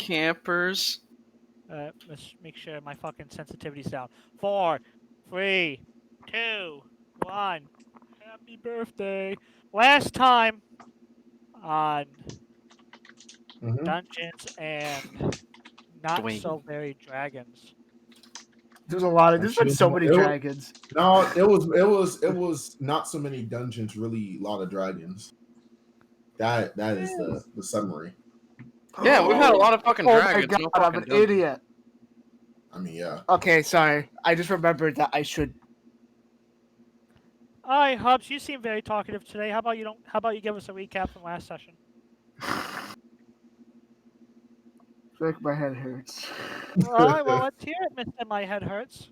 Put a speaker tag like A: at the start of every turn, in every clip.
A: campers.
B: Let's make sure my fucking sensitivity's down. 4, 3, 2, 1. Happy birthday. Last time on Dungeons and Not
A: Dwayne.
B: So Very Dragons.
C: There's a lot of. There's been so many dragons.
D: No, it was not so many dungeons. Really, a lot of dragons. That is the summary.
A: Yeah, we've had a lot of fucking
C: Oh
A: dragons.
C: my god, I'm an idiot.
D: I mean, yeah.
C: Okay, sorry. I just remembered that I should.
B: All right, Hubs, you seem very talkative today. How about you give us a recap from last session?
C: Like my head hurts.
B: All right, well, let's hear it, Mr. My Head Hurts.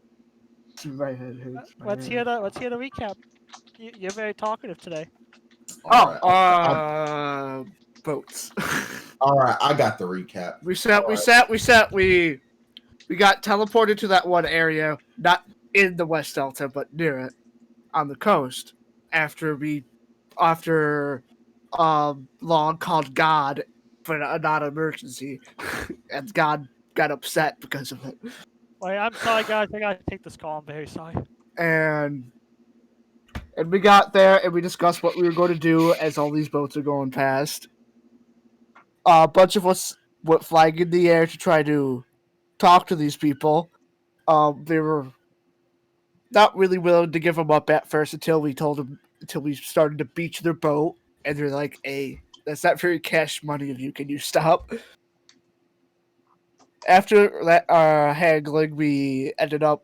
C: My head hurts.
B: Let's hear the recap. You're very talkative today.
C: Boats.
D: All right, I got the recap.
C: We got teleported to that one area, not in the West Delta, but near it, on the coast. After Long called God for a non-emergency, and God got upset because of it.
B: Wait, I'm sorry, guys. I gotta take this call. I'm very sorry.
C: And we got there and we discussed what we were going to do as all these boats are going past. A bunch of us went flying in the air to try to talk to these people. They were not really willing to give them up at first until we started to beach their boat. And they're like, hey, that's not very cash money of you. Can you stop? After that haggling, we ended up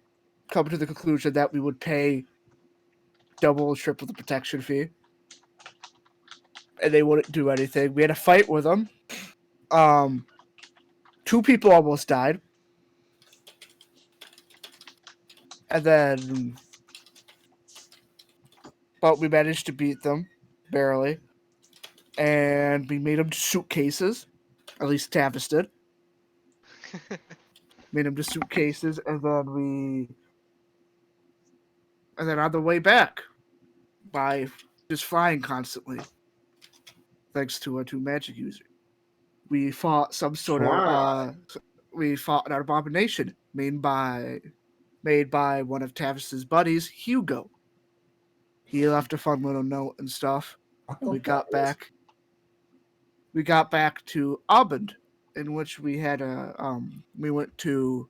C: coming to the conclusion that we would pay double or triple the protection fee. And they wouldn't do anything. We had a fight with them. 2 people almost died. And then... But we managed to beat them. Barely. And we made them suitcases. At least Tavis did. Made them to suitcases, and then on the way back, by just flying constantly, thanks to our 2 magic users, we fought some sort of we fought an abomination made by one of Tavis's buddies, Hugo. He left a fun little note and stuff. We got back to Abend, in which we had we went to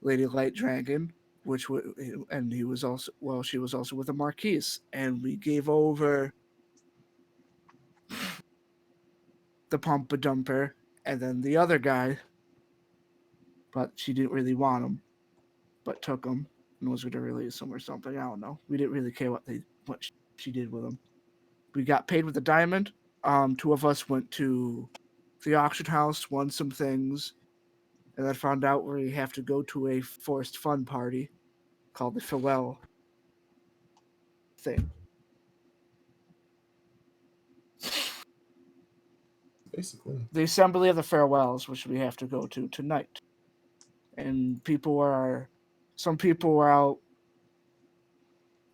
C: Lady Light Dragon, and she was also with a Marquise, and we gave over the Pumpa Dumper and then the other guy, but she didn't really want him, but took him and was going to release him or something. I don't know. We didn't really care what she did with him. We got paid with a diamond. 2 of us went to the auction house, won some things, and then found out we have to go to a forced fun party called the farewell thing.
D: Basically.
C: The Assembly of the Farewells, which we have to go to tonight. And some people were out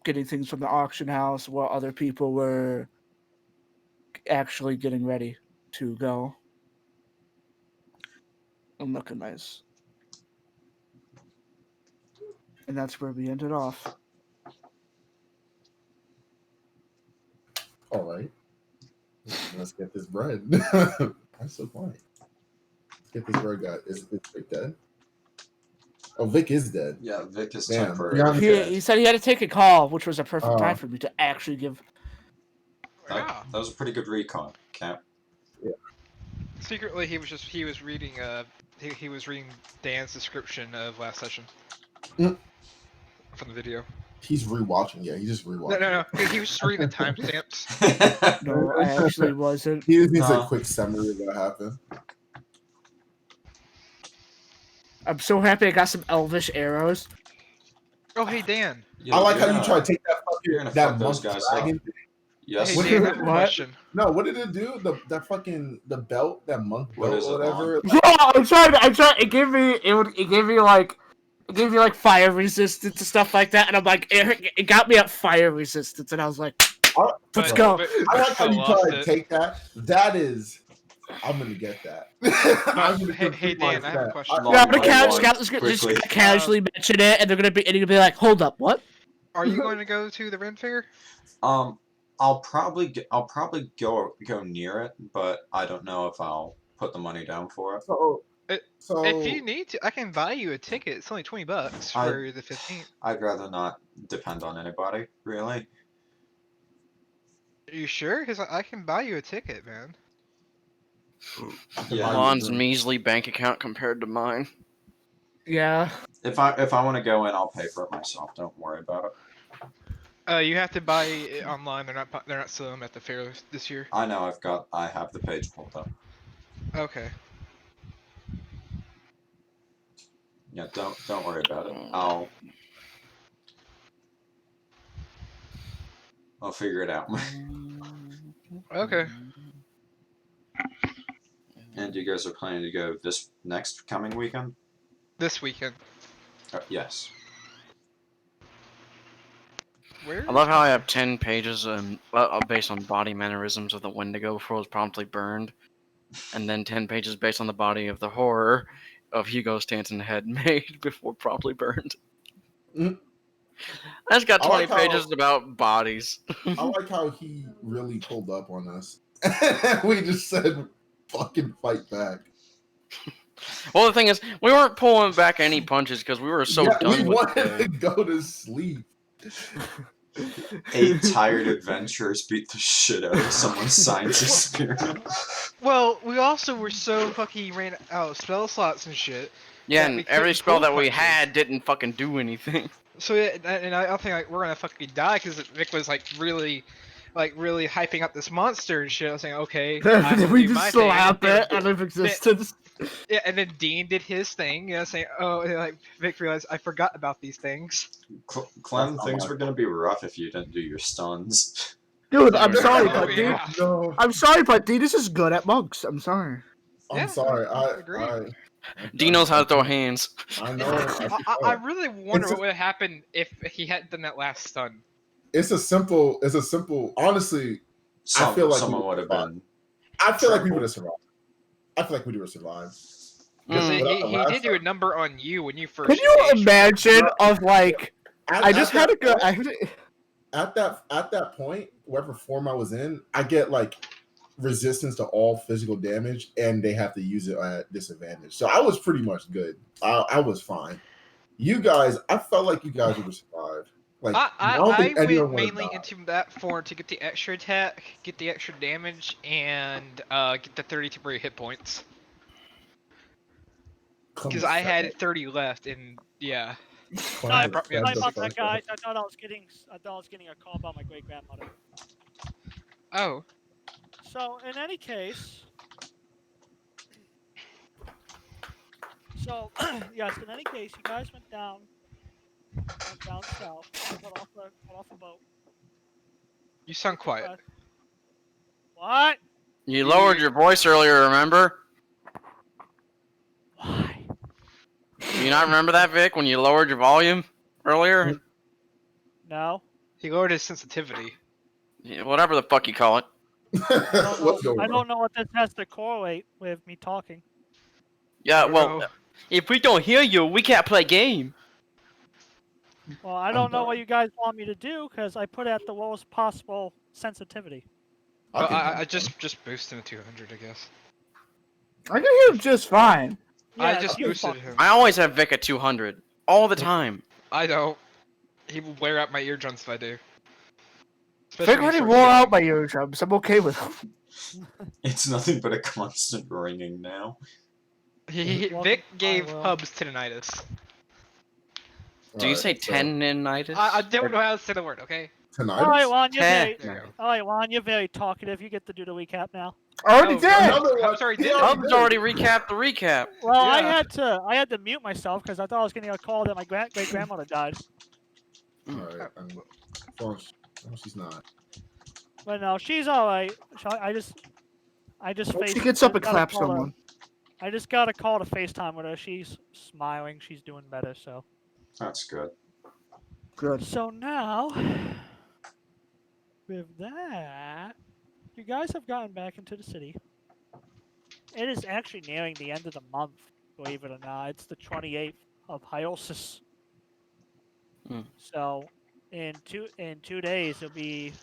C: getting things from the auction house, while other people were actually getting ready to go. I'm looking nice. And that's where we ended off.
D: All right. Let's get this bread. I'm so funny. Let's get this bread, guys. Is Vick dead? Oh, Vick is dead.
E: Yeah, Vick is
D: Damn.
E: temporary.
C: He said he had to take a call, which was a perfect time for me to actually give.
E: That was a pretty good recon, Cap.
D: Yeah.
F: Secretly, he was reading Dan's description of last session from the video.
D: He's rewatching. Yeah, he's just rewatching.
F: No. He was just reading the timestamps.
C: No, I actually wasn't.
D: He needs a quick summary of what happened.
C: I'm so happy I got some elvish arrows.
F: Oh, hey, Dan.
D: I like how you try to take that
E: those guys
D: dragon.
E: Yes.
F: Hey, Dan, I have a question.
D: No, what did it do? The belt, that monk belt,
E: What is it,
D: whatever.
C: Yeah, I'm trying. It gave me like fire resistance and stuff like that, and I'm like, it got me at fire resistance, and I was like, let's go.
D: I like how you try to take that. That is I'm gonna get that.
F: Hey Dan, I have a question.
E: Long
C: Yeah, the
E: by
C: cat
E: long,
C: scout is just
E: quickly.
C: gonna casually mention it, and they're gonna be like, "Hold up, what?"
F: Are you going to go to the Ren Fair?
E: I'll probably go near it, but I don't know if I'll put the money down for it.
D: So
F: If you need to, I can buy you a ticket. It's only $20 for the 15th.
E: I'd rather not depend on anybody, really.
F: Are you sure? Because I can buy you a ticket, man.
E: Yeah.
A: Juan's measly bank account compared to mine.
C: Yeah.
E: If I want to go in, I'll pay for it myself. Don't worry about it.
F: You have to buy it online. They're not selling them at the fair this year.
E: I know. I have the page pulled up.
F: Okay.
E: Yeah. Don't worry about it. I'll figure it out.
F: Okay.
E: And you guys are planning to go this next coming weekend?
F: This weekend.
E: Yes.
F: Where?
A: I love how I have 10 pages based on body mannerisms of the Wendigo before it was promptly burned, and then 10 pages based on the body of the horror of Hugo Stanton had made before promptly burned.
D: Mhm.
A: I just got
D: I
A: 20
D: like how-
A: pages about bodies.
D: I like how he really pulled up on us. We just said, "Fucking fight back."
A: Well, the thing is, we weren't pulling back any punches because we were so
D: Yeah,
A: done
D: we
A: with
D: wanted to
A: it.
D: go to sleep.
E: 8 tired adventurers beat the shit out of someone's science experiment.
F: Well, we also were so fucking ran out of spell slots and shit.
A: Yeah,
F: that we
A: and every
F: couldn't
A: spell
F: pull
A: that we
F: punches.
A: had didn't fucking do anything.
F: So yeah, and I think like we're gonna fucking die because Vick was like really hyping up this monster and shit. I was saying, okay, I will
C: we
F: do my
C: just
F: thing.
C: slap
F: And
C: it
F: then-
C: out of existence.
F: Yeah, and then Dean did his thing. You know, saying, oh, and, like Vick realized I forgot about these things.
E: Clem, things were gonna be rough if you didn't do your stuns.
C: Dude, I'm
A: Oh,
C: sorry,
F: Oh,
C: but dude,
F: yeah.
D: No,
C: I'm sorry, but Dean is just good at monks. I'm sorry.
F: Yeah,
D: I'm sorry.
F: I agree.
A: D knows how to throw hands.
D: I know.
F: I really wonder
D: It's
F: what would have happened if he hadn't done that last stun.
D: It's a simple. Honestly, I feel like
E: someone
D: we-
E: would have been.
D: I feel like we would have survived. I feel like we would have survived.
F: Because
A: Mm.
F: he did do a number on you when you first.
C: Can you
F: engaged.
C: imagine of like I just had
D: that
C: a good
D: point- at that point, whatever form I was in, I get like resistance to all physical damage, and they have to use it at disadvantage. So I was pretty much good. I was fine. You guys, I felt like you guys would have survived. Like
F: I
D: don't think
F: went
D: anyone would've
F: mainly
D: died.
F: into that form to get the extra attack, get the extra damage, and get the 30 temporary hit points. Because I had 30 left, and yeah.
B: Sorry,
F: brought me up
B: sorry
F: to
B: about
F: 60.
B: that, guys. I thought I was getting a call about my great grandmother.
F: Oh.
B: So in any case, yes, in any case, you guys went down south, got off a boat.
F: You sound quiet.
B: What?
A: You lowered your voice earlier, remember?
B: Why?
A: Do you not remember that, Vic, when you lowered your volume earlier?
B: No.
F: He lowered his sensitivity.
A: Yeah, whatever the fuck you call it.
D: What's going
B: I
D: on?
B: don't know what this has to correlate with me talking.
A: Yeah,
F: don't
A: well,
F: know.
A: if we don't hear you, we can't play game.
B: Well, I don't know what you guys want me to do because I put it at the lowest possible sensitivity.
F: Well,
D: can
F: I
D: do
F: just boosted him to 200, I guess.
C: I can hear him just fine.
F: I
B: Yeah,
F: just
B: you
F: boosted
B: fuck-
F: him.
A: I always have Vic at 200. All the time.
F: I don't. He will wear out my eardrums if I do.
C: Vic
F: Especially when
C: already
F: he
C: wore
F: starts
C: out my eardrums. I'm okay with him.
E: It's nothing but a constant ringing now.
F: yelling. Vic gave Hubs tinnitus.
A: Do you say tendinitis?
F: I don't know how to say the word, okay?
D: Tonight?
B: All right, Juan, you're
A: Ten.
B: very,
F: There you go.
B: all right, Juan, you're very talkative. You get to do the recap now.
C: I already
F: Oh,
C: did.
D: Another one.
F: Hubs already
D: He
F: did it.
A: Hubs already recapped the recap.
B: Well, I
F: Yeah.
B: had to mute myself because I thought I was getting a call that my great grandmother died.
D: Alright, well, she's not.
B: But no, she's all right. I just
C: She
B: faced-
C: gets up and
B: got a
C: claps
B: call to-
C: someone.
B: I just got a call to FaceTime with her. She's smiling. She's doing better. So.
E: That's good.
C: Good.
B: So now, with that, you guys have gotten back into the city. it is actually nearing the end of the month, believe it or not. It's the 28th of Hyosis. So in 2 days it'll be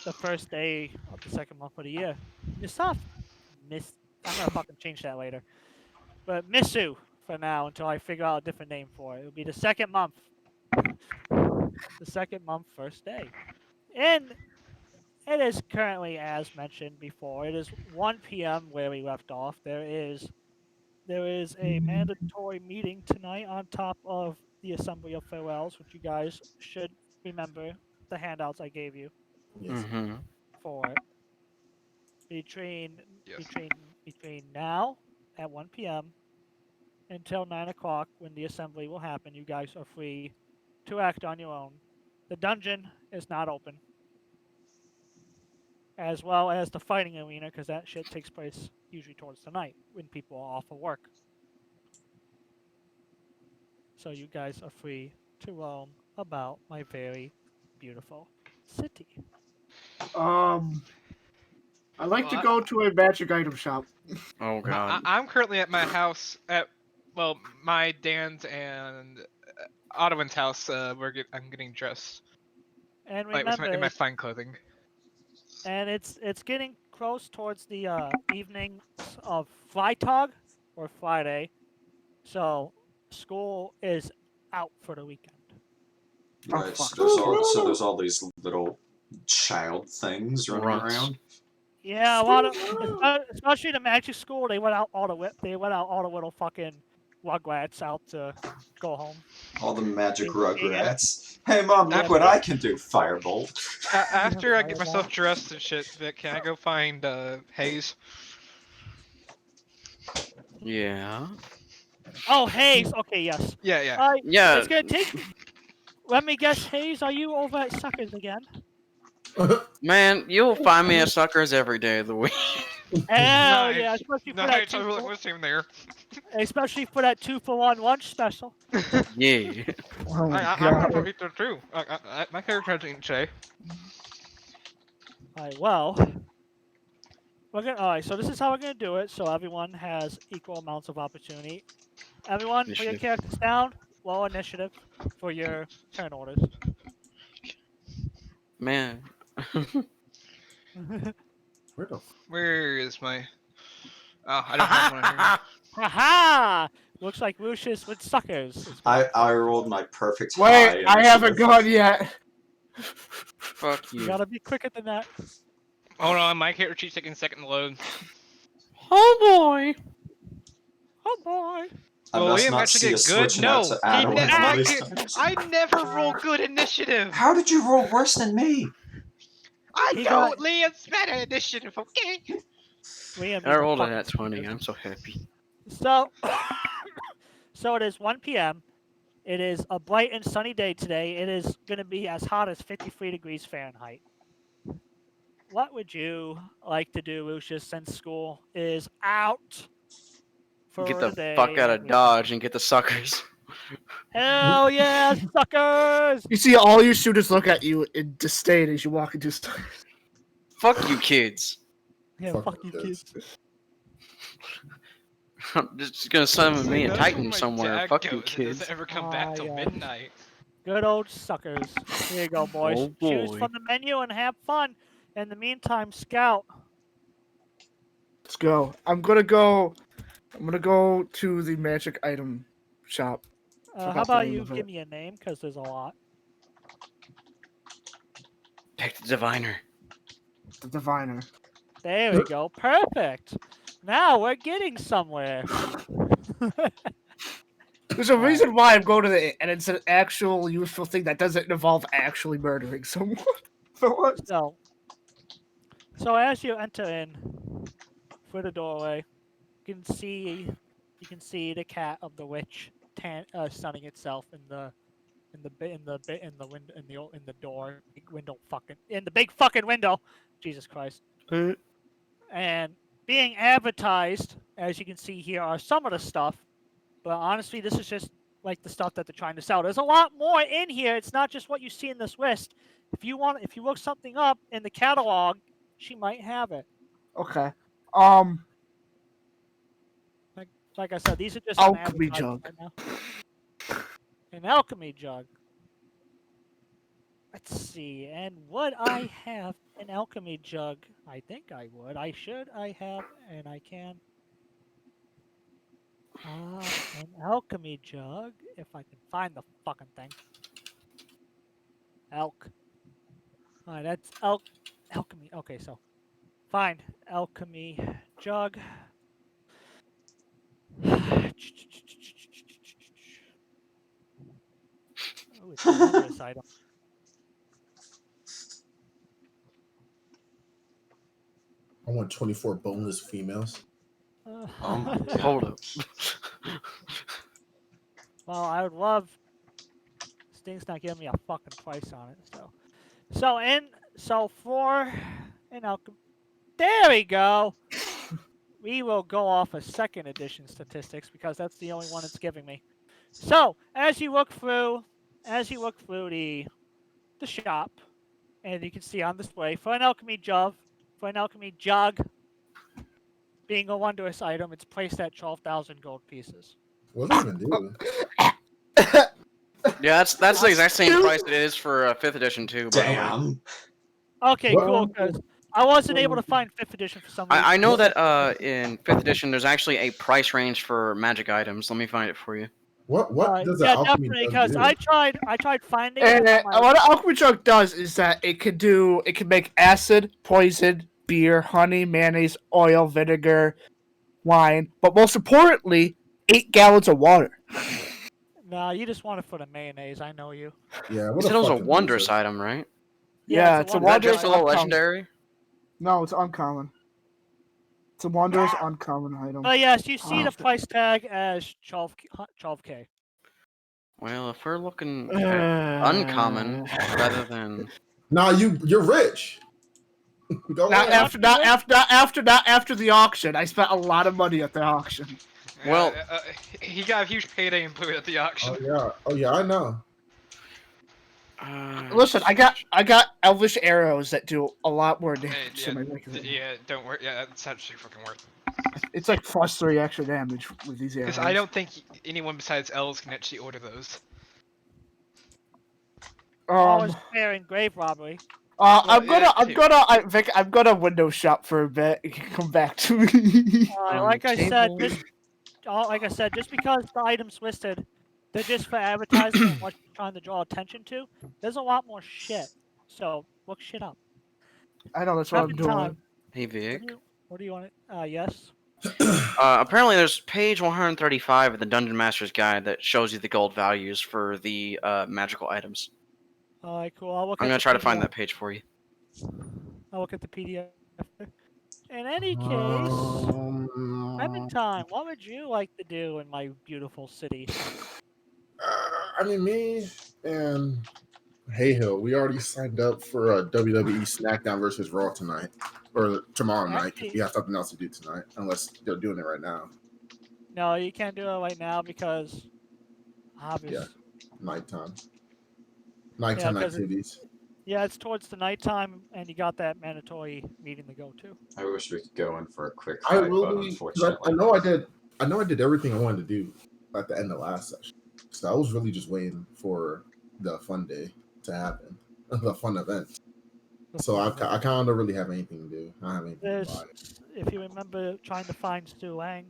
B: the first day of the second month of the year. I'm gonna fucking change that later. But Misu for now until I figure out a different name for it. It'll be the second month. The second month, first day. And it is currently, as mentioned before, it is 1 p.m. where we left off. There is a mandatory meeting tonight on top of the Assembly of Farewells, which you guys should remember the handouts I gave you
D: Yes.
B: for it. Between now at 1 p.m. until 9 o'clock when the assembly will happen, you guys are free to act on your own. The dungeon is not open. As well as the fighting arena, because that shit takes place usually towards the night when people are off of work. So you guys are free to roam about my very beautiful city.
C: I'd like to go to a magic item shop.
A: Oh god.
F: I'm currently at my house at my Dan's and Ottoman's house. I'm getting dressed.
B: And
F: Like
B: remember,
F: in my fine clothing.
B: and it's getting close towards the evening of Freitag or Friday, so school is out for the weekend.
E: Right.
C: fuck.
E: So there's all these little child things running
A: Runts.
E: around.
B: Yeah, a lot of, especially the magic school, they let out all the little fucking rugrats out to go home.
E: All the magic
B: Yeah.
E: rugrats. Hey mom, look
B: Yeah.
E: what I can do, Firebolt.
F: After I get myself dressed and shit, Vic, can I go find Hayes?
A: Yeah.
B: Oh, Hayes. Okay, yes.
F: Yeah.
A: Yeah.
B: It's gonna take. Let me guess, Hayes. Are you over at Suckers again?
A: Man, you'll find me at Suckers every day of the week.
B: Hell yeah, especially for that
F: I was him there.
B: especially for that 2-for-1 lunch special.
A: Yeah.
C: Oh my
F: I'm
C: god.
F: gonna eat there too. My character has eaten today.
B: Alright, well, alright, so this is how we're gonna do it, so everyone has equal amounts of opportunity. Everyone, put your
A: Initiative.
B: characters down. Roll initiative for your turn orders.
A: Man.
D: Where the
F: Where is my? Oh, I don't have one here.
B: Haha! Looks like Lucius with Suckers.
E: I rolled my perfect high.
C: Wait, I haven't
E: initiative.
C: gone yet.
A: Fuck
B: You
A: you.
B: gotta be quicker than that.
F: Hold on, my character sheet's taking a second to load.
A: Oh boy.
B: Oh boy!
E: I
F: Well,
E: must
F: Liam
E: not
F: actually
E: see
F: get
E: us
F: good.
E: switching out
F: No,
E: to Adderall these times.
F: I never roll good initiative.
E: How did you roll worse than me?
F: I
B: He
F: know
B: got-
F: Liam's better initiative. Okay.
B: Liam,
A: I
B: you
A: rolled it
B: fucking
A: at 20.
B: suckers.
A: I'm so happy.
B: So, so it is 1 p.m. It is a bright and sunny day today. It is going to be as hot as 53 degrees Fahrenheit. What would you like to do, Lucius, since school is out for
A: Get the
B: day?
A: fuck out of Dodge and get the Suckers.
B: Hell yeah, suckers!
C: You see all your students look at you in disdain as you walk into stores.
A: Fuck you kids.
B: Yeah,
D: Fuck
B: fuck you
D: kids.
B: kids.
A: I'm just gonna summon me a
F: That's
A: Titan
F: where my
A: somewhere.
F: dad
A: Fuck you
F: goes. It
A: kids.
F: doesn't ever come
B: Ah,
F: back till
B: yeah.
F: midnight.
B: Good old suckers. Here you go, boys.
A: Oh,
B: Choose
A: boy.
B: from the menu and have fun. In the meantime, Scout.
C: Let's go. I'm gonna go to the magic item shop.
B: How
C: Forgot the
B: about
C: name
B: you
C: of it.
B: give me a name? Because there's a lot.
A: Take the Diviner.
C: The diviner.
B: There we go. Perfect. Now we're getting somewhere.
C: There's a reason why I'm going to the, and it's an actual useful thing that doesn't involve actually murdering someone. For what?
B: So as you enter in through the doorway, you can see the cat of the witch sunning itself in the big fucking window. Jesus Christ. And being advertised, as you can see here, are some of the stuff. But honestly, this is just like the stuff that they're trying to sell. There's a lot more in here. It's not just what you see in this list. If you look something up in the catalog, she might have it.
C: Okay.
B: Like I said, these are just on
C: Alchemy
B: advertising
C: jug.
B: right now. An alchemy jug. Let's see. And would I have an alchemy jug? I think I would. I should. I have, and I can. An alchemy jug. If I can find the fucking thing. Elk. Alright, that's alchemy. Okay, so find alchemy jug. Oh, it's a wondrous item.
D: I want 24 boneless females.
E: Oh my god.
A: Hold up.
B: Well, I would love. Sting's not giving me a fucking price on it, so for an alchemy. There we go. We will go off of second edition statistics because that's the only one it's giving me. So as you look through the shop, and you can see on display for an alchemy jug, being a wondrous item, it's priced at 12,000 gold pieces.
D: What does it even do?
A: Yeah, that's the exact same price it is for 5th edition too. By the way.
E: Damn.
B: Okay,
D: Well,
B: cool. Because I wasn't able to find 5th edition for some reason.
A: I know that in 5th edition there's actually a price range for magic items. Let me find it for you.
D: What does
B: yeah,
D: an alchemy
B: definitely.
D: jug
B: Because
D: do?
B: I tried finding it.
C: And
B: on my-
C: what an alchemy jug does is that it can make acid, poison, beer, honey, mayonnaise, oil, vinegar, wine, but most importantly, 8 gallons of water.
B: Nah, you just want it for the mayonnaise. I know you.
D: Yeah,
A: You
D: what
A: said it was a
D: fucking
A: wondrous
D: loser.
A: item, right?
C: Yeah, it's a
A: Is that
C: wondrous
A: just a little
C: uncommon.
A: legendary?
C: No, it's uncommon. It's a wondrous uncommon item.
B: But yes, you see the
C: Oh.
B: price tag as 12K.
A: Well, if we're looking at uncommon rather than
D: Nah, you're rich. Go
C: Not
D: ahead.
C: after the auction. I spent a lot of money at the auction.
A: Well-
F: he got a huge payday and blew it at the auction.
D: Oh yeah, I know.
C: Listen, I got elvish arrows that do a lot more damage
F: yeah,
C: than my regular.
F: yeah, don't worry. Yeah, that's actually fucking worth it.
C: It's like +3 extra damage with these arrows.
F: Because I don't think anyone besides elves can actually order those.
B: All is fair in grave robbery.
C: Vic, I'm gonna window shop for a bit. You can come back to me.
B: Like I said, just because the items listed, they're just for advertising and what you're trying to draw attention to. There's a lot more shit. So look shit up.
C: I know that's what I'm doing.
B: Time.
A: hey Vic.
B: What do you want? Yes.
A: Apparently there's page 135 of the Dungeon Master's Guide that shows you the gold values for the magical items.
B: Alright, cool. I'll look.
A: I'm
B: at
A: gonna
B: the
A: try to find
B: PDF.
A: that page for you.
B: I'll look at the PDF. In any case, Clementine, what would you like to do in my beautiful city?
D: I mean, me and Haehil, we already signed up for a WWE SmackDown versus Raw tonight, or tomorrow night. We have something else to do tonight, unless they're doing it right now.
B: No, you can't do it right now because obviously.
D: Nighttime
B: Yeah, 'cause
D: activities.
B: Yeah, it's towards the nighttime, and you got that mandatory meeting to go to.
E: I wish we could go in for a quick
D: I
E: fight, but
D: really, 'cause
E: unfortunately.
D: I know I did everything I wanted to do at the end of last session. So I was really just waiting for the fun day to happen, the fun event. So I kind of don't really have anything to do. I don't have anything to buy.
B: If you remember trying to find Stuang.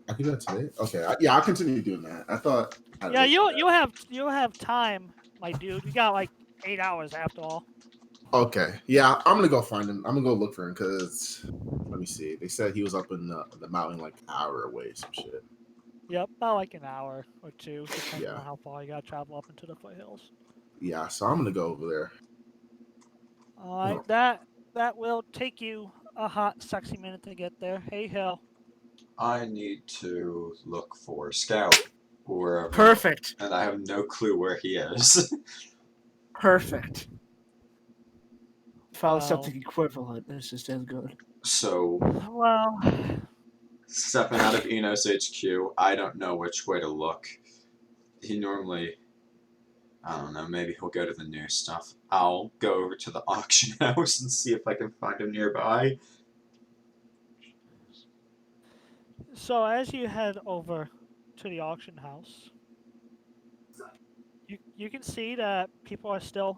D: I can do that today. Okay, I'll continue doing that. I thought.
B: Yeah, you have time, my dude. You got like 8 hours after all.
D: Okay, yeah, I'm gonna go find him. I'm gonna go look for him because let me see. They said he was up in the mountain like an hour away, some shit.
B: Yep, about like an hour or two, depending
D: Yeah.
B: on how far you gotta travel up into the foothills.
D: Yeah, so I'm gonna go over there.
B: All right,
D: No.
B: that will take you a hot, sexy minute to get there. Hey, Hill.
E: I need to look for Scout wherever.
C: Perfect.
E: And I have no clue where he is.
C: Perfect. Follow
B: Wow.
C: something equivalent. This is as good.
E: So,
B: Well,
E: stepping out of Inos HQ, I don't know which way to look. He normally, I don't know, maybe he'll go to the new stuff. I'll go over to the auction house and see if I can find him nearby.
B: So as you head over to the auction house, you can see that people are still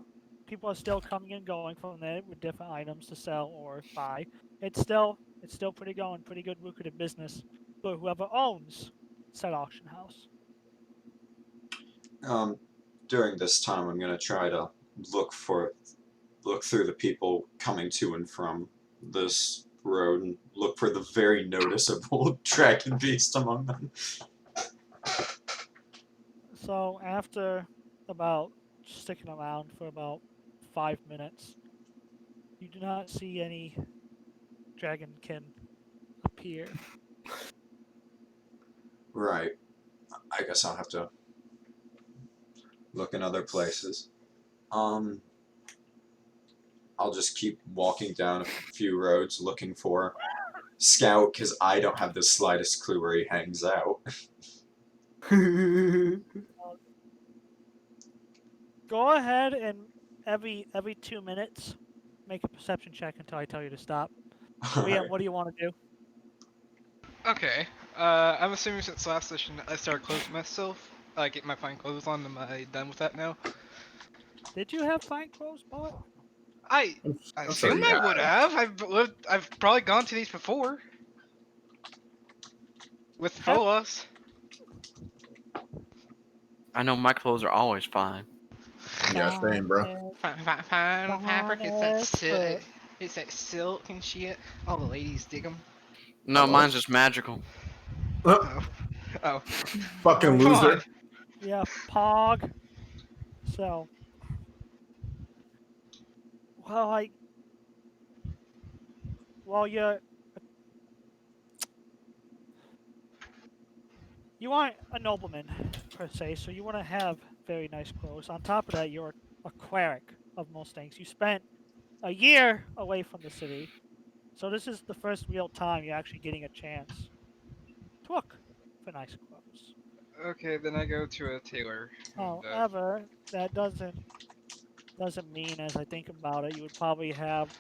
B: coming and going from there with different items to sell or buy. It's still pretty good lucrative business for whoever owns said auction house.
E: During this time, I'm gonna try to look through the people coming to and from this road and look for the very noticeable Dragonbeast among them.
B: So after about sticking around for about 5 minutes, you do not see any dragonkin appear.
E: Right. I guess I'll have to look in other places. I'll just keep walking down a few roads looking for Scout, because I don't have the slightest clue where he hangs out.
B: Go ahead and every 2 minutes, make a perception check until I tell you to stop. Liam,
E: Alright.
B: what do you want to do?
F: Okay. I'm assuming since last session I started clothing myself. I get my fine clothes on. Am I done with that now?
B: Did you have fine clothes, Bart?
F: I
D: I'm sure
F: assume
D: you
F: I would have. I've probably gone to these before. With
B: Have-
F: Folas.
A: I know my clothes are always fine.
D: Yeah, same, bro.
F: Fine fabric.
B: expert.
F: It's that silk and shit. All the ladies dig them.
A: No,
D: Hello?
A: mine's just magical.
F: Oh.
D: Fucking
B: Come
D: loser.
F: on.
B: Yeah, Pog. So, well, you aren't a nobleman per se, so you want to have very nice clothes. On top of that, you're a cleric of most things. You spent a year away from the city, so this is the first real time you're actually getting a chance to look for nice clothes.
F: Okay, then I go to a tailor. And,
B: However, that doesn't mean, as I think about it, you would probably have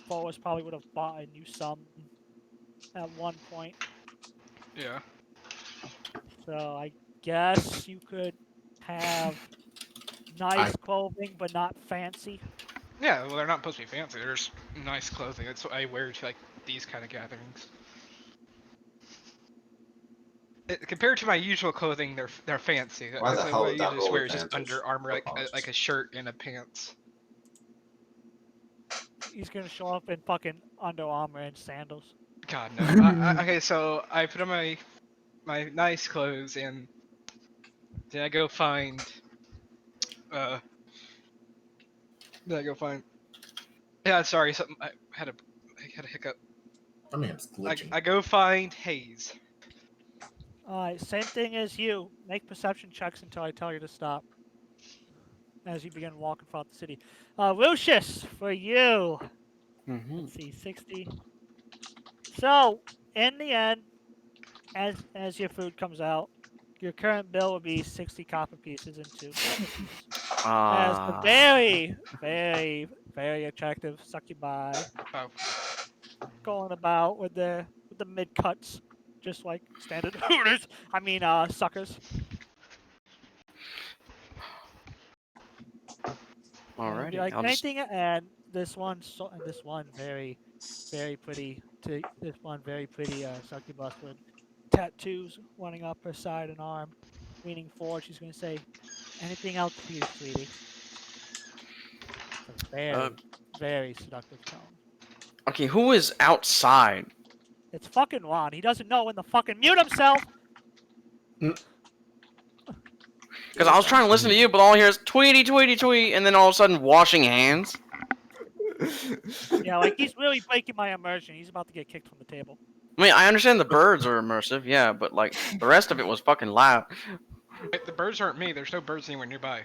B: Forrest probably would have bought you some at one point.
F: yeah.
B: So I guess you could have nice clothing but not fancy.
F: Yeah, well, they're not supposed to be fancy. They're just nice clothing. That's what I wear to, like, these kind of gatherings. Compared to my usual clothing, they're fancy.
E: Why the
F: That's
E: hell
F: what I
E: did that
F: usually just
E: roll
F: wear is just
E: advantage?
F: Under Armour,
E: Apologies.
F: like a shirt and a pants.
B: He's gonna show up in fucking Under Armour and sandals.
F: God no. Okay, so I put on my nice clothes and then I go find. Then I go find. Yeah, sorry. Something I had a hiccup.
D: I mean, it's glitching.
F: I go find Hayes.
B: Alright, same thing as you. Make perception checks until I tell you to stop. As you begin walking throughout the city. Lucius, for you.
A: Mm-hmm.
B: Let's see, 60. So, in the end, as your food comes out, your current bill will be 60 copper pieces and 2 cookies. As the very, very, very attractive succubi
F: Oh.
B: going about with the mid cuts, just like standard Hooters. I mean, Suckers.
A: Alrighty.
B: Like
A: I'll just...
B: anything, and this one very, very pretty. This one very pretty succubus with tattoos running up her side and arm, leaning forward. She's gonna say, "Anything else for you, sweetie?" It's a very, very seductive tone.
A: Okay, who is outside?
B: It's fucking Ron. He doesn't know when to fucking mute himself.
A: Because I was trying to listen to you, but all I hear is tweety, tweety, tweet, and then all of a sudden washing hands.
B: Yeah, like he's really breaking my immersion. He's about to get kicked from the table.
A: I mean, I understand the birds are immersive, yeah, but like the rest of it was fucking loud.
F: Wait, the birds aren't me. There's no birds anywhere nearby.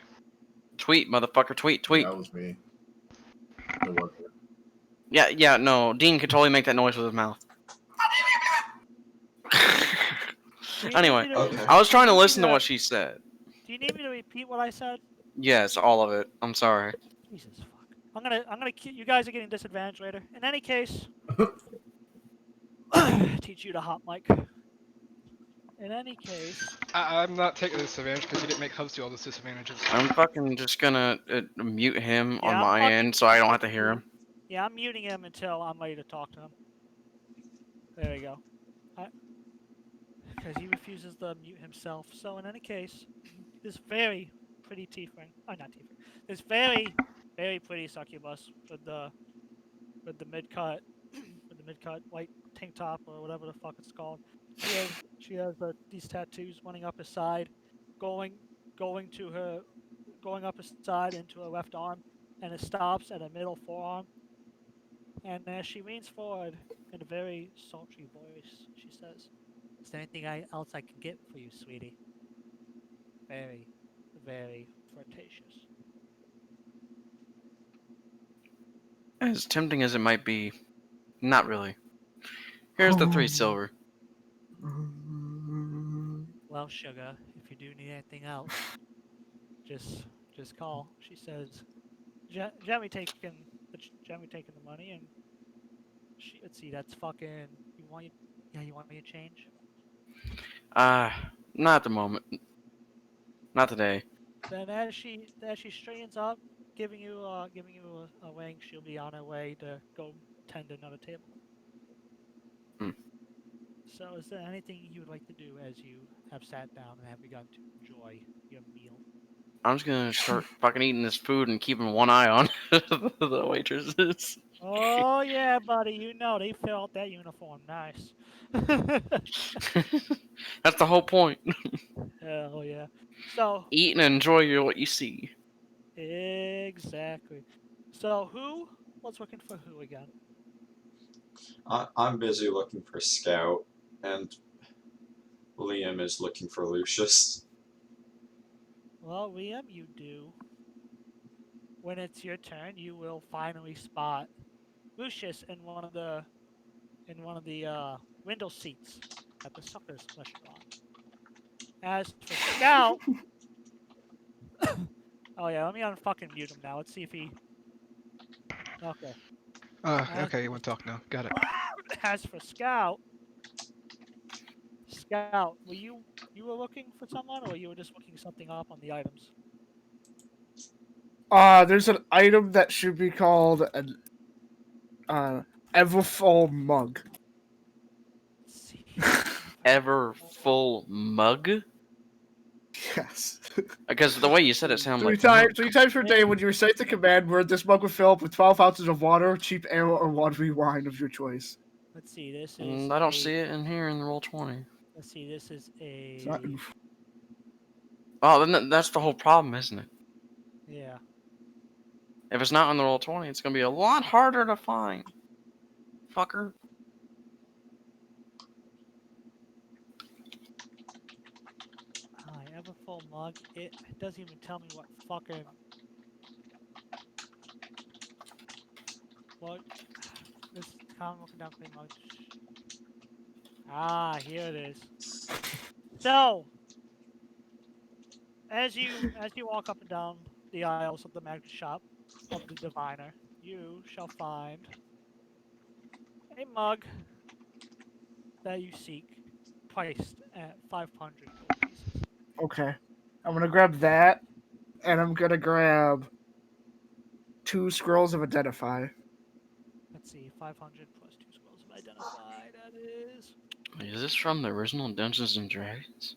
A: Tweet, motherfucker, tweet, tweet.
D: That was me. The worker.
A: Yeah, no, Dean could totally make that noise with his mouth. Anyway,
E: Okay.
A: I was trying to listen to what she said.
B: Do you need me to repeat what I said?
A: Yes, all of it. I'm sorry.
B: Jesus fuck. I'm gonna. You guys are getting disadvantaged later. In any case, teach you to hot mic. In any case,
F: I'm not taking this disadvantage because you didn't make hubs do all those disadvantages.
A: I'm fucking just gonna mute him on
B: Yeah, I'm
A: my
B: fucking-
A: end so I
B: I'm
A: don't have to
B: fucking
A: hear him.
B: yeah, I'm muting him until I'm ready to talk to him. There we go. Because he refuses to mute himself. So in any case, this very pretty tiefling, oh not tiefling, this very pretty succubus with the mid cut, with the mid cut white tank top or whatever the fuck it's called. She has these tattoos running up his side, going up his side into her left arm, and it stops at a middle forearm. And as she leans forward in a very sultry voice, she says, "Is there anything else I can get for you, sweetie?" Very, very flirtatious.
A: As tempting as it might be, not really. Here's the 3
C: Oh.
A: silver.
B: Well, sugar, if you do need anything else, just call. She says, gently taking the money, and let's see, that's fucking. You want me to change?
A: Not at the moment. Not today.
B: Then as she straightens up, giving you a wink, she'll be on her way to go tend another table.
A: Hmm.
B: So, is there anything you would like to do as you have sat down and have begun to enjoy your meal?
A: I'm just gonna start fucking eating this food and keeping one eye on the waitresses.
B: Oh yeah, buddy, you know they fill out that uniform nice.
A: That's the whole point.
B: Hell yeah. So
A: Eat and enjoy what you see.
B: exactly. So who was looking for who again?
E: I'm busy looking for Scout, and Liam is looking for Lucius.
B: Well, Liam, you do. When it's your turn, you will finally spot Lucius in one of the window seats at the Succers restaurant. As for Scout, oh yeah, let me unfucking mute him now. Let's see if he. Okay.
F: Okay, you want to talk now. Got it.
B: As for Scout, were you were looking for someone, or you were just looking something up on the items?
C: There's an item that should be called an Everfull mug.
B: Let's see.
A: Ever full mug?
C: Yes.
A: Because the way you said it sounded like
C: Three times per day when you recite the command word, this mug will fill up with 12 ounces of water, cheap ale, or watery wine of your choice.
B: Let's see. This is.
A: I don't see it in here in the roll 20.
B: Let's see. This is
C: It's not
B: a.
C: in-
A: Oh, then that's the whole problem, isn't it?
B: Yeah.
A: If it's not on the roll 20, it's gonna be a lot harder to find. Fucker.
B: I have a full mug. It doesn't even tell me what fucking. What? This common looking down clean mug. Ah, here it is. So, as you walk up and down the aisles of the magic shop of the diviner, you shall find a mug that you seek, priced at 500 gold pieces.
C: Okay. I'm gonna grab that, and I'm gonna grab 2 scrolls of Identify.
B: Let's see, 500 plus 2 scrolls of identify. That is.
A: Is this from the original Dungeons and Dragons?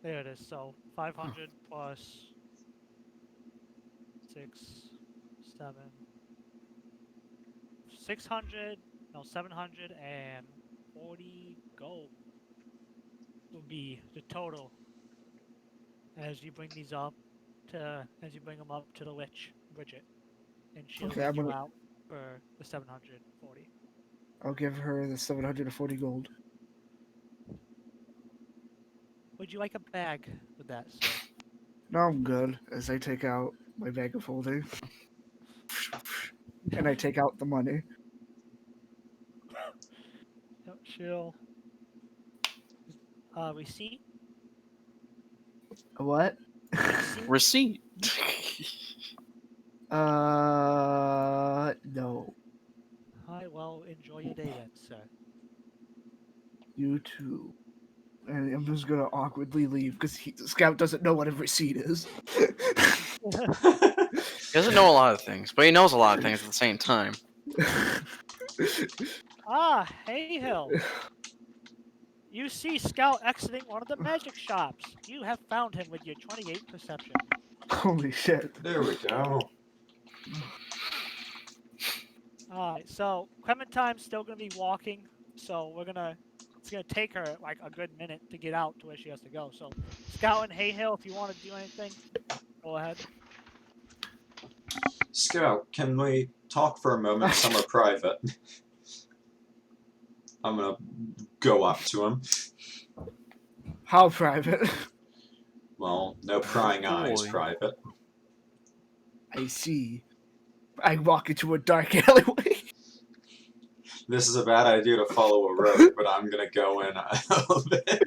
B: There it is. So 500 plus 6, 7, 600. No, 740 gold will be the total as you bring these up as you bring them up to the witch Bridget, and she'll
C: Okay,
B: let
C: I'm
B: you
C: gonna-
B: out for the 740.
C: I'll give her the 740 gold.
B: Would you like a bag with that, sir?
C: No, I'm good. As I take out my bag of holding, and I take out the money.
B: Yep, chill. Receipt?
C: What?
A: Receipt.
C: No.
B: Alright, well, enjoy your day then, sir.
C: You too. And I'm just gonna awkwardly leave because Scout doesn't know what a receipt is.
A: He doesn't know a lot of things, but he knows a lot of things at the same time.
B: Ah, Haehil. You see Scout exiting one of the magic shops. You have found him with your 28 perception.
C: Holy shit.
E: There we go.
B: Alright, so Clementine's still gonna be walking, so it's gonna take her like a good minute to get out to where she has to go. So Scout and Haehil, if you want to do anything, go ahead.
E: Scout, can we talk for a moment somewhere private? I'm gonna go up to him.
C: How private?
E: Well, no prying eyes
A: Boy.
E: private.
C: I see. I walk into a dark alleyway.
E: This is a bad idea to follow a road, but I'm gonna go in a little bit.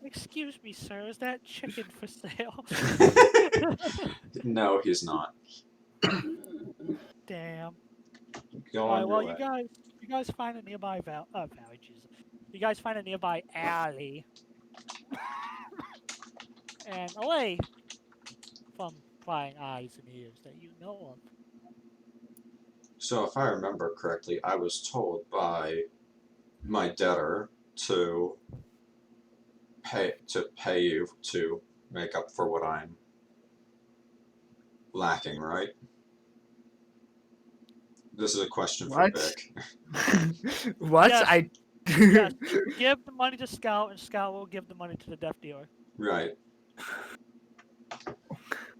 B: Excuse me, sir, is that chicken for sale?
E: No, he's not.
B: Damn.
E: Go
B: Alright,
E: on
B: well,
E: your way.
B: you guys find a nearby valley, Jesus. You guys find a nearby alley. And away from prying eyes and ears that you know of.
E: So if I remember correctly, I was told by my debtor to pay you to make up for what I'm lacking, right? This is a question for
C: What?
E: Vick.
C: What?
B: Yes.
C: I.
B: Yes, give the money to Scout, and Scout will give the money to the Deathdealer.
E: Right.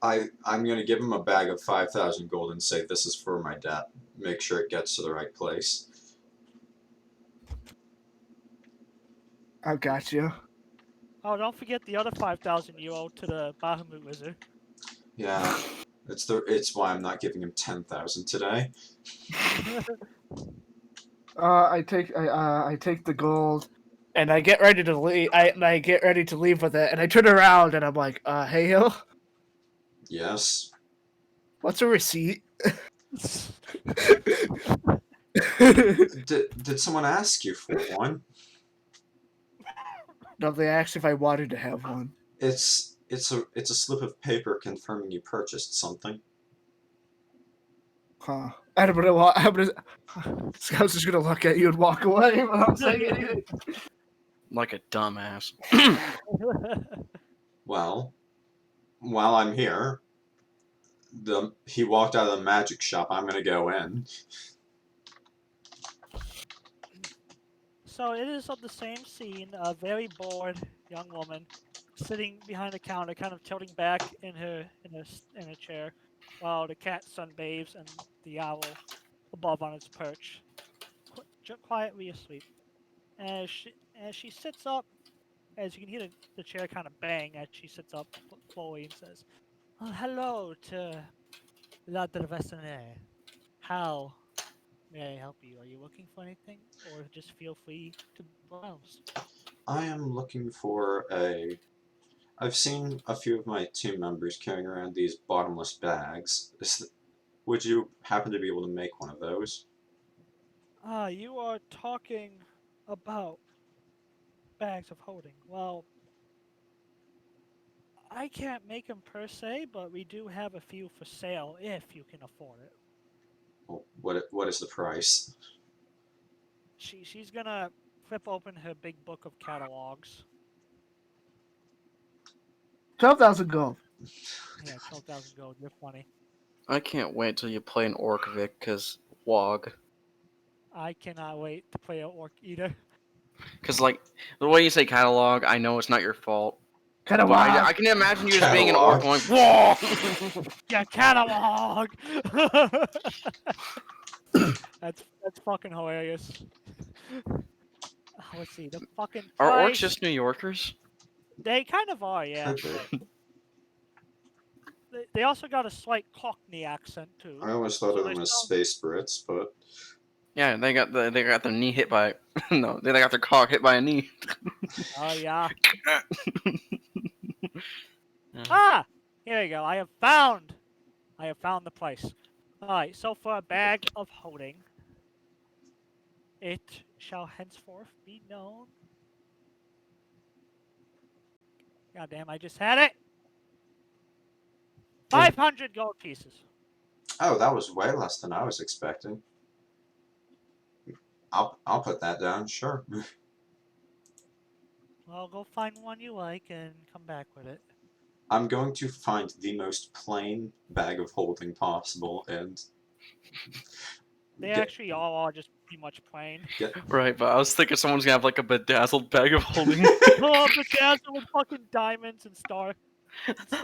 E: I'm gonna give him a bag of 5,000 gold and say this is for my debt. Make sure it gets to the right place.
C: I got you.
B: Oh, don't forget the other 5,000 you owe to the Bahamut Wizard.
E: Yeah, it's why I'm not giving him 10,000 today.
C: I take the gold, and I get ready to leave. I get ready to leave with it, and I turn around and I'm like, hey, yo,
E: Yes.
C: what's a receipt?
E: Did someone ask you for one?
C: No, they asked if I wanted to have one.
E: It's a slip of paper confirming you purchased something.
C: Huh. Scout's just gonna look at you and walk away without saying anything.
A: Like a dumbass.
E: Well, while I'm here, he walked out of the magic shop. I'm gonna go in.
B: So it is of the same scene, a very bored young woman sitting behind the counter, kind of tilting back in her chair, while the cat sunbathes and the owl above on its perch, quietly asleep. As she sits up, as you can hear the chair kind of bang as she sits up slowly and says, "Oh, hello to La Dervesane. How may I help you? Are you looking for anything? Or just feel free to browse."
E: I am looking for a... I've seen a few of my team members carrying around these bottomless bags. Would you happen to be able to make one of those?
B: You are talking about bags of holding. Well, I can't make them per se, but we do have a few for sale if you can afford it.
E: Well, what is the price?
B: She's gonna flip open her big book of catalogs.
C: 12,000 gold.
B: Yeah, 12,000 gold. You're funny.
A: I can't wait till you play an orc, Vic, because WAAGH.
B: I cannot wait to play an orc either.
A: Because, like, the way you say catalog, I know it's not your fault. But
C: CataWAAGH.
A: I can imagine you just being an orc going, whoa!
B: Yeah, catalog. That's fucking hilarious. Let's see the fucking
A: Are orcs
B: price.
A: just New Yorkers?
B: They kind of are, yeah.
E: Could be.
B: They also got a slight Cockney accent too.
E: I always thought
B: So
E: of
B: they
E: them as
B: sound-
E: space Brits, but
A: Yeah, they got their knee hit by no, they got their cock hit by a knee.
B: Oh yeah.
A: Yeah.
B: Ah, here we go. I have found the place. All right. So for a bag of holding, it shall henceforth be known. God damn, I just had it. 500 gold pieces.
E: Oh, that was way less than I was expecting. I'll put that down, sure.
B: Well, go find one you like and come back with it.
E: I'm going to find the most plain bag of holding possible and
B: They
E: get,
B: actually all are just pretty much plain.
A: Right, but I was thinking someone's gonna have like a bedazzled bag of holding.
B: Oh, but dazzle with fucking diamonds and stars.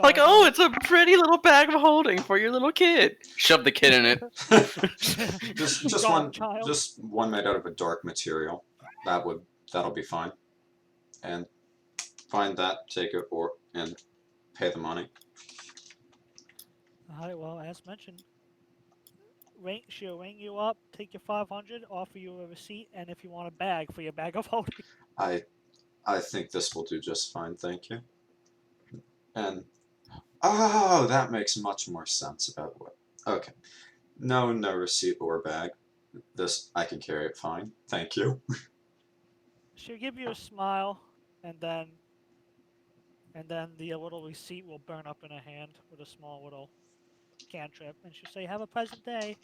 A: Like, oh, it's a pretty little bag of holding for your little kid. Shove the kid in it.
E: just one made out of a dark material. That'll be fine. And find that, take it, and pay the money.
B: Alright, well, as mentioned, she'll ring you up, take your 500, offer you a receipt, and if you want a bag for your bag of holding.
E: I think this will do just fine, thank you. And oh, that makes much more sense about what. Okay, no receipt or bag. This I can carry it fine, thank you.
B: She'll give you a smile, and then the little receipt will burn up in her hand with a small little cantrip, and she'll say, "Have a pleasant day."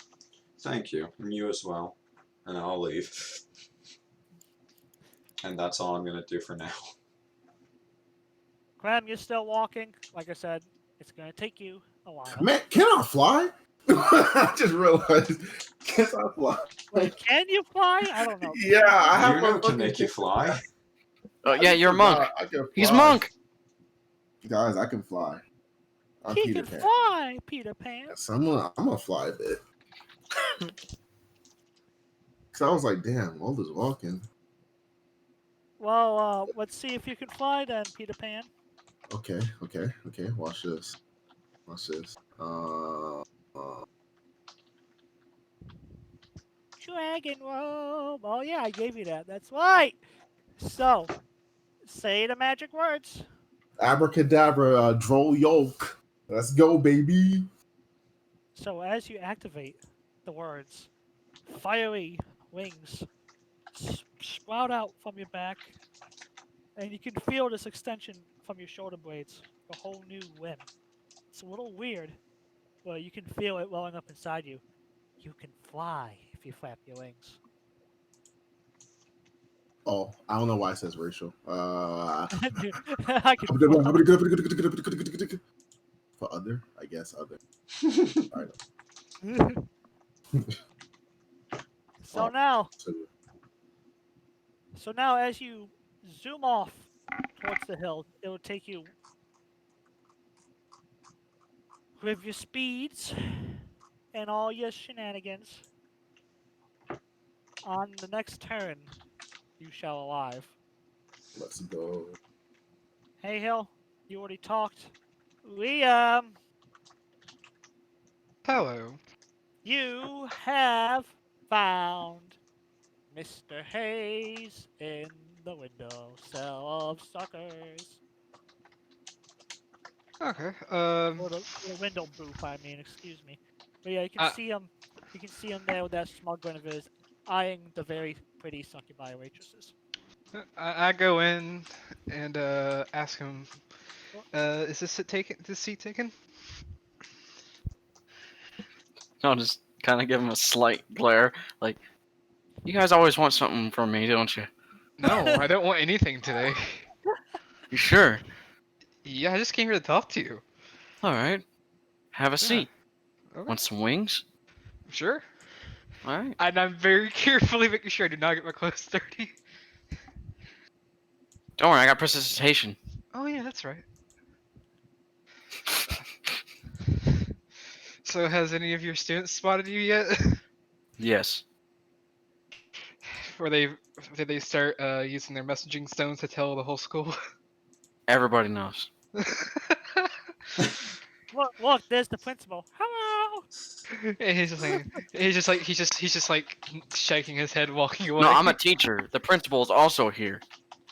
E: Thank you, and you as well. And I'll leave. And that's all I'm gonna do for now.
B: Clem, you're still walking. Like I said, it's gonna take you a while.
D: Man, can I fly? I just realized. Can I fly?
B: Wait, can you fly? I don't know.
D: Yeah, I have
E: Yuno can make you fly.
A: Oh yeah, you're a monk.
D: I can
A: He's
D: fly.
A: monk.
D: Guys, I can fly. I'm
B: He
D: Peter
B: can
D: Pan.
B: fly, Peter Pan.
D: Yes, I'm gonna fly a bit. Cause I was like, damn, all this walking.
B: Well, let's see if you can fly then, Peter Pan.
D: Okay. Watch this.
B: Dragon robe. Oh yeah, I gave you that. That's right. So, say the magic words.
D: Abracadabra, droll yolk. Let's go, baby.
B: So as you activate the words, fiery wings sprout out from your back, and you can feel this extension from your shoulder blades, a whole new limb. It's a little weird, but you can feel it welling up inside you. You can fly if you flap your wings.
D: Oh, I don't know why it says racial.
B: I can
D: For other, I guess other. All right.
B: So now, as you zoom off towards the hill, it will take you with your speeds and all your shenanigans. On the next turn, you shall arrive.
D: Let's go.
B: Haehil, you already talked.
F: Hello.
B: You have found Mr. Hayes in the window cell of Succers.
F: Okay.
B: Or the window booth, I mean, excuse me. But yeah, you can see him. You can see him there with that smug grin of his, eyeing the very pretty succubi waitresses.
F: I go in and ask him, is this seat taken?
A: I'll just kind of give him a slight glare, like, you guys always want something from me, don't you?
F: No, I don't want anything today.
A: You sure?
F: Yeah, I just came here to talk to you.
A: Alright. Have a seat.
F: Okay.
A: Want some wings?
F: Sure.
A: Alright.
F: And I'm very carefully making sure I do not get my clothes dirty.
A: Don't worry, I got precipitation.
F: Oh yeah, that's right. So has any of your students spotted you yet?
A: Yes.
F: Did they start using their messaging stones to tell the whole school?
A: Everybody knows.
B: Look, there's the principal. Hello.
F: And he's just like shaking his head, walking away.
A: No, I'm a teacher. The principal is also here.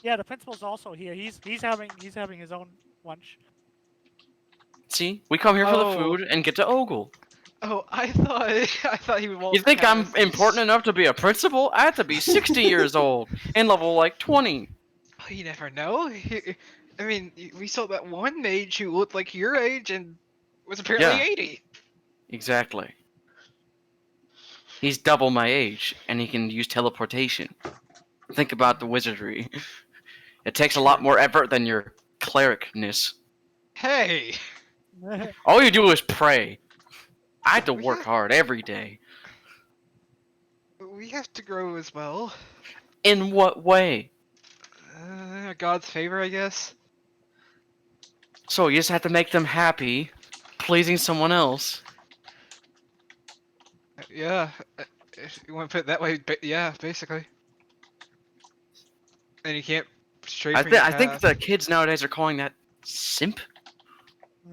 B: Yeah, the principal's also here. He's having his own lunch.
A: See? We come here for the food and get to ogle.
F: Oh, I thought he would walk
A: You think I'm
F: past
A: important enough to be a principal? I have to be 60 years old and level like 20.
F: Oh, you never know. I mean, we saw that one mage who looked like your age and was apparently
A: Yeah.
F: 80.
A: Exactly. He's double my age, and he can use teleportation. Think about the wizardry. It takes a lot more effort than your clericness.
F: Hey!
A: All you do is pray. I have to work hard every day.
F: We have to grow as well.
A: In what way?
F: God's favor, I guess.
A: So you just have to make them happy, pleasing someone else.
F: Yeah, if you want to put it that way, yeah, basically. And you can't stray from your
A: I think
F: path.
A: the kids nowadays are calling that simp.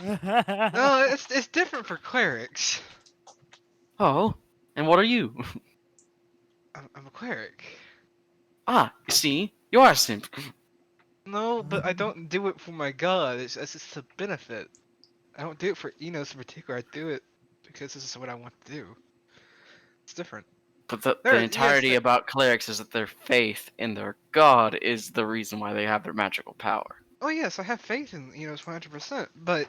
F: No, it's different for clerics.
A: Oh, and what are you?
F: I'm a cleric.
A: Ah, see, you are a simp.
F: No, but I don't do it for my god. It's just a benefit. I don't do it for Inos in particular. I do it because this is what I want to do. It's different.
A: But the
F: There,
A: entirety
F: yes,
A: about clerics is that their faith in their god is the reason why they have their magical power.
F: Oh yes, I have faith in Inos 100%, but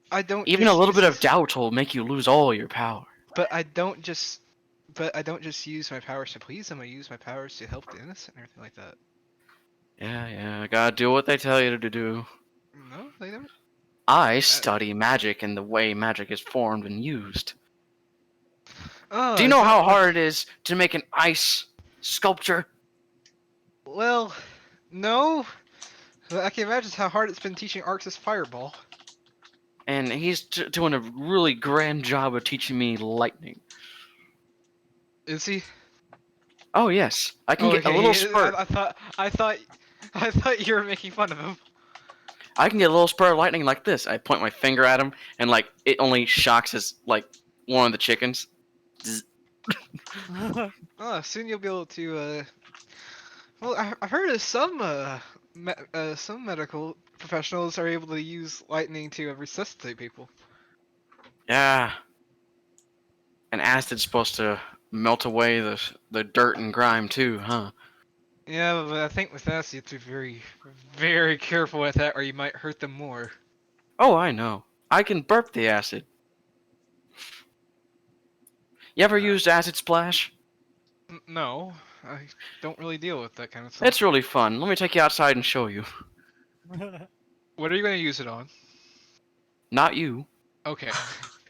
F: I don't.
A: Even
F: just
A: a little
F: use
A: bit of
F: this-
A: doubt will make you lose all your power.
F: But I don't just. But I don't just use my powers to please them. I use my powers to help the innocent and everything like that.
A: Yeah, gotta do what they tell you to do.
F: No, they don't.
A: I study magic and the way magic is formed and used.
F: Oh,
A: Do you
F: is
A: know
F: that
A: how
F: what-
A: hard it is to make an ice sculpture?
F: Well, no. But I can imagine how hard it's been teaching Arx's Fireball.
A: And he's doing a really grand job of teaching me lightning.
F: Is he?
A: Oh yes, I can get a
F: okay,
A: little spurt.
F: I thought you were making fun of him.
A: I can get a little spurt of lightning like this. I point my finger at him, and like it only shocks his like one of the chickens. Zzz.
F: Oh, soon you'll be able to. Well, I've heard of some medical professionals are able to use lightning to resuscitate people.
A: Yeah. And acid's supposed to melt away the dirt and grime too, huh?
F: Yeah, but I think with that, you have to be very, very careful with that, or you might hurt them more.
A: Oh, I know. I can burp the acid. You ever used acid splash?
F: No, I don't really deal with that kind of stuff.
A: It's really fun. Let me take you outside and show you.
F: What are you going to use it on?
A: Not you.
F: Okay.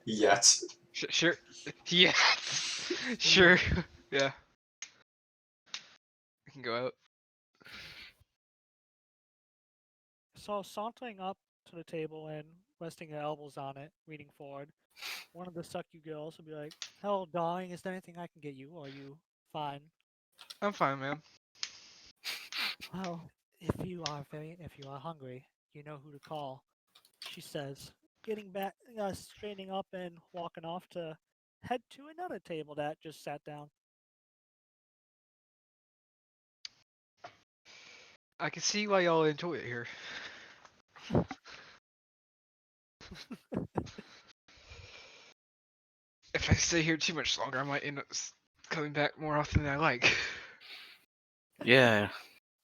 E: Yet.
F: Sure. Yeah. Sure. Yeah. We can go out.
B: So sauntering up to the table and resting her elbows on it, leaning forward, one of the sucky girls will be like, "Hello, darling. Is there anything I can get you? Or are you fine?"
F: I'm fine, man.
B: Well, if you are hungry, you know who to call. She says, getting back, straightening up and walking off to head to another table that just sat down.
F: I can see why y'all enjoy it here. If I stay here too much longer, I might end up coming back more often than I like.
A: Yeah,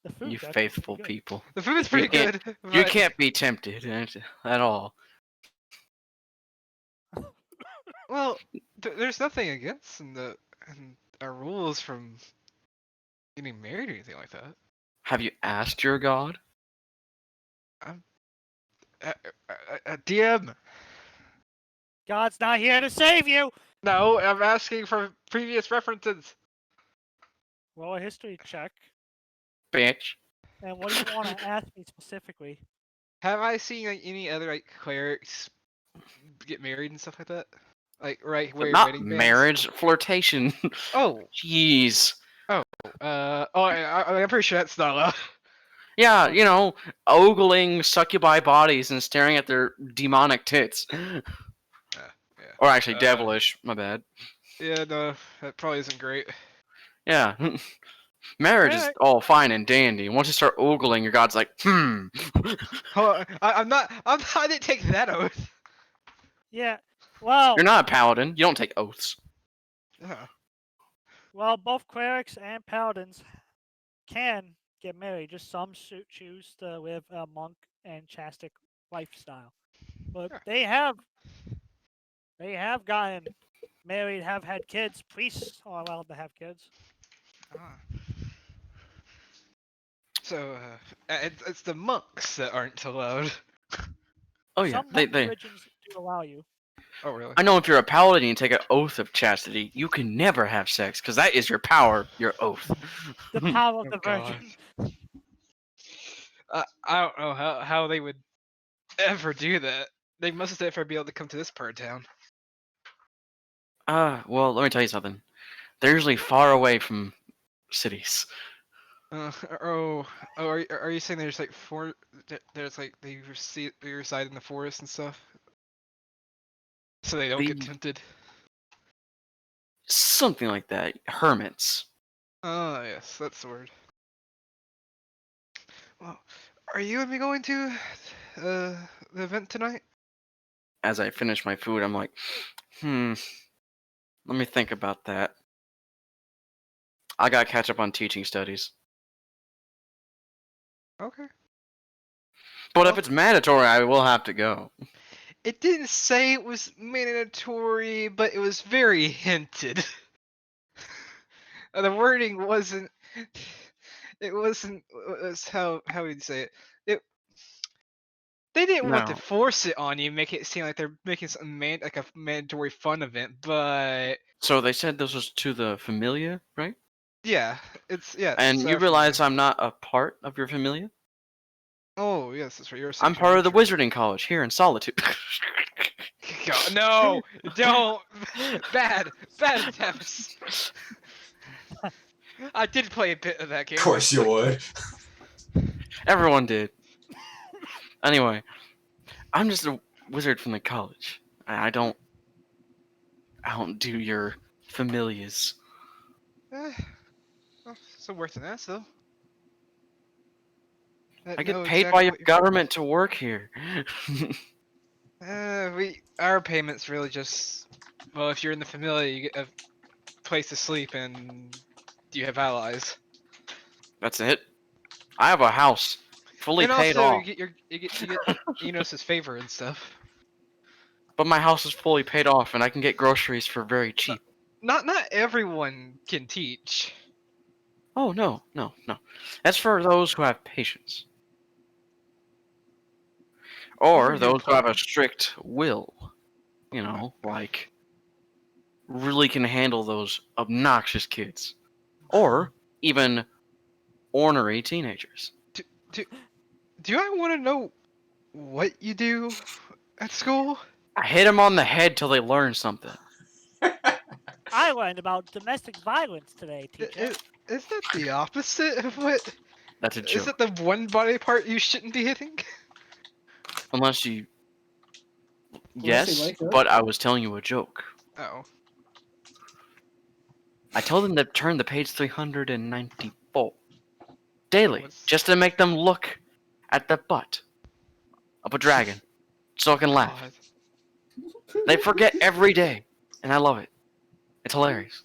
B: The food's
A: you
B: actually
A: faithful
B: pretty good.
A: people.
F: The food's pretty
A: can't-
F: good.
A: You
F: but-
A: can't be tempted at all.
F: Well, there's nothing against in our rules from getting married or anything like that.
A: Have you asked your god?
F: DM.
B: God's not here to save you!
F: No, I'm asking for previous references.
B: Roll a history check.
A: Bitch.
B: And what do you want to ask me specifically?
F: Have I seen like any other like clerics get married and stuff like that? Like right where
A: Not
F: wedding bands?
A: marriage, flirtation.
F: Oh,
A: Jeez.
F: I'm pretty sure that's not allowed.
A: Yeah, you know, ogling succubi bodies and staring at their demonic tits.
F: Yeah.
A: Or actually, devilish. My bad.
F: Yeah, no, that probably isn't great.
A: Yeah. Marriage is all fine and dandy. Once you start ogling, your god's like,
F: Hold on, I didn't take that oath.
B: Yeah, Well,
A: You're not a paladin. You don't take oaths.
F: Yeah.
B: well, both clerics and paladins can get married. Just some choose to live a monk and chastic lifestyle. But
F: Yeah.
B: they have gotten married, have had kids. Priests are allowed to have kids.
F: Ah. So it's the monks that aren't allowed.
A: Oh yeah,
B: Some
A: they.
B: religions do allow you.
F: Oh really?
A: I know if you're a paladin and you take an oath of chastity, you can never have sex because that is your power, your oath.
B: The power of
F: Oh
B: the
F: god.
B: virgin.
F: I don't know how they would ever do that. They must never be able to come to this part of town.
A: Well, let me tell you something. They're usually far away from cities.
F: Oh, are you saying there's like there's like they reside in the forest and stuff, so they don't get
A: The
F: tempted?
A: something like that. Hermits.
F: Oh yes, that's the word. Well, are you and me going to the event tonight?
A: As I finish my food, I'm like, let me think about that. I gotta catch up on teaching studies.
F: Okay.
A: But
F: Well,
A: if it's mandatory, I will have to go.
F: it didn't say it was mandatory, but it was very hinted. The wording wasn't. It wasn't. Was how would you say it? It. They didn't want to
A: No.
F: force it on you, make it seem like they're making something like a mandatory fun event, but
A: So they said this was to the Familia, right?
F: yeah, it's yes. It's
A: And you realize I'm not a part of your Familia?
F: Oh yes, that's right. You're a
A: I'm
F: section
A: part of the
F: adventurer.
A: Wizarding College here in Solitude.
F: God, no, don't. Bad, Tavis. I did play a bit of that game.
E: Of course you would.
A: Everyone did. Anyway, I'm just a wizard from the college. I don't do your familias.
F: Well, so worth an ass though.
A: I get
F: Know
A: paid by
F: exactly
A: your
F: what you're.
A: government to work here.
F: Our payments really just. Well, if you're in the familiar, you get a place to sleep and you have allies.
A: That's it. I have a house, fully
F: And
A: paid
F: also,
A: off.
F: you get Enos's favor and stuff.
A: But my house is fully paid off, and I can get groceries for very cheap.
F: Not everyone can teach.
A: Oh no. That's for those who have patience, or
F: You,
A: those who have a
F: Clem.
A: strict will. Like really can handle those obnoxious kids, or even ornery teenagers.
F: Do I want to know what you do at school?
A: I hit them on the head till they learn something.
B: I learned about domestic violence today, teacher.
F: Is that the opposite of what?
A: That's a
F: Is that
A: joke.
F: the one body part you shouldn't be hitting?
A: Unless you.
C: Unless they
A: Yes,
C: like it.
A: but I was telling you a joke.
F: Oh.
A: I told them to turn the page 394 daily,
F: What's...
A: just to make them look at the butt of a dragon, so I can laugh.
F: God.
A: They forget every day, and I love it. It's hilarious.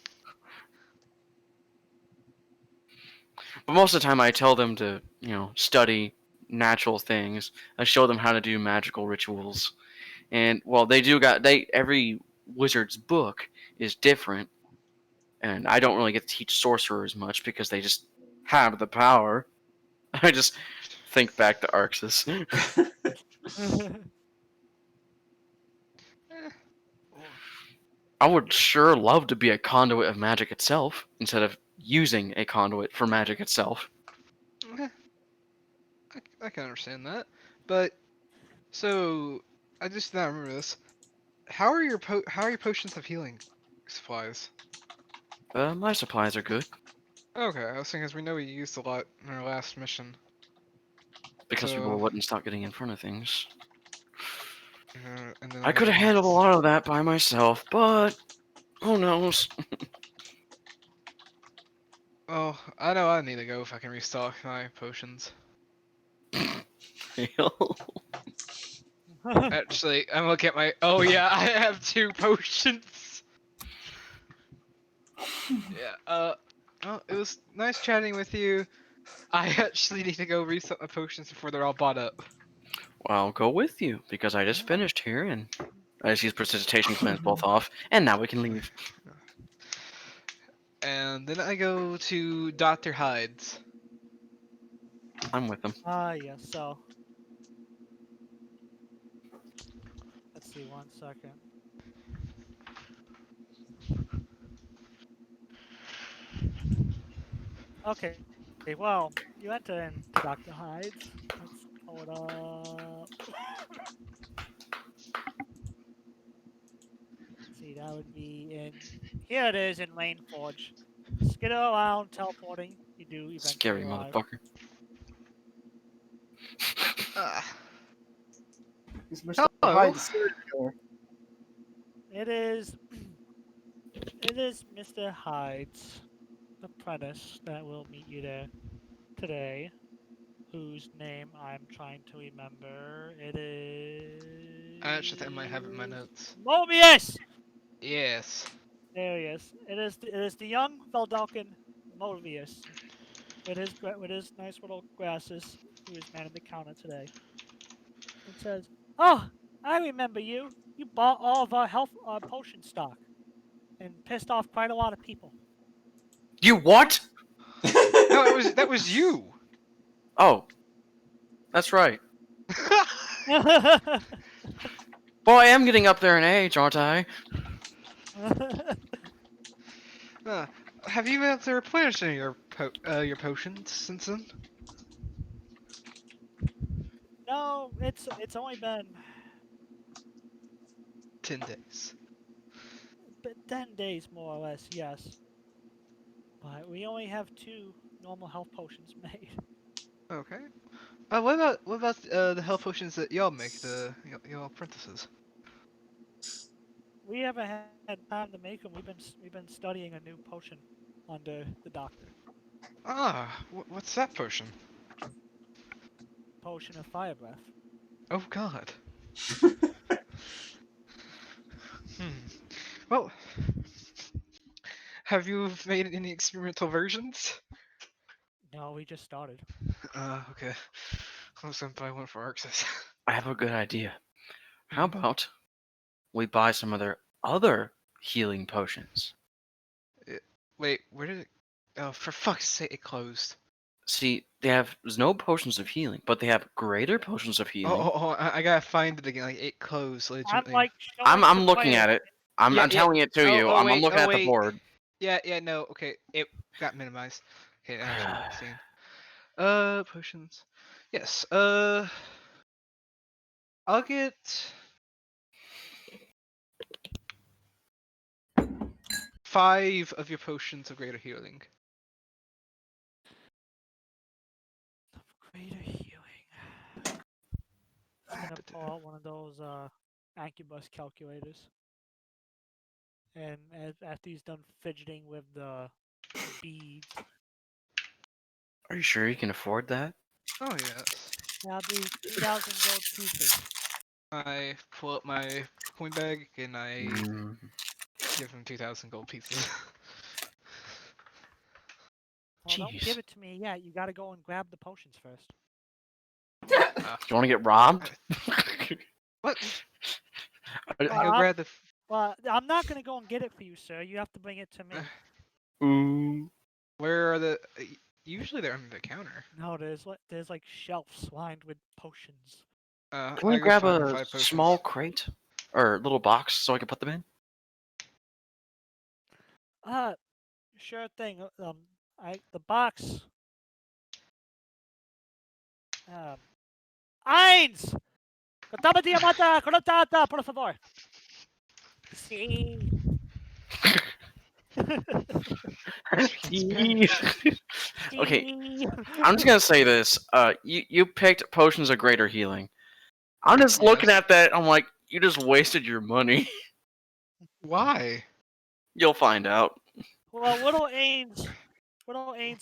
A: But most of the time, I tell them to, study natural things. I show them how to do magical rituals, and well, every wizard's book is different, and I don't really get to teach sorcerers much because they just have the power. I just think back to Arxis. I would sure love to be a conduit of magic itself instead of using a conduit for magic itself.
F: I can understand that, but so I just now remember this. How are your potions of healing supplies?
A: My supplies are good
F: Okay, I was thinking, 'cause we know we used a lot in our last mission.
A: because people
F: So,
A: wouldn't stop getting in front of things.
F: and then
A: I could have handled a
F: rants.
A: lot of that by myself, but who knows?
F: Oh, I know I need to go fucking restock my potions. Actually, I'm looking at my. Oh yeah, I have 2 potions. Yeah. Well, it was nice chatting with you. I actually need to go reset my potions before they're all bought up.
A: Well, I'll go with you because I just finished here and I just used precipitation cleanse both off, and now we can leave.
F: And then I go to Dr. Hyde's.
A: I'm with them.
B: Yes, so. Let's see, 1 second. Okay, well, you enter into Dr. Hyde's. Let's pull it up. Let's see, that would be in. Here it is in Rainforge. Skitter around, teleporting. You do eventually
A: Scary
B: arrive.
A: motherfucker.
F: Ah.
C: He's Mr.
F: Hello.
C: Hyde, serial killer.
B: It is. It is Mr. Hyde's apprentice that will meet you there today, whose name I'm trying to remember. It is.
F: I actually think I might have it in my notes.
B: Mobius!
F: Yes.
B: There he is. It is the young Veldalkin Mobius with his nice little glasses, who is manning the counter today. It says, "Oh, I remember you. You bought all of our health potion stock and pissed off quite a lot of people."
A: You what?
F: No, that was you.
A: Oh, that's right. Well, I am getting up there in age, aren't I?
F: Have you been able to replenish any of your potions since then?
B: No, it's only been
F: 10 days.
B: 10 days more or less, yes. But we only have 2 normal health potions made.
F: Okay. What about the health potions that y'all make, y'all apprentices?
B: We haven't had time to make them. We've been studying a new potion under the doctor.
F: Ah, what's that potion?
B: Potion of fire breath.
F: Oh God. Well, have you made any experimental versions?
B: No, we just started.
F: Okay. I was gonna buy one for Arxis.
A: I have a good idea. How about we buy some of their other healing potions?
F: Wait, where did it? Oh, for fuck's sake, it closed.
A: See, there's no potions of healing, but they have greater potions of healing.
F: I gotta find it again. Like it closed.
B: I'm
F: Legitimately.
B: like
A: I'm looking at it. I'm
F: Yeah,
A: telling it to you. I'm looking at the
F: wait.
A: board.
F: Yeah, no. Okay, it got minimized. Okay, actually, let's see. Potions. Yes. I'll get 5 of your potions of greater healing.
B: Greater healing. I'm gonna pull out one of those Incubus calculators. And after he's done fidgeting with the beads,
A: Are you sure you can afford that?
F: Oh yes.
B: that'll be 2,000 gold pieces.
F: I pull up my coin bag and I
A: Mm,
F: give him 2,000 gold pieces.
B: Well, don't
A: Jeez.
B: give it to me yet. You gotta go and grab the potions first.
A: Do you want to get robbed?
F: What?
A: I-
F: I go grab the.
B: Well, I'm not gonna go and get it for you, sir. You have to bring it to me.
A: Ooh.
F: Where are the? Usually they're under the counter.
B: No, there's like shelves lined with potions.
A: Can
F: I
A: we
F: go
A: grab
F: find
A: a
F: 5 potions.
A: small crate or little box so I can put them in?
B: Sure thing. The box. Eins! Contame diamata, conotata, por favor. Sí.
A: Okay, I'm just gonna say this. You picked potions of greater healing. I'm just looking
F: Yes.
A: at that. I'm like, you just wasted your money.
F: Why?
A: You'll find out.
B: Well, little Ains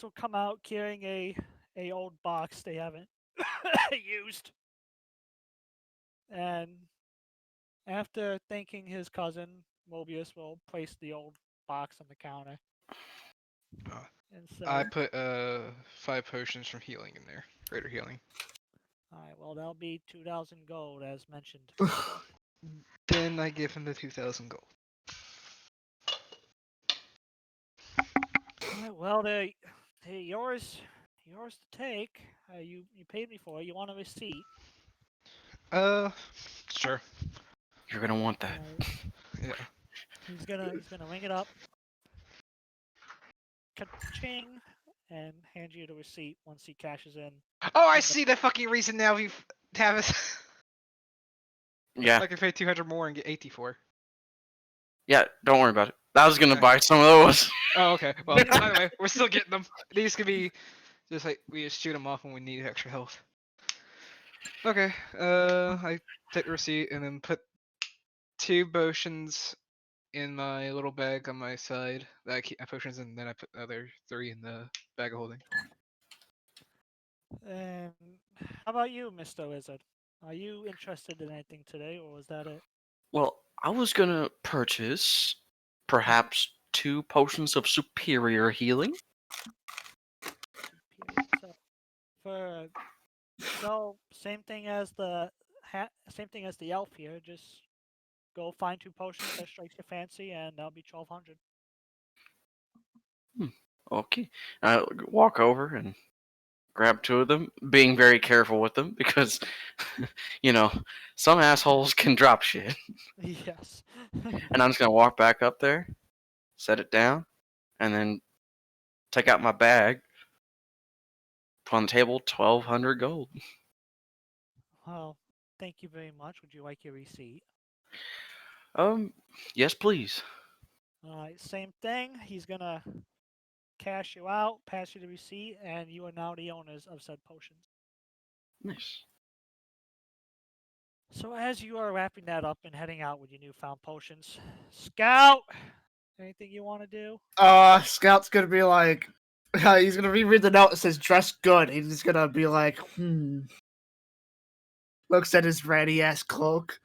B: will come out carrying a old box they haven't used. And after thanking his cousin, Mobius will place the old box on the counter.
F: Uh,
B: And say,
F: I put 5 potions from healing in there. Greater healing.
B: alright, well, that'll be 2,000 gold, as mentioned before.
F: Then I give him the 2,000 gold.
B: Alright, well, they're yours to take. You paid me for it. You want a receipt?
F: Sure.
A: You're gonna want that.
F: Yeah.
B: He's gonna ring it up, ka-ching, and hand you the receipt once he cashes in.
F: Oh, I see the fucking reason now. Tavis.
A: Yeah,
F: I can pay 200 more and get 84.
A: yeah. Don't worry about it. I was gonna
F: Okay.
A: buy some of those.
F: Oh, okay. Well, either way, we're still getting them. These could be just like we just shoot them off when we need extra health. Okay. I take the receipt and then put 2 potions in my little bag on my side that I keep my potions in, and then I put the other 3 in the bag of holding.
B: And how about you, Mr. Wizard? Are you interested in anything today, or was that it?
A: Well, I was gonna purchase perhaps 2 potions of superior healing.
B: So same thing as the elf here. Just go find 2 potions that strikes your fancy, and that'll be 1,200.
A: Okay. I walk over and grab 2 of them, being very careful with them because, some assholes can drop shit.
B: Yes.
A: And I'm just gonna walk back up there, set it down, and then take out my bag, put on the table 1,200 gold.
B: Well, thank you very much. Would you like your receipt?
A: Yes, please.
B: Same thing. He's gonna cash you out, pass you the receipt, and you are now the owners of said potions.
A: Nice.
B: So as you are wrapping that up and heading out with your newfound potions, Scout, anything you want to do?
C: Scout's gonna be like, he's gonna reread the note that says "dress good." He's gonna be like, looks at his ratty ass cloak,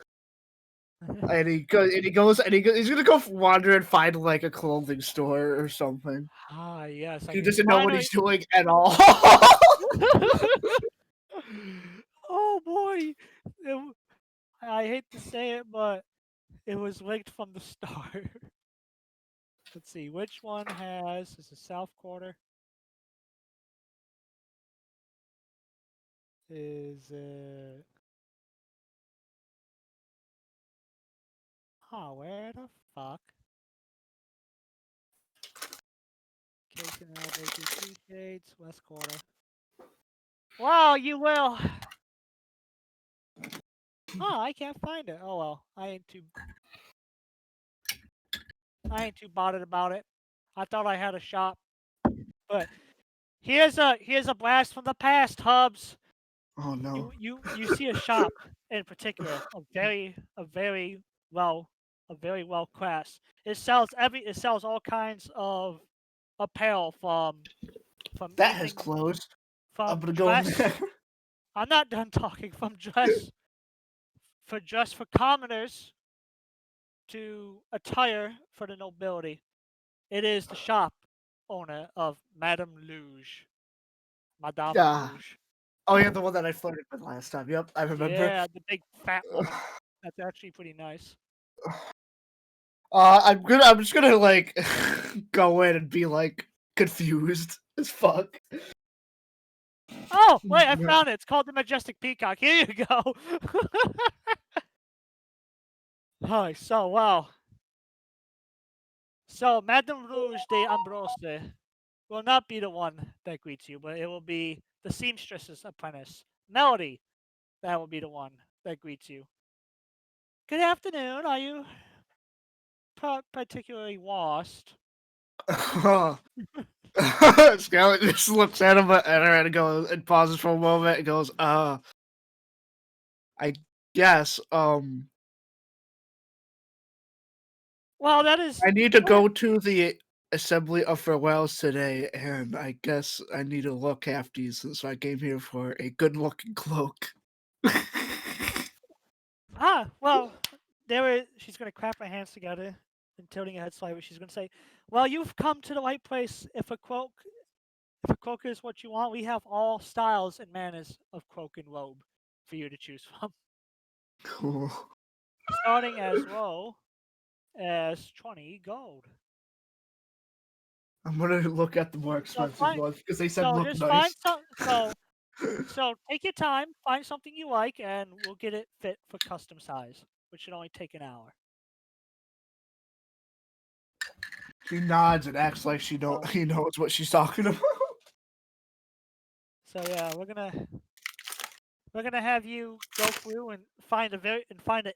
C: and he's gonna go wander and find like a clothing store or something.
B: Yes.
C: He doesn't know what he's doing at all.
B: Oh boy, I hate to say it, but it was linked from the start. Let's see, which one is the South Quarter? Is it? Where the fuck? Case and LBT 2 shades, West Quarter. Wow, you will. I can't find it. Oh well, I ain't too bothered about it. I thought I had a shop, but here's a blast from the past, Hubs.
C: Oh no!
B: You see a shop in particular, a very well class. It sells all kinds of apparel from
C: That has
B: evening,
C: closed. I'm
B: from
C: gonna go in
B: dress.
C: there.
B: I'm not done talking. From dress for commoners to attire for the nobility. It is the shop owner of Madame Luge.
C: Yeah.
B: Luge.
C: Oh yeah, the one that I flirted with last time. Yep, I remember.
B: Yeah, the big fat woman. That's actually pretty nice.
C: I'm just gonna like go in and be like confused as fuck.
B: Oh, wait, I found it. It's called the Majestic Peacock. Here you go. Hi, so wow. So Madame Rouge de Ambrose will not be the one that greets you, but it will be the seamstress's apprentice, Melody. That will be the one that greets you. Good afternoon. Are you particularly lost?
C: Scarlet just looks at him and goes and pauses for a moment and goes, I guess,
B: Well, that is.
C: I need to go to the Assembly of Farewells today, and I guess I need to look after you since I came here for a good-looking cloak.
B: Well, she's gonna clap her hands together and tilting her head slightly. She's gonna say, "Well, you've come to the right place. If a cloak is what you want, we have all styles and manners of cloak and robe for you to choose from,
C: Cool.
B: starting as low as 20 gold."
C: I'm gonna look at the more
B: So
C: expensive
B: fine.
C: ones because they said
B: So
C: look
B: just
C: nice.
B: find so take your time, find something you like, and we'll get it fit for custom size, which should only take an hour.
C: She nods and acts like he knows what she's talking about.
B: So yeah, we're gonna have you go through and find an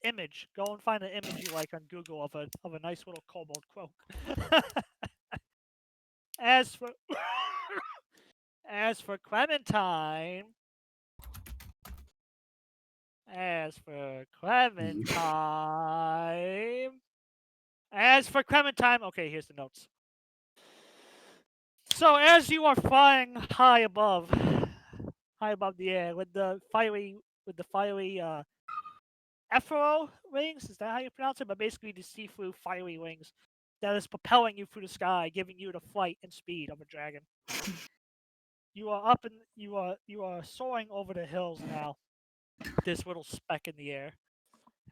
B: image. Go and find an image you like on Google of a nice little kobold cloak. As for Clementine, okay, here's the notes. So as you are flying high above the air with the fiery ephoro wings, is that how you pronounce it? But basically the see-through fiery wings that is propelling you through the sky, giving you the flight and speed of a dragon. You are you are soaring over the hills now, this little speck in the air.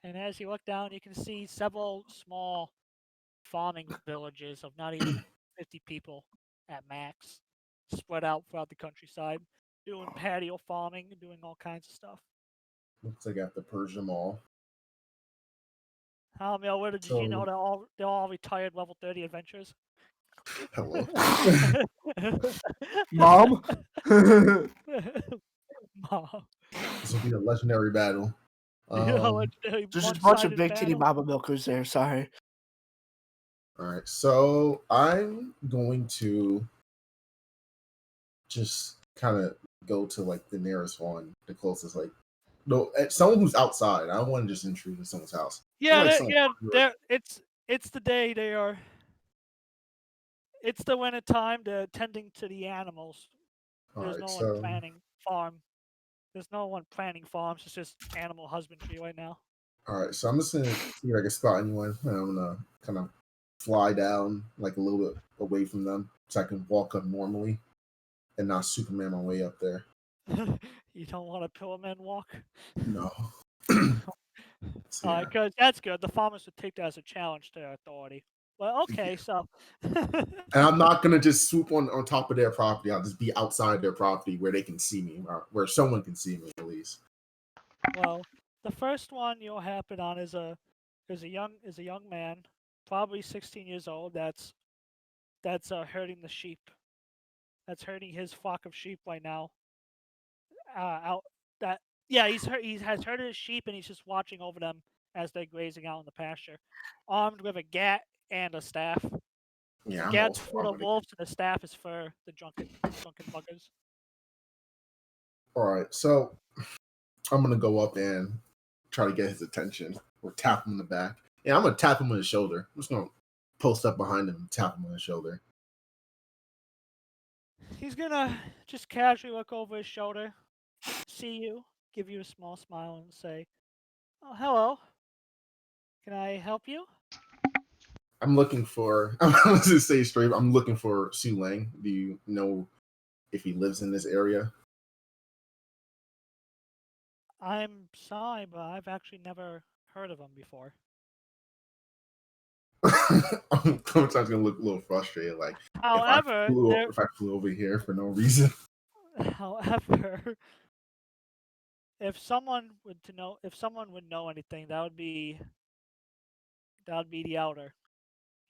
B: And as you look down, you can see several small farming villages of not even 50 people at max, spread out throughout the countryside, doing patio farming and doing all kinds of stuff.
D: Looks like at the Persian Mall.
B: Where did you know they're all retired level 30 adventurers?
D: Hello.
C: Mom?
B: Mom.
D: This will be a legendary battle.
C: There's a bunch of big titty mama milkers there, sorry.
D: Alright, so I'm going to just kind of go to like the nearest one, the closest, like someone who's outside. I don't want to just intrude in someone's house.
B: Yeah, it's the day they are. It's the winter time. They're tending to the animals. There's no one planning farm. There's no one planning farms. It's just animal husbandry right now.
D: All right, so I'm just gonna see if I can spot anyone. And I'm gonna kind of fly down like a little bit away from them, so I can walk up normally, and not Superman my way up there.
B: You don't want a Pillowman walk?
D: No.
B: Because that's good. The farmers would take that as a challenge to their authority. Well, okay, so.
D: And I'm not gonna just swoop on top of their property. I'll just be outside their property where they can see me, or where someone can see me at least.
B: Well, the first one you'll happen on is a young man, probably 16 years old. That's herding the sheep. That's herding his flock of sheep right now. He has herded his sheep and he's just watching over them as they're grazing out in the pasture, armed with a gat and a staff.
D: Yeah,
B: the gat's for the wolves and the staff is for the drunken buggers.
D: All right, so I'm gonna go up and try to get his attention or tap him in the back. Yeah, I'm gonna tap him on his shoulder. I'm just gonna post up behind him and tap him on his shoulder.
B: He's gonna just casually look over his shoulder, see you, give you a small smile, and say, "Oh, hello. Can I help you?"
D: I'm looking for. I'm gonna just say straight. I'm looking for Su Lang. Do you know if he lives in this area?
B: I'm sorry, but I've actually never heard of him before.
D: I'm sometimes gonna look a little frustrated, like
B: However,
D: if I flew over here for no reason.
B: However, if someone would know anything, that would be the Outer.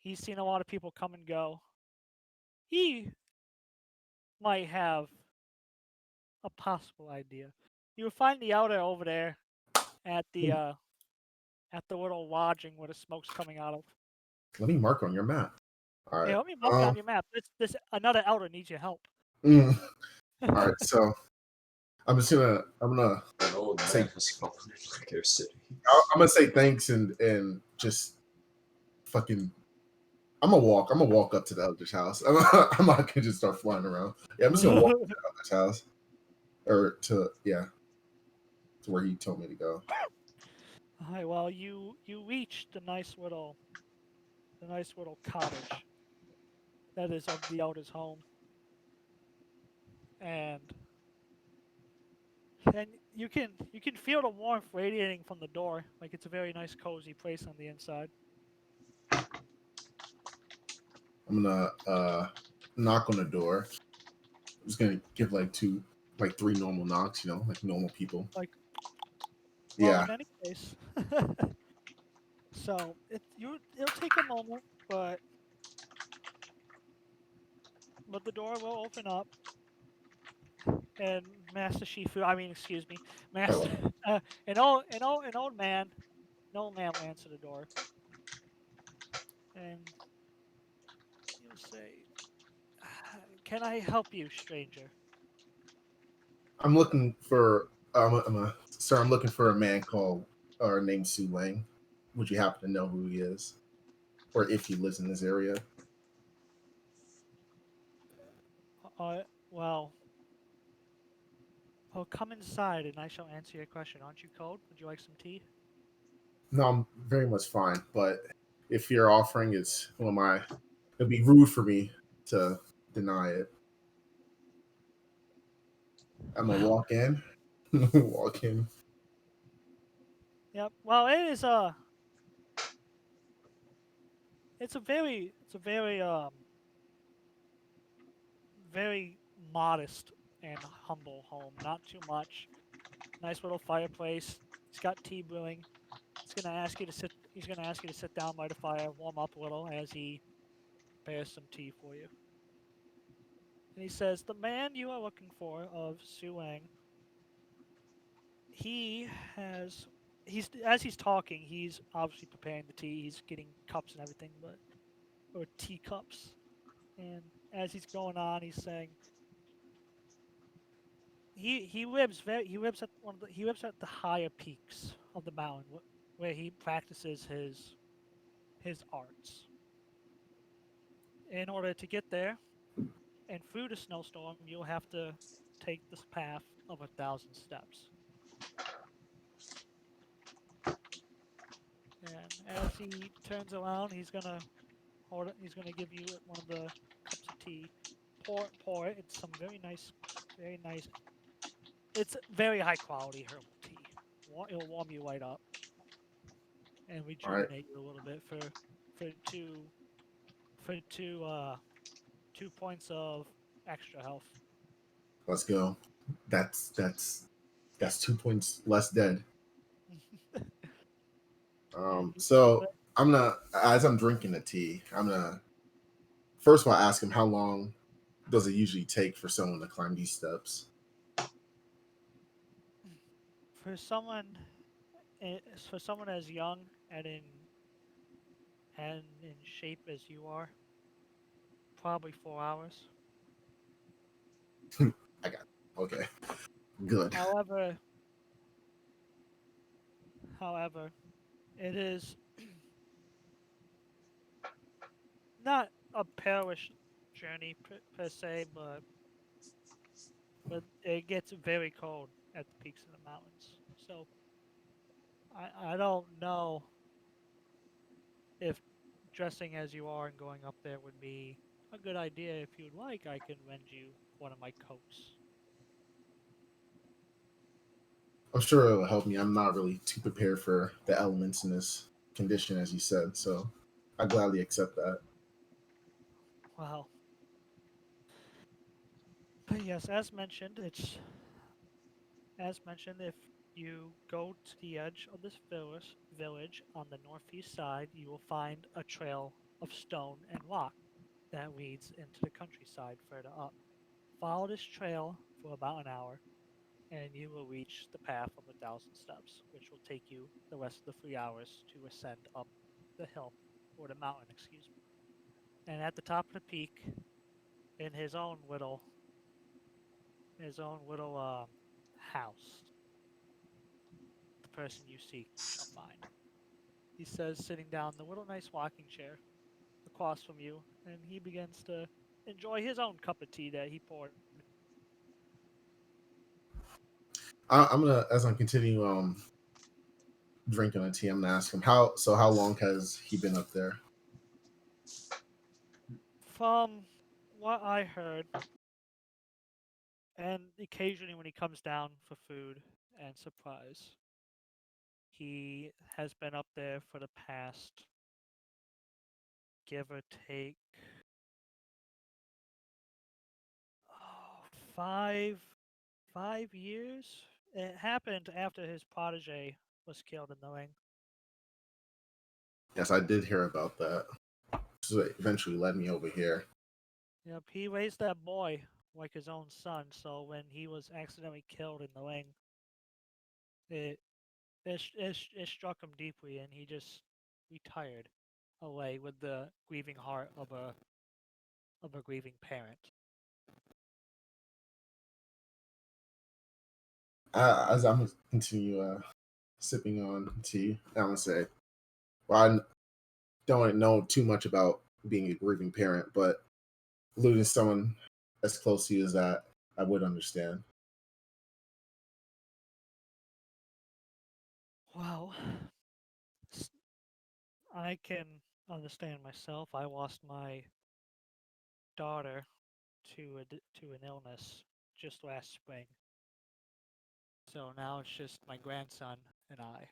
B: He's seen a lot of people come and go. He might have a possible idea. You'll find the Outer over there at the little lodging where the smoke's coming out of.
D: Let me mark on your map. All right.
B: Yeah, let me mark on your map. This another Outer needs your help.
D: All right, so I'm gonna say I'm gonna say thanks and just fucking. I'm gonna walk up to the elder's house. I'm not gonna just start flying around. Yeah, I'm just gonna walk to the elder's house, or to where he told me to go.
B: Hi, well, you reached the nice little cottage that is of the elder's home, and you can feel the warmth radiating from the door, like it's a very nice, cozy place on the inside.
D: I'm gonna knock on the door. I'm just gonna give like three normal knocks, like normal people.
B: Like, well,
D: Yeah.
B: in any case, so it'll take a moment, but the door will open up, and Master Shifu, I mean, excuse me, Master,
D: Hello.
B: an old man will answer the door, and he'll say, "Can I help you, stranger?"
D: I'm looking for sir. I'm looking for a man called or named Su Lang. Would you happen to know who he is, or if he lives in this area?
B: Uh, well, come inside, and I shall answer your question. Aren't you cold? Would you like some tea?
D: No, I'm very much fine. But if your offering is, who am I? It'd be rude for me to deny it. I'm gonna
B: Well,
D: walk in. Walk in.
B: yep. Well, it's a very modest and humble home. Not too much. Nice little fireplace. He's got tea brewing. He's gonna ask you to sit down by the fire, warm up a little as he prepares some tea for you. And he says, "The man you are looking for of Suang, he has he's talking, he's obviously preparing the tea. He's getting cups and everything, but or teacups. And as he's going on, he's saying he lives at he lives at the higher peaks of the mountain where he practices his arts. In order to get there and through the snowstorm, you'll have to take this path of 1,000 steps. And as he turns around, he's gonna give you one of the cups of tea. Pour it. It's some very nice. It's very high quality herbal tea. It'll warm you right up and
D: All right,
B: rejuvenate you a little bit for two for 2 points of extra health.
D: let's go. That's 2 points less dead.
B: And he
D: So I'm gonna, as I'm drinking the tea, I'm gonna first of all ask him how long does it usually take for someone to climb these steps?
B: for someone for someone as young and in shape as you are, probably 4 hours.
D: I got okay, good.
B: However, however, it is not a perilous journey per se, but it gets very cold at the peaks of the mountains. So I don't know if dressing as you are and going up there would be a good idea. If you'd like, I can lend you one of my coats.
D: I'm sure it'll help me. I'm not really too prepared for the elements in this condition, as you said, so I gladly accept that.
B: Well, but yes, as mentioned, if you go to the edge of this village on the northeast side, you will find a trail of stone and rock that leads into the countryside further up. Follow this trail for about an hour, and you will reach the path of 1,000 steps, which will take you the rest of the 3 hours to ascend up the hill, or the mountain, excuse me. And at the top of the peak, in his own little house, the person you seek shall find. He says, sitting down in the little nice rocking chair across from you, and he begins to enjoy his own cup of tea that he poured.
D: I'm gonna, as I'm continuing drinking a tea, I'm gonna ask him how long has he been up there?
B: From what I heard, and occasionally when he comes down for food and supplies, he has been up there for the past, give or take, 5 years. It happened after his protege was killed in the ring.
D: Yes, I did hear about that. So it eventually led me over here.
B: Yep, he raised that boy like his own son, so when he was accidentally killed in the ring, it struck him deeply, and he just retired away with the grieving heart of a grieving parent.
D: As I'm gonna continue sipping on tea, I'm gonna say, well, I don't know too much about being a grieving parent, but losing someone as close to you as that, I would understand.
B: Well, I can understand myself. I lost my daughter to an illness just last spring. So now it's just my grandson and I.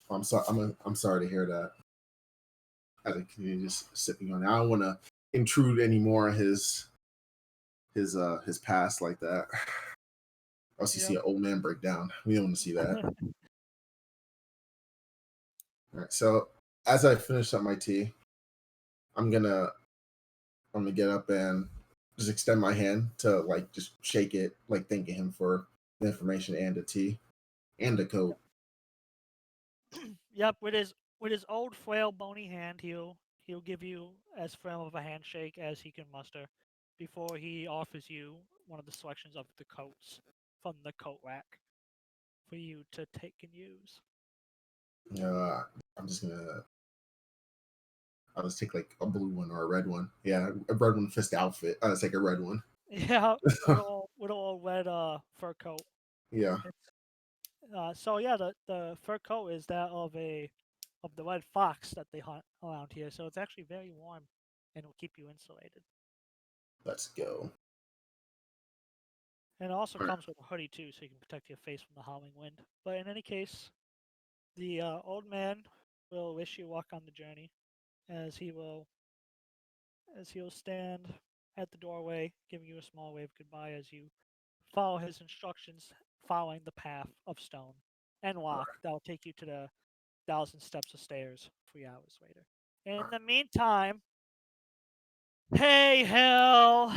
D: I'm sorry. I'm sorry to hear that. I think continue just sipping on it. I don't want to intrude any more on his past like that. Else you see an old man break down. We don't want to see that. All right. So as I finish up my tea, I'm gonna get up and just extend my hand to like just shake it, like thanking him for the information and the tea and the coat.
B: Yep, with his old frail bony hand, he'll give you as firm of a handshake as he can muster before he offers you one of the selections of the coats from the coat rack for you to take and use.
D: I'm just gonna. I'll just take like a blue one or a red one. Yeah, a red one fits the outfit. I'll take a red one.
B: Yeah, with all red fur coat.
D: Yeah.
B: So yeah, the fur coat is that of the red fox that they hunt around here. So it's actually very warm and will keep you insulated.
D: Let's go.
B: And it also
D: All right.
B: comes with a hoodie too, so you can protect your face from the howling wind. But in any case, the old man will wish you luck on the journey, as he'll stand at the doorway, giving you a small wave goodbye as you follow his instructions, following the path of stone and rock that will take you to the 1,000 steps of stairs 3 hours later. In the meantime, Haehil!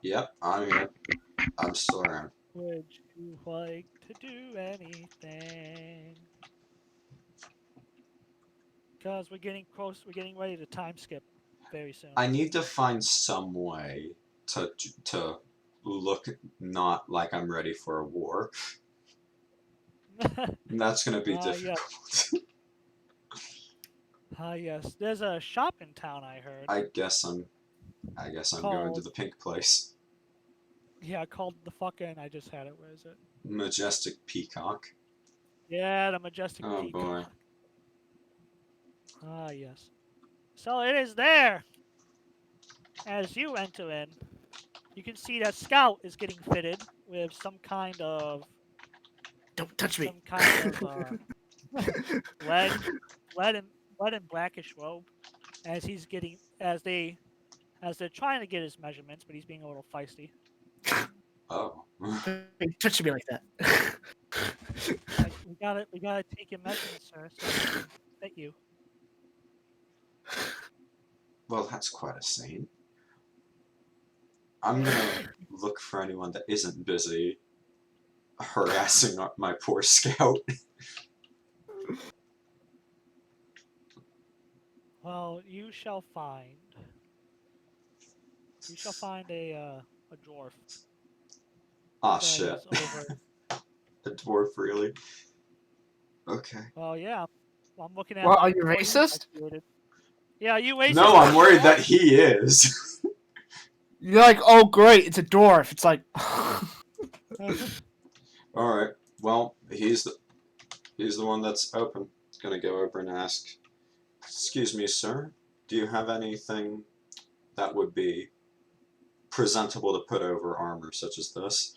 E: Yep, I'm here. I'm still around.
B: Would you like to do anything? Because we're getting close, we're getting ready to time skip very soon.
E: I need to find some way to look not like I'm ready for a war. That's gonna be difficult.
B: Yes. There's a shop in town, I heard.
E: I guess I'm going to the pink place.
B: Yeah, called the fucking, I just had it, where is it?
E: Majestic Peacock.
B: Yeah, the Majestic
E: Oh
B: Peacock.
E: boy.
B: Yes. So it is there. As you enter in, you can see that Scout is getting fitted with some kind of...
C: Don't touch me.
B: Some kind of lead and blackish robe, as he's getting as they're trying to get his measurements, but he's being a little feisty.
E: Oh.
C: Don't touch me like that.
B: Like, we gotta take your measurements, sir, so we can fit you.
E: Well, that's quite a scene. I'm gonna look for anyone that isn't busy harassing my poor scout.
B: Well, you shall find a dwarf.
E: Ah,
B: that
E: shit.
B: is over.
E: A dwarf, really? Okay.
B: Well, yeah, I'm looking at.
C: Well,
B: my
C: are you
B: employees
C: racist?
B: I created. Yeah, you wasted.
E: No, I'm worried that he is.
C: You're like, oh great, it's a dwarf. It's like,
E: All right. Well, he's the one that's open. Gonna go over and ask. Excuse me, sir. Do you have anything that would be presentable to put over armor such as this?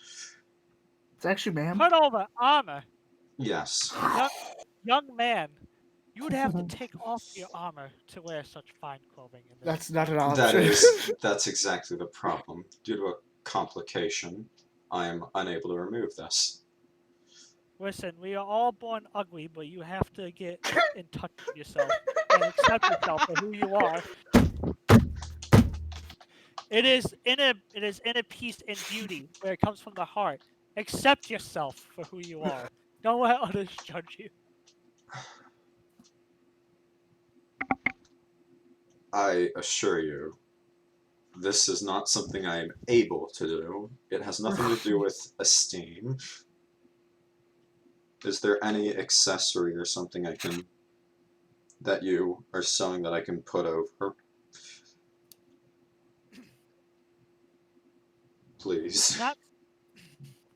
C: it's actually, ma'am.
B: Put over armor.
E: Yes.
B: Young man, you would have to take off your armor to wear such fine clothing. In this.
C: That's not an option.
E: That's exactly the problem. Due to a complication, I am unable to remove this.
B: Listen, we are all born ugly, but you have to get in touch with yourself and accept yourself for who you are. It is inner peace and beauty where it comes from the heart. Accept yourself for who you are. Don't let others judge you.
E: I assure you, this is not something I am able to do. It has nothing to do with esteem. Is there any accessory or something that you are sewing that I can put over? Please.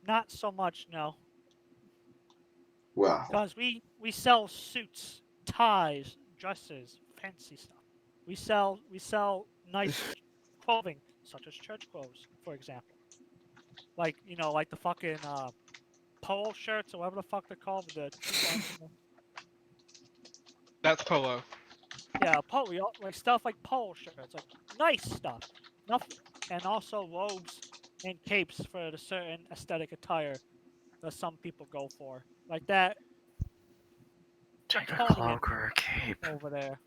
B: Not so much, no.
E: Wow.
B: Because we sell suits, ties, dresses, fancy stuff. We sell nice clothing, such as church clothes, for example. Like like the fucking polo shirts or whatever the fuck they're called.
F: That's polo.
B: Yeah, polo, like stuff like polo shirts, like nice stuff. Nothing, and also robes and capes for the certain aesthetic attire that some people go for, like that.
A: Take a
B: Napoleon
A: cloak or a cape.
B: over there.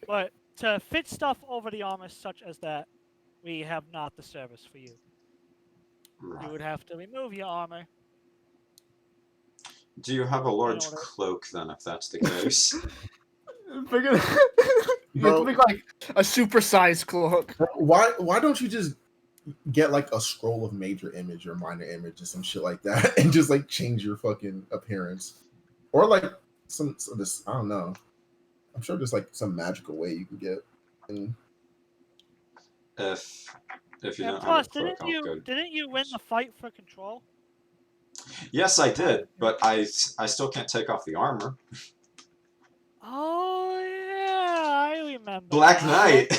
B: But to fit stuff over the armor such as that, we have not the service for you.
E: Right.
B: You would have to remove your armor.
E: Do you have a large cloak then, if that's the case?
C: You have to make like a supersized cloak.
D: Why don't you just get like a scroll of major image or minor image or some shit like that and just like change your fucking appearance? Or like some this, I don't know. I'm sure there's like some magical way you can get. And
E: if you don't
B: plus,
E: have a cloak,
B: didn't you win the fight for control?
E: Yes, I did, but I still can't take off the armor.
B: Oh yeah, I remember.
E: Black Knight.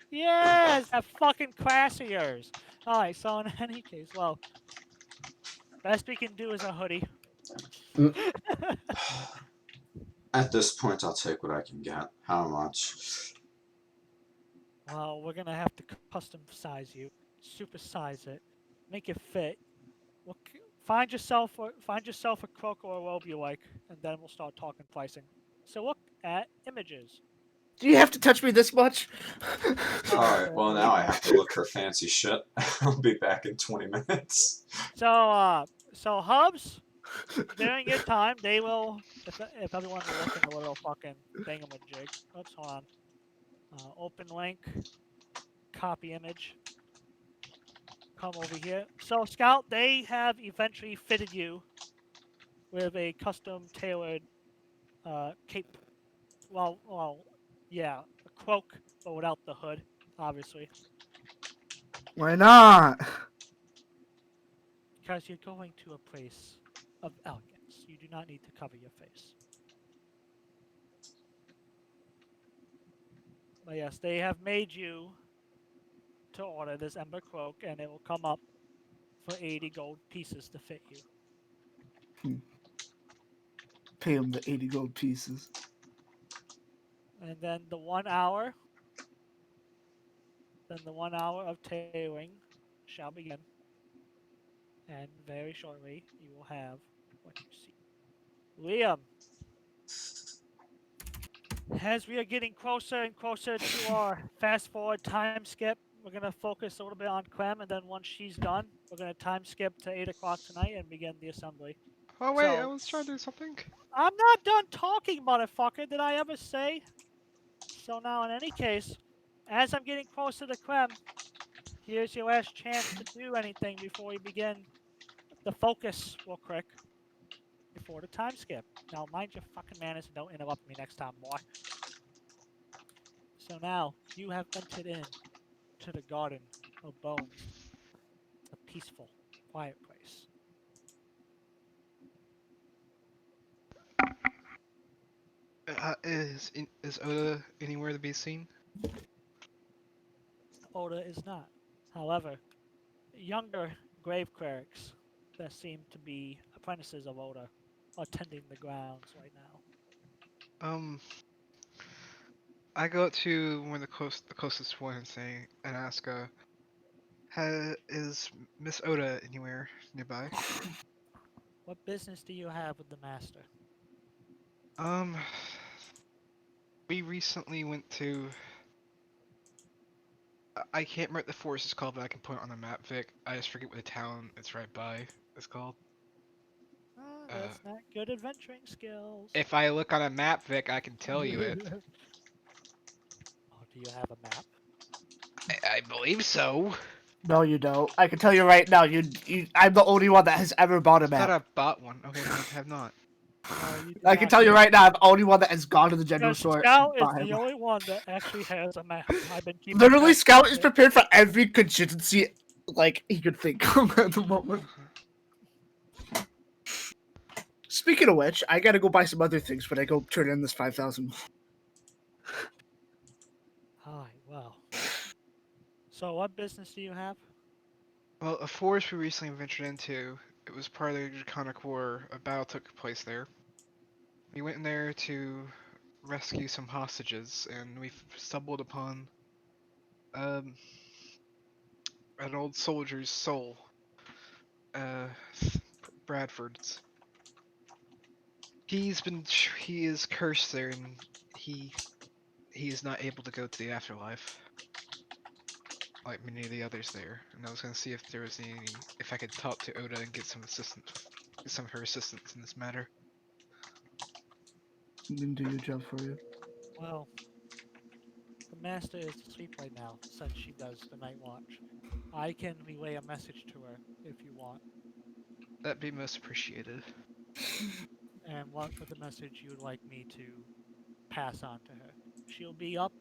B: Yes, that fucking class of yours. All right, so in any case, well, best we can do is a hoodie.
E: At this point, I'll take what I can get. How much?
B: Well, we're gonna have to custom size you, super size it, make it fit. Well, find yourself a cloak or a robe you like, and then we'll start talking pricing. So look at images.
C: Do you have to touch me this much?
E: Alright, well now I have to look for fancy shit. I'll be back in 20 minutes.
B: So hubs, during your time, they will, if everyone's looking a little fucking thingamajig. Oops, hold on. Open link, copy image. Come over here. So Scout, they have eventually fitted you with a custom tailored cape. Well, yeah, a cloak, but without the hood, obviously.
C: Why not?
B: Because you're going to a place of elegance. You do not need to cover your face. But yes, they have made you to order this Ember Cloak, and it will come up for 80 gold pieces to fit you.
C: Pay him the 80 gold pieces.
B: And then the 1 hour of tailoring shall begin. And very shortly, you will have what you see. Liam, as we are getting closer and closer to our fast forward time skip, we're going to focus a little bit on Clem, and then once she's done, we're going to time skip to 8 o'clock tonight and begin the assembly.
F: Oh wait, I was trying to do something.
B: I'm not done talking, motherfucker. Did I ever say? So now, in any case, as I'm getting closer to Clem, here's your last chance to do anything before we begin the focus real quick before the time skip. Now, mind your fucking manners and don't interrupt me next time, boy. So now you have entered in to the Garden of Bones, a peaceful, quiet place.
F: Is Oda anywhere to be seen?
B: Oda is not. However, younger grave clerics that seem to be apprentices of Oda are tending the grounds right now.
F: I go up to one of the closest ones and ask, is Miss Oda anywhere nearby?
B: What business do you have with the master?
F: We recently went to. I can't remember what the forest is called, but I can put it on the map, Vic. I just forget what the town it's right by is called.
B: That's not good adventuring skills.
F: If I look on a map, Vic, I can tell you it.
B: Oh, do you have a map?
F: I believe so.
C: No, you don't. I can tell you right now. I'm the only one that has ever bought a
F: I thought
C: map.
F: I bought one. Okay, no, I have not.
B: You do
C: I can
B: not.
C: tell you right now. I'm the only one that has gone to the general
B: Because
C: store.
B: Scout
C: and
B: is
C: bought
B: the
C: him.
B: only one that actually has a map. I've been keeping
C: Literally,
B: track
C: Scout
B: of
C: is
B: it.
C: prepared for every contingency like he could think of at the moment. Speaking of which, I gotta go buy some other things when I go turn in this 5,000.
B: Alright, well. So what business do you have?
F: Well, a forest we recently ventured into. It was part of the Draconic War. A battle took place there. We went in there to rescue some hostages, and we stumbled upon an old soldier's soul. Bradford's. He is cursed there, and he is not able to go to the afterlife like many of the others there. And I was gonna see if there was if I could talk to Oda and get some some of her assistance in this matter.
C: I'm gonna do your job for you.
B: Well, the master is asleep right now since she does the night watch. I can relay a message to her if you want.
F: That'd be most appreciated.
B: And what would the message you would like me to pass on to her? She'll be up.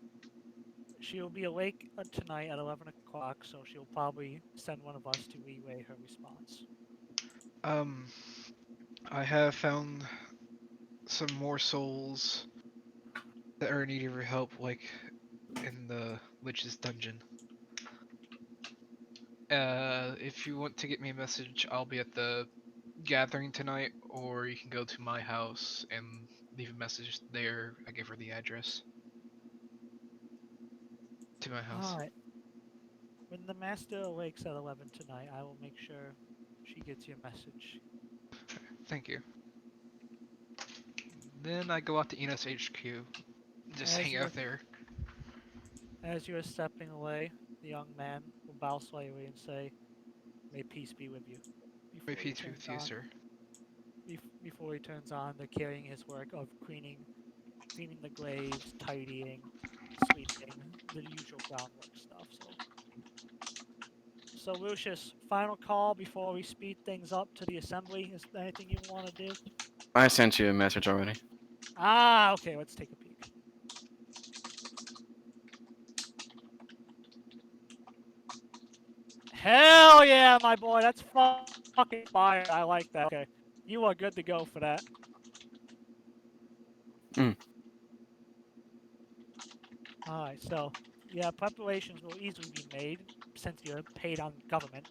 B: She'll be awake tonight at 11 o'clock, so she'll probably send one of us to relay her response.
F: I have found some more souls that are in need of your help, like in the Lich's dungeon. If you want to get me a message, I'll be at the gathering tonight, or you can go to my house and leave a message there. I gave her the address to my house.
B: Alright. When the master awakes at 11 tonight, I will make sure she gets your message.
F: Thank you. Then I go out to Inos HQ, just hang out there.
B: As you are stepping away, the young man will bow slightly and say, "May peace be with you."
F: May peace be with you, sir.
B: Before he turns on, they're carrying his work of cleaning the graves, tidying, sweeping, the usual groundwork stuff. So Lucius, final call before we speed things up to the assembly. Is there anything you want to do?
A: I sent you a message already.
B: Ah, okay, let's take a peek. Hell yeah, my boy, that's fucking fire. I like that. Okay, you are good to go for that. Alright, so, yeah, preparations will easily be made since you're paid on government.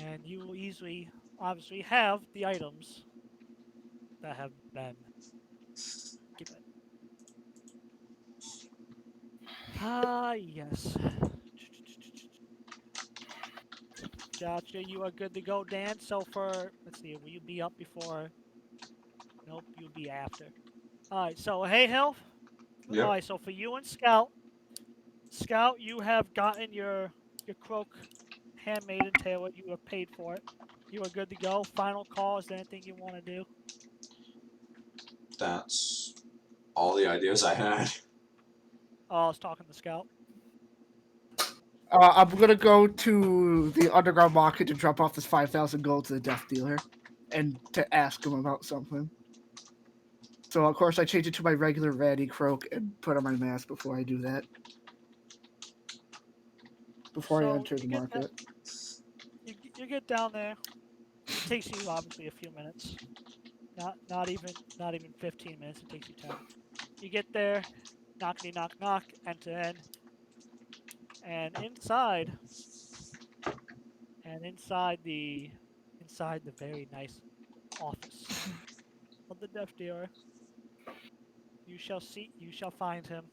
B: And you will easily, obviously, have the items that have been given. Ah, yes. Gotcha, you are good to go, Dan. So for, let's see, will you be up before? Nope, you'll be after. Alright, so Haehil.
E: Yep.
B: Alright, so for you and Scout, you have gotten your cloak handmade and tailored. You have paid for it. You are good to go. Final call. Is there anything you want to do?
E: That's all the ideas I had.
B: Oh, I was talking to Scout.
C: I'm gonna go to the underground market to drop off this 5,000 gold to the Deathdealer, and to ask him about something. So of course I change it to my regular ratty croak and put on my mask before I do that. Before I enter the market.
B: You get down there. It takes you obviously a few minutes. Not even 15 minutes. It takes you 10. You get there, knockety knock knock, enter in, and inside the very nice office of the Deathdealer, you shall find him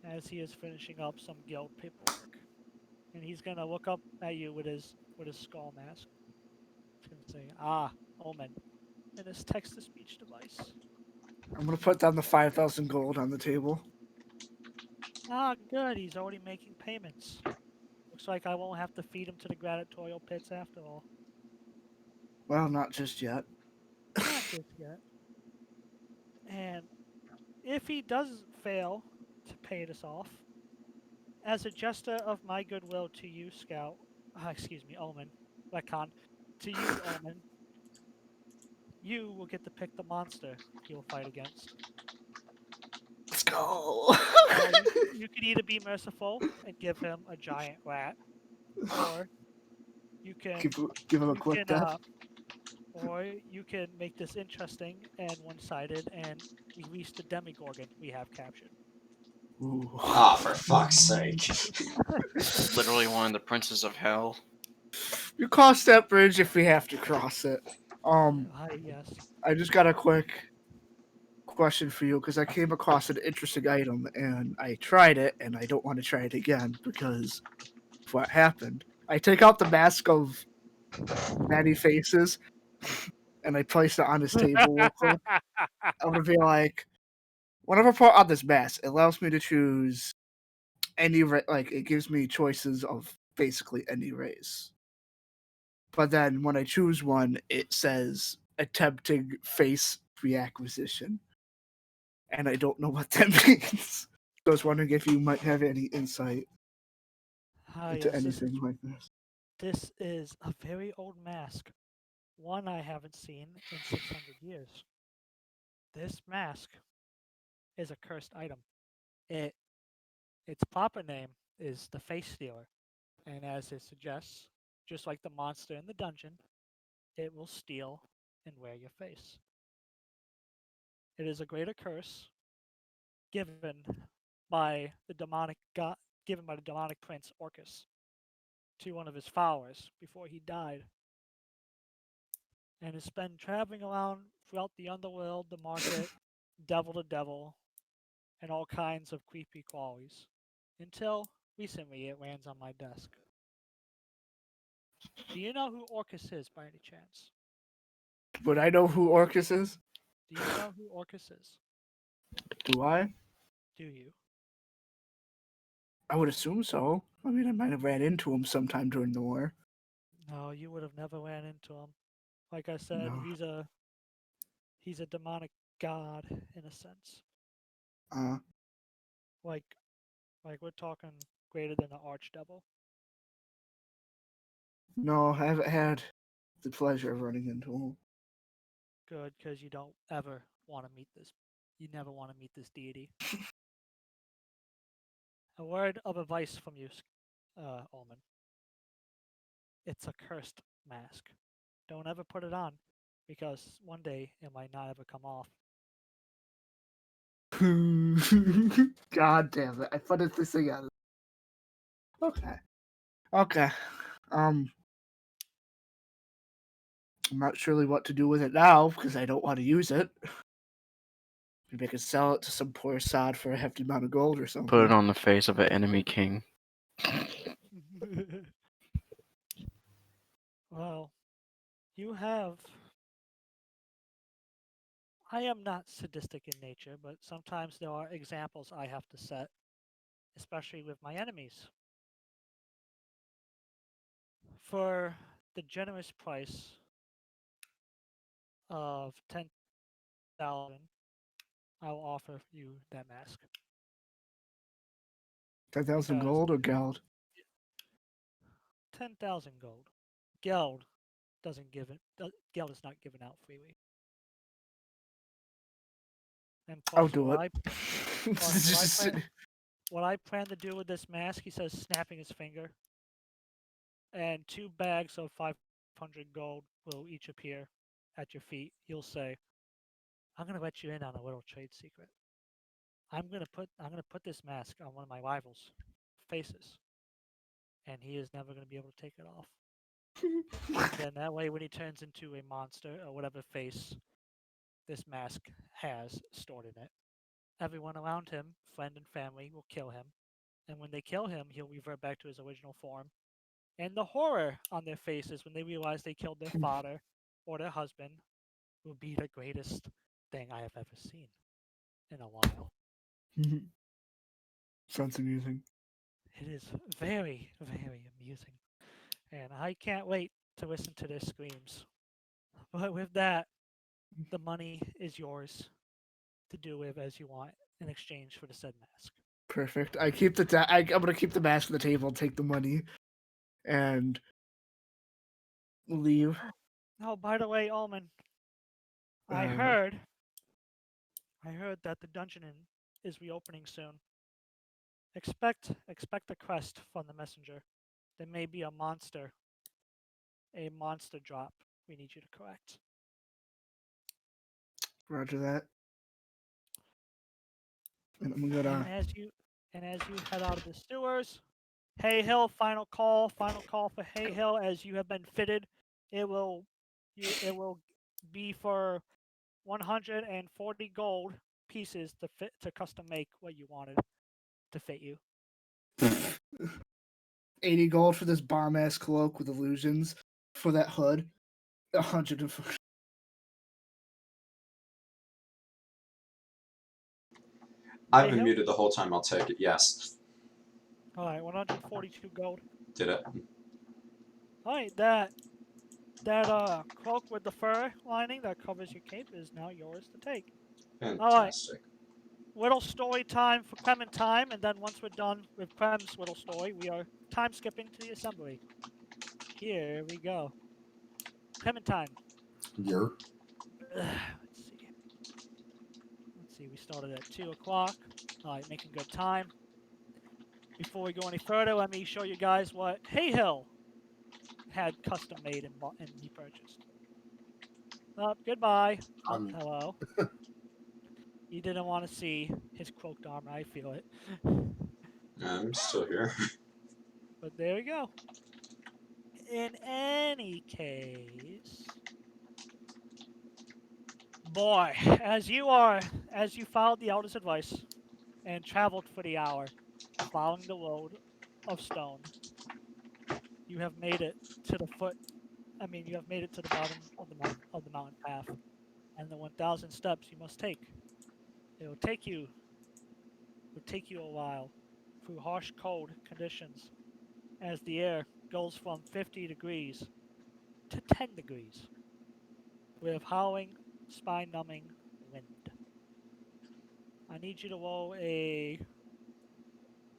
B: as he is finishing up some guild paperwork, and he's gonna look up at you with his skull mask. He's gonna say, "Ah, Omen," in his text-to-speech device.
C: I'm gonna put down the 5,000 gold on the table.
B: Ah, good. He's already making payments. Looks like I won't have to feed him to the gladiatorial pits after all.
C: Well, not just yet.
B: Not just yet. And if he does fail to pay this off, as a gesture of my goodwill to you, Scout, excuse me, Omen, Lekon, to you, Omen, you will get to pick the monster he will fight against.
C: Let's go.
B: You could either be merciful and give him a giant rat, or you can
C: Give him a quick death.
B: or you can make this interesting and one-sided and release the demigorgon we have captured.
C: Ooh.
E: Ah, for fuck's sake.
A: Literally one of the princes of hell.
C: You cross that bridge if we have to cross it.
B: Yes.
C: I just got a quick question for you because I came across an interesting item and I tried it and I don't want to try it again because of what happened. I take out the mask of many faces and I place it on his table real quick. I'm gonna be like, whenever I put on this mask, it allows me to choose any it gives me choices of basically any race. But then when I choose one, it says attempting face reacquisition. And I don't know what that means. So I was wondering if you might have any insight into
B: Yes,
C: anything like this.
B: this is a very old mask. One I haven't seen in 600 years. This mask is a cursed item. Its proper name is the Face Stealer, and as it suggests, just like the monster in the dungeon, it will steal and wear your face. It is a greater curse given by the demonic prince Orcus to one of his followers before he died, and has been traveling around throughout the underworld, the market, devil to devil, and all kinds of creepy qualities, until recently it lands on my desk. Do you know who Orcus is by any chance?
C: Would I know who Orcus is?
B: Do you know who Orcus is?
C: Do I?
B: Do you?
C: I would assume so. I mean, I might have ran into him sometime during the war.
B: No, you would have never ran into him. Like I said,
C: No.
B: he's a demonic god in a sense.
C: Uh,
B: Like we're talking greater than an archdevil.
C: no, I haven't had the pleasure of running into him.
B: Good, because you don't ever want to meet this. You never want to meet this deity. A word of advice from you, Omen. It's a cursed mask. Don't ever put it on, because one day it might not ever come off.
C: God damn it. I put this together. Okay. Okay. I'm not surely what to do with it now because I don't want to use it. Maybe I could sell it to some poor sod for a hefty amount of gold or something.
A: Put it on the face of an enemy king.
B: Well, you have. I am not sadistic in nature, but sometimes there are examples I have to set, especially with my enemies. For the generous price of 10,000, I will offer you that mask.
C: 10,000
B: Because
C: gold or gold?
B: 10,000 gold. Geld doesn't give it. Geld is not given out freely. And
C: I'll
B: plus,
C: do
B: what
C: it.
B: what I plan to do with this mask, he says, snapping his finger, and 2 bags of 500 gold will each appear at your feet. You'll say, "I'm gonna let you in on a little trade secret. I'm gonna put this mask on one of my rivals' faces, and he is never gonna be able to take it off. Then that way, when he turns into a monster or whatever face this mask has stored in it, everyone around him, friend and family, will kill him. And when they kill him, he'll revert back to his original form. And the horror on their faces when they realize they killed their father or their husband will be the greatest thing I have ever seen in a while."
C: Sounds amusing.
B: It is very, very amusing. And I can't wait to listen to their screams. But with that, the money is yours to do with as you want in exchange for the said mask.
C: Perfect. I keep the I'm gonna keep the mask on the table, take the money, and leave.
B: Oh, by the way, Alman, I
C: Uh,
B: heard that the dungeon inn is reopening soon. Expect a crest from the messenger. There may be a monster drop we need you to correct.
C: Roger that. And I'm
B: And
C: gonna.
B: as you head out of the sewers, Haehil, final call for Haehil as you have been fitted. It will be for 140 gold pieces to custom make what you wanted to fit you.
C: 80 gold for this bomb ass cloak with illusions for that hood. 140.
E: I've been
B: Hill?
E: muted the whole time. I'll take it. Yes.
B: All right, 142 gold.
E: Did it.
B: All right, that cloak with the fur lining that covers your cape is now yours to take.
E: Fantastic.
B: Little story time for Clementine, and then once we're done with Clem's little story, we are time skipping to the assembly. Here we go. Clementine.
D: You're
B: Let's see. We started at 2 o'clock. All right, making good time. Before we go any further, let me show you guys what Haehil had custom made and he purchased. Goodbye. Hello. You didn't want to see his cloaked armor. I feel it.
E: I'm still here.
B: But there we go. In any case, boy, as you followed the Elder's advice and traveled for the hour, following the road of stone, you have made it to the foot. I mean, you have made it to the bottom of the mountain path, and the 1,000 steps you must take. It will take you a while through harsh cold conditions, as the air goes from 50 degrees to 10 degrees, with howling, spine-numbing wind. I need you to roll a.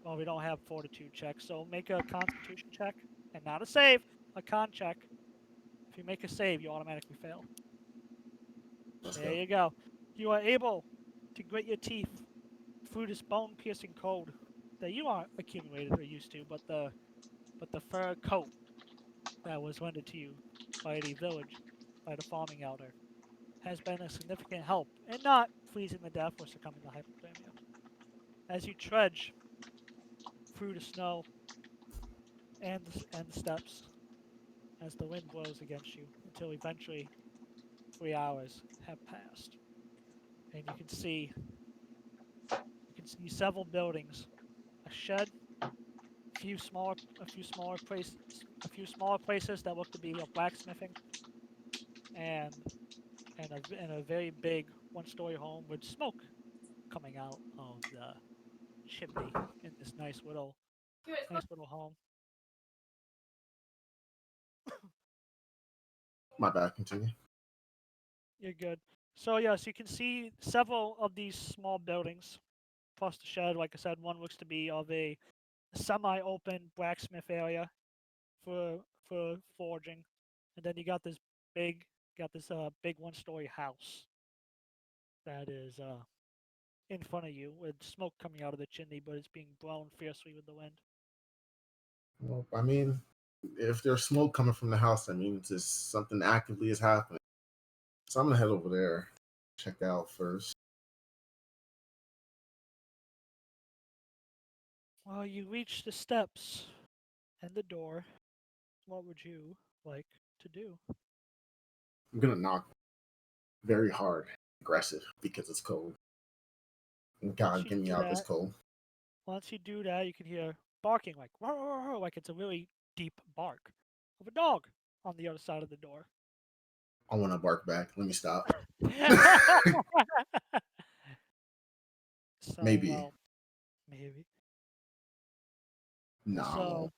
B: Well, we don't have fortitude check, so make a Constitution check, and not a save, a con check. If you make a save, you automatically fail. There you go. You are able to grit your teeth through this bone-piercing cold that you aren't accumulated or used to, but the fur coat that was rendered to you by the village, by the farming elder, has been a significant help in not freezing to death or succumbing to hypothermia. As you trudge through the snow and the steps, as the wind blows against you, until eventually 3 hours have passed, and you can see several buildings, a shed, a few smaller places that look to be a blacksmithing, and a very big one-story home with smoke coming out of the chimney in this nice little home.
D: my bad. Continue.
B: You're good. So yes, you can see several of these small buildings, plus the shed. Like I said, one looks to be of a semi-open blacksmith area for forging, and then you got this big big one-story house that is in front of you with smoke coming out of the chimney, but it's being blown fiercely with the wind.
D: Well, I mean, if there's smoke coming from the house, that means something actively is happening. So I'm gonna head over there, check out first.
B: Well, you reach the steps and the door. What would you like to do?
D: I'm gonna knock very hard, aggressive, because it's cold. And God, get me out of this cold.
B: Once you do that, you can hear barking like "Roar, roar, roar," like it's a really deep bark of a dog on the other side of the door.
D: I want to bark back. Let me stop.
B: So,
D: Maybe.
B: well, maybe.
D: No, I won't.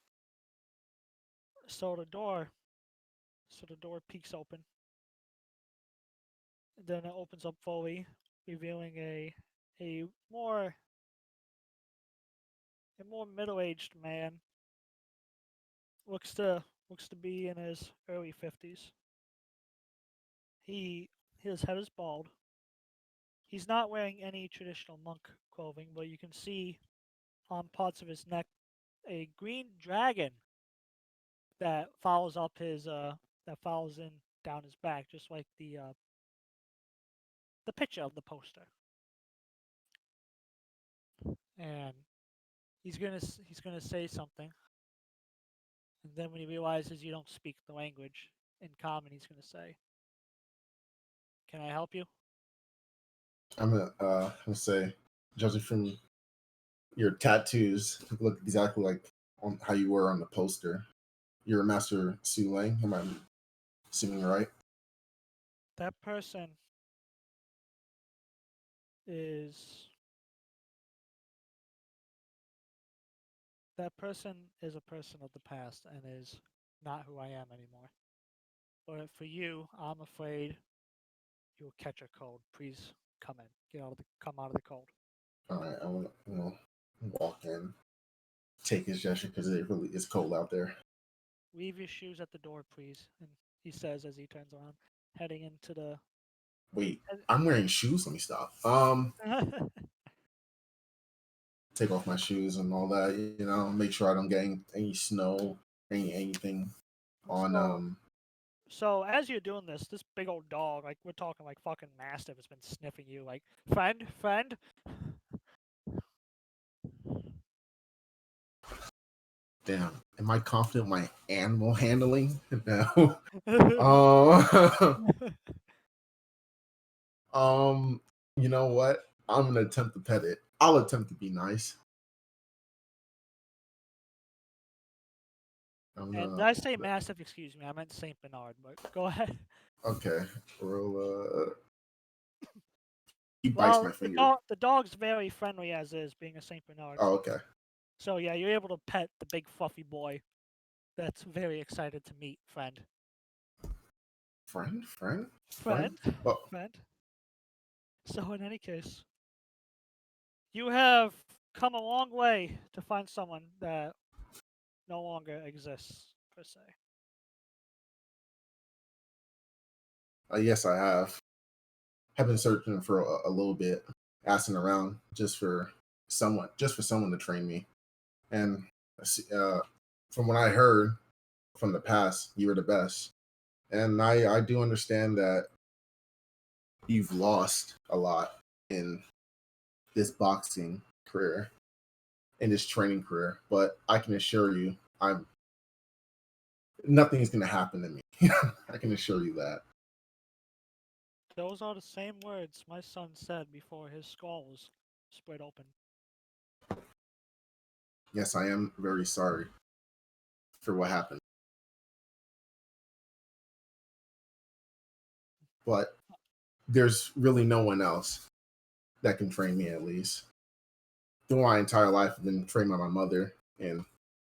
B: So the door peeks open. Then it opens up fully, revealing a more middle-aged man. Looks to be in his early 50s. His head is bald. He's not wearing any traditional monk clothing, but you can see on parts of his neck a green dragon that follows up his that follows in down his back, just like the picture of the poster. And he's gonna say something, and then when he realizes you don't speak the language in common, he's gonna say, "Can I help you?"
D: I'm gonna say, judging from your tattoos, look exactly like on how you were on the poster. You're a Master Su Lang. Am I assuming right?
B: That person is a person of the past and is not who I am anymore. But for you, I'm afraid you'll catch a cold. Please come in. Come out of the cold.
D: All right, I want to walk in, take his gesture because it really is cold out there.
B: Leave your shoes at the door, please. And he says as he turns around, heading into the.
D: Wait, I'm wearing shoes. Let me stop. Take off my shoes and all that. Make sure I don't get any snow, anything on.
B: So as you're doing this big old dog, like we're talking like fucking mastiff, has been sniffing you like friend.
D: Damn, am I confident in my animal handling? No. You know what? I'm gonna attempt to pet it. I'll attempt to be nice.
B: And did I say mastiff? Excuse me, I meant Saint Bernard. But go ahead.
D: Okay, roll. He bites my finger.
B: The dog's very friendly as is, being a Saint Bernard.
D: Oh, okay.
B: So yeah, you're able to pet the big fluffy boy. That's very excited to meet friend.
D: Friend.
B: Oh. Friend. So in any case, you have come a long way to find someone that no longer exists per se.
D: Yes, I have. Have been searching for a little bit, asking around just for someone to train me. And from what I heard from the past, you were the best. And I do understand that you've lost a lot in this boxing career, in this training career, but I can assure you, nothing is going to happen to me. I can assure you that.
B: Those are the same words my son said before his skull was split open.
D: Yes, I am very sorry for what happened. But there's really no one else that can train me, at least. Through my entire life, I've been trained by my mother in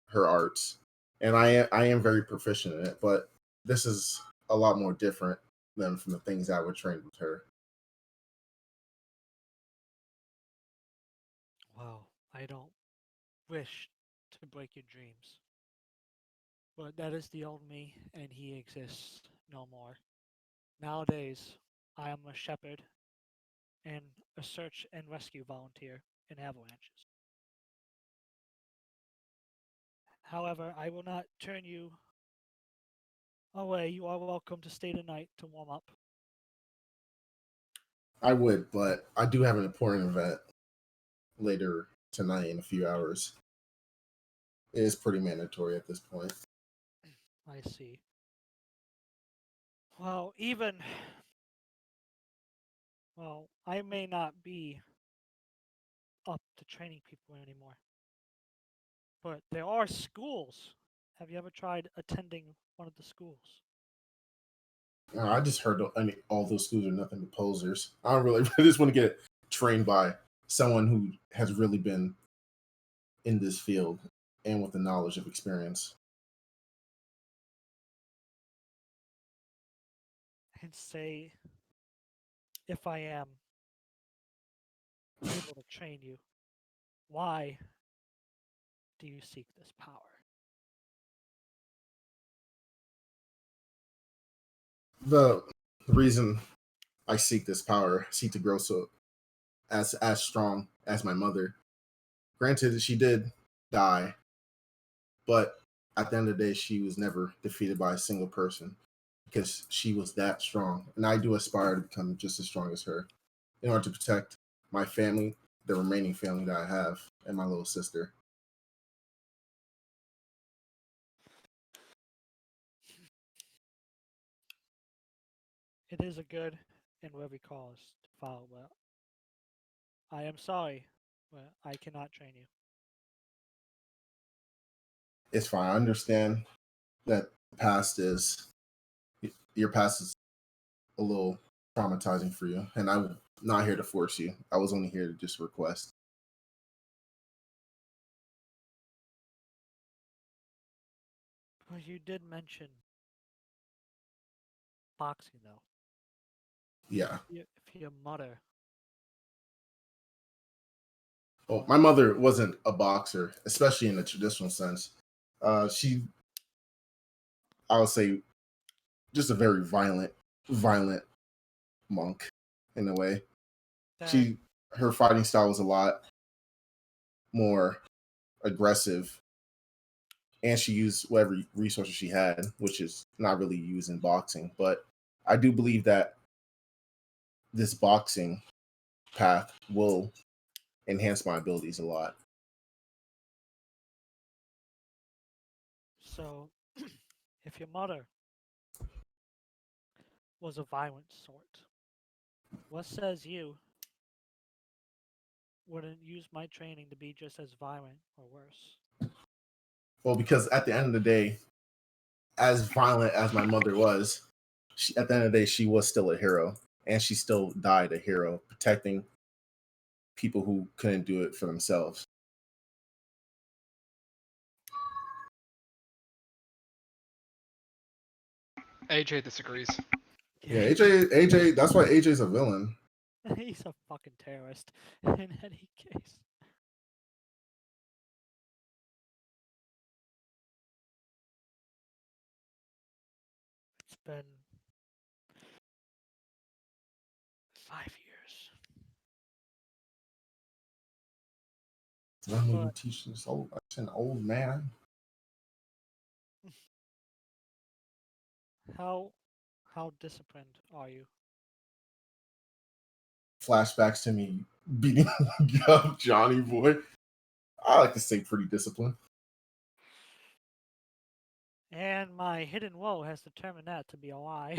D: her arts, and I am very proficient in it, but this is a lot more different than from the things I would train with her.
B: Well, I don't wish to break your dreams, but that is the old me, and he exists no more. Nowadays, I am a shepherd and a search and rescue volunteer in avalanches. However, I will not turn you away. You are welcome to stay tonight to warm up.
D: I would, but I do have an important event later tonight in a few hours. It is pretty mandatory at this point.
B: I see. Well, I may not be up to training people anymore. But there are schools. Have you ever tried attending one of the schools?
D: I just heard all those schools are nothing but posers. I don't really, I just want to get trained by someone who has really been in this field and with the knowledge of experience.
B: And say, if I am able to train you, why do you seek this power?
D: The reason I seek this power, seek to grow so as strong as my mother. Granted, she did die, but at the end of the day, she was never defeated by a single person because she was that strong. And I do aspire to become just as strong as her in order to protect my family, the remaining family that I have, and my little sister.
B: It is a good and worthy cause to follow, but I am sorry, but I cannot train you.
D: It's fine. I understand that your past is a little traumatizing for you, and I'm not here to force you. I was only here to just request.
B: But you did mention boxing, though.
D: Yeah.
B: If your mother...
D: Well, my mother wasn't a boxer, especially in the traditional sense. She, I would say, just a very violent monk in a way. Her fighting style was a lot more aggressive, and she used whatever resources she had, which is not really used in boxing. But I do believe that this boxing path will enhance my abilities a lot.
B: So, if your mother was a violent sort, what says you wouldn't use my training to be just as violent or worse?
D: Well, because at the end of the day, as violent as my mother was, at the end of the day, she was still a hero, and she still died a hero, protecting people who couldn't do it for themselves.
F: AJ disagrees.
D: Yeah, AJ, that's why AJ's a villain.
B: He's a fucking terrorist in any case. It's been 5 years.
D: When will you teach this an old man?
B: How disciplined are you?
D: Flashbacks to me beating up Johnny Boi. I like to say pretty disciplined.
B: And my hidden woe has determined that to be a lie.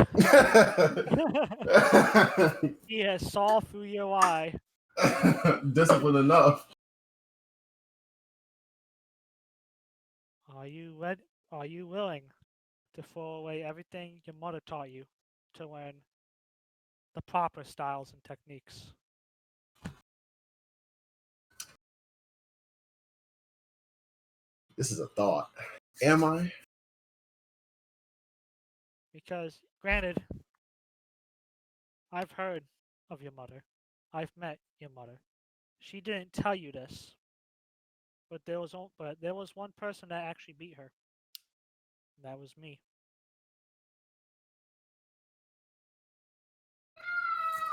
B: He has saw through your lie.
D: Disciplined enough.
B: Are you willing to throw away everything your mother taught you to learn the proper styles and techniques?
D: This is a thought. Am I?
B: Because, granted, I've heard of your mother. I've met your mother. She didn't tell you this, but there was one person that actually beat her. And that was me.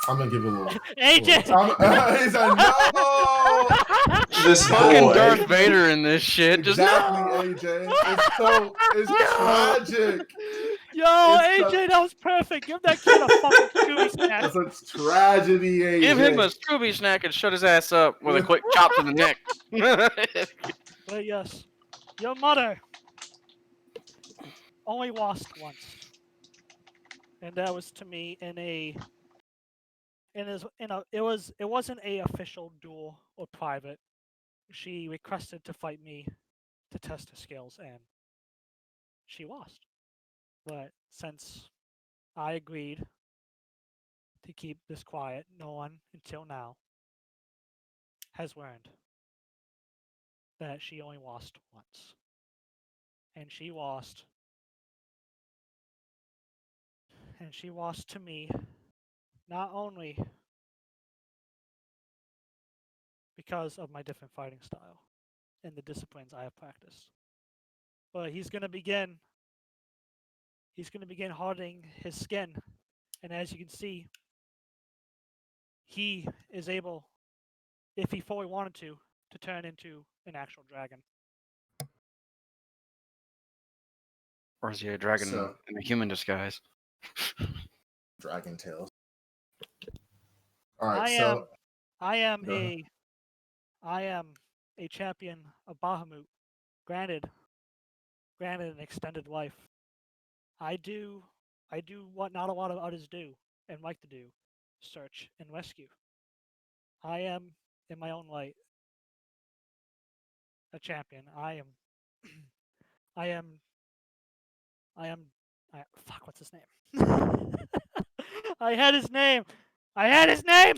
D: I'm gonna give it a little.
B: AJ!
D: He's like, no.
E: This
A: Fucking
E: boy.
A: Darth Vader in this shit. Just
D: Exactly,
A: no!
D: AJ. It's tragic.
B: Yo,
D: It's
B: AJ, that was perfect. Give that kid a fucking Scooby snack.
D: That's a tragedy, AJ.
A: Give him a Scooby snack and shut his ass up with a quick chop to the neck.
B: But yes, your mother only lost once, and that was to me in a. It wasn't a official duel or private. She requested to fight me to test her skills, and she lost. But since I agreed to keep this quiet, no one until now has learned that she only lost once. And she lost. And she lost to me not only because of my different fighting style and the disciplines I have practiced, but he's going to begin hardening his skin. And as you can see, he is able, if he fully wanted to turn into an actual dragon.
A: Or is he a dragon
D: So-
A: in a human disguise?
D: Dragon Tales. All right,
B: I
D: so
B: am
D: Go ahead.
B: a champion of Bahamut, granted an extended life. I do what not a lot of others do and like to do, search and rescue. I am, in my own light, a champion. Fuck, what's his name? I had his name!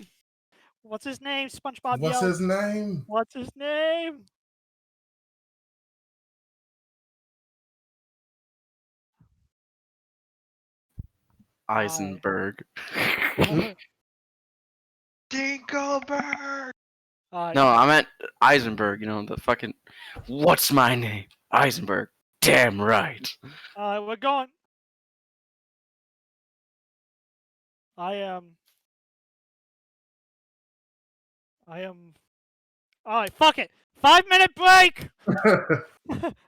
B: What's his name? SpongeBob
D: what's
B: yelled.
D: his name?
B: What's his name?
A: Eisenberg.
F: Dingleberg!
A: No, I meant Eisenberg, you know, the fucking. What's my name? Eisenberg. Damn right.
B: We're going. I am. Alright, fuck it! 5-minute break!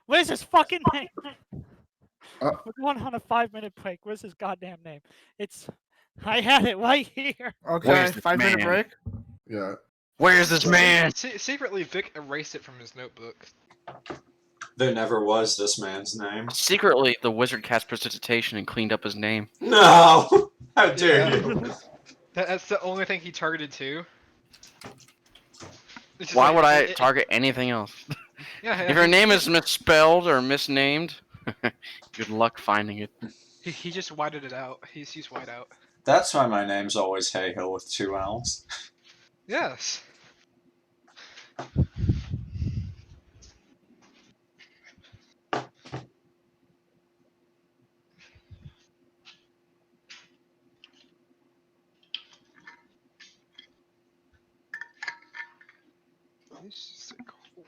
B: Where's his fucking name? We're going on a 5-minute break. Where's his goddamn name? I had it right here.
C: Okay,
A: Where's this
C: 5-minute
A: man?
C: break.
D: Yeah.
A: Where's this man?
F: Secretly, Vic erased it from his notebook.
E: There never was this man's name.
A: Secretly, the wizard cast precipitation and cleaned up his name.
E: No! How dare
F: Yeah.
E: you?
F: That's the only thing he targeted too. It's just
A: Why
F: like,
A: would I target anything else?
F: Yeah,
A: If your name is misspelled or misnamed, good luck finding it.
F: he just whited it out. He's white out.
E: That's why my name's always Haehil with 2 L's.
F: Yes. It's just so cold.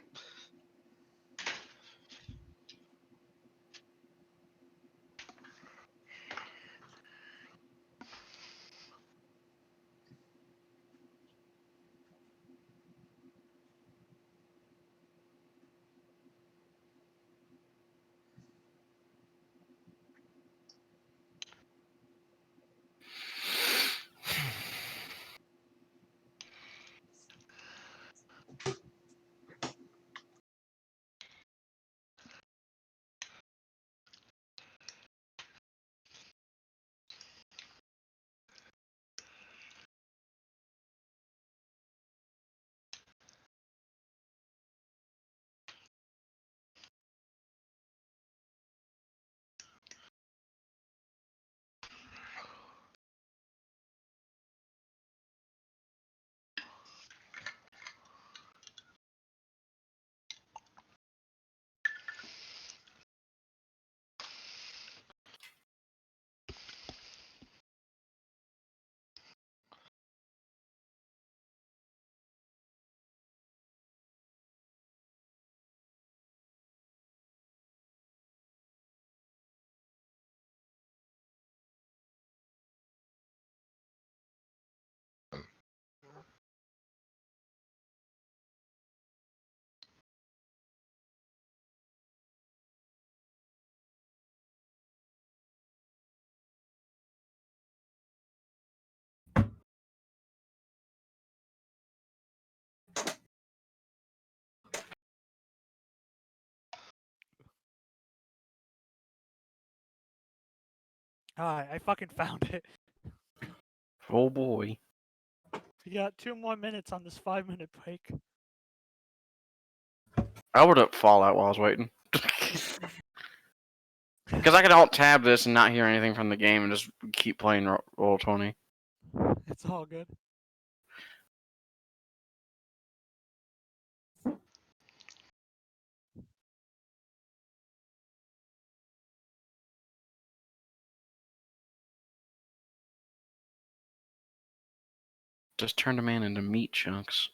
B: Alright, I fucking found it.
A: Oh boy.
B: We got 2 more minutes on this 5-minute break.
A: I would have Fallout while I was waiting. Because I could alt-tab this and not hear anything from the game and just keep playing Roll20.
B: It's all good.
A: Just turned a man into meat chunks.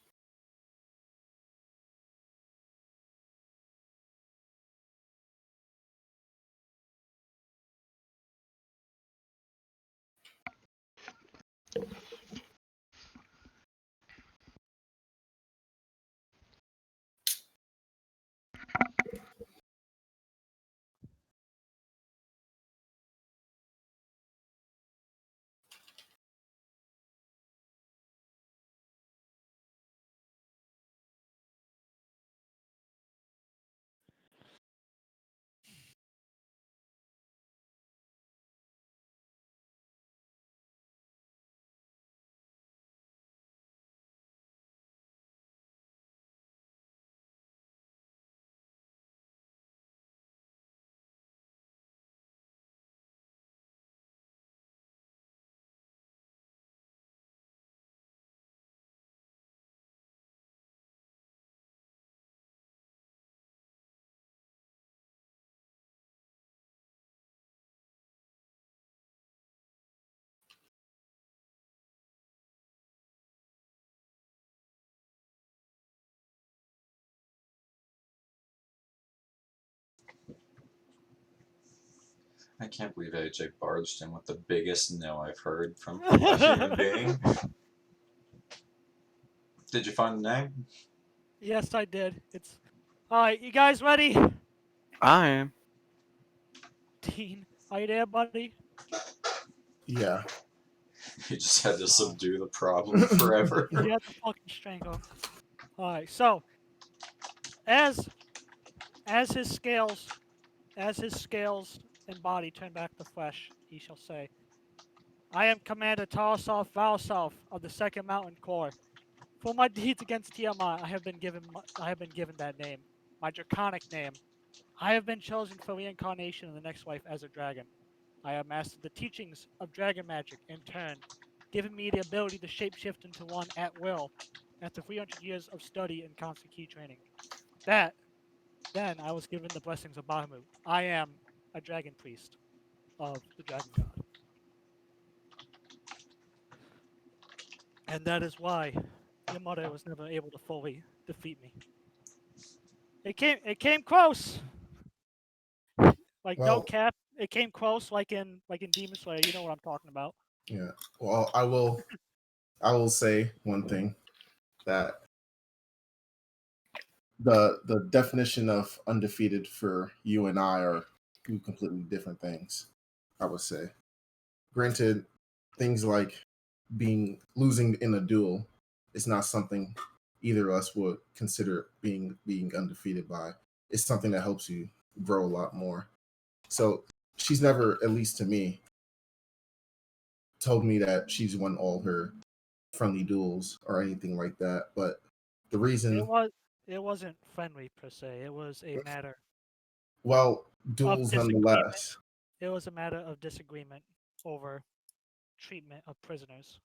E: I can't believe AJ barged in with the biggest no I've heard from a human being. Did you find the name?
B: Yes, I did. It's alright. You guys ready?
A: I am.
B: Dean, are you there, buddy?
D: Yeah.
E: He just had to subdue the problem forever.
B: You have to fucking strangle him. Alright, so as his scales and body turn back to flesh, he shall say, I am Commander Tarsoth Valsoth of the Second Mountain Corps. For my deeds against Tiamat, I have been given that name, my draconic name. I have been chosen for reincarnation in the next life as a dragon. I have mastered the teachings of dragon magic in turn, giving me the ability to shapeshift into one at will after 300 years of study and constant key training. Then I was given the blessings of Bahamut. I am a dragon priest of the dragon god. And that is why your mother was never able to fully defeat me. It came close. Like no
D: Well,
B: cap. It came close like in Demon Slayer. You know what I'm talking about.
D: yeah. Well, I will say one thing, that the definition of undefeated for you and I are two completely different things, I would say. Granted, things like losing in a duel is not something either of us would consider being undefeated by. It's something that helps you grow a lot more. So she's never, at least to me, told me that she's won all her friendly duels or anything like that. But the reason,
B: It wasn't friendly per se. It was a matter
D: well,
B: of
D: duels
B: disagreement.
D: nonetheless.
B: It was a matter of disagreement over treatment of prisoners.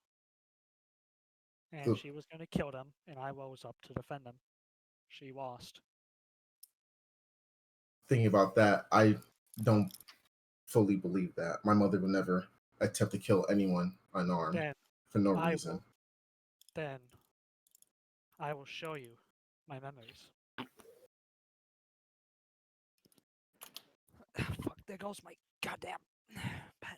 B: And she was going to kill them, and I rose up to defend them. She lost.
D: Thinking about that, I don't fully believe that. My mother would never attempt to kill anyone unarmed
B: Then
D: for no reason.
B: I will show you my memories. Fuck, there goes my goddamn pen.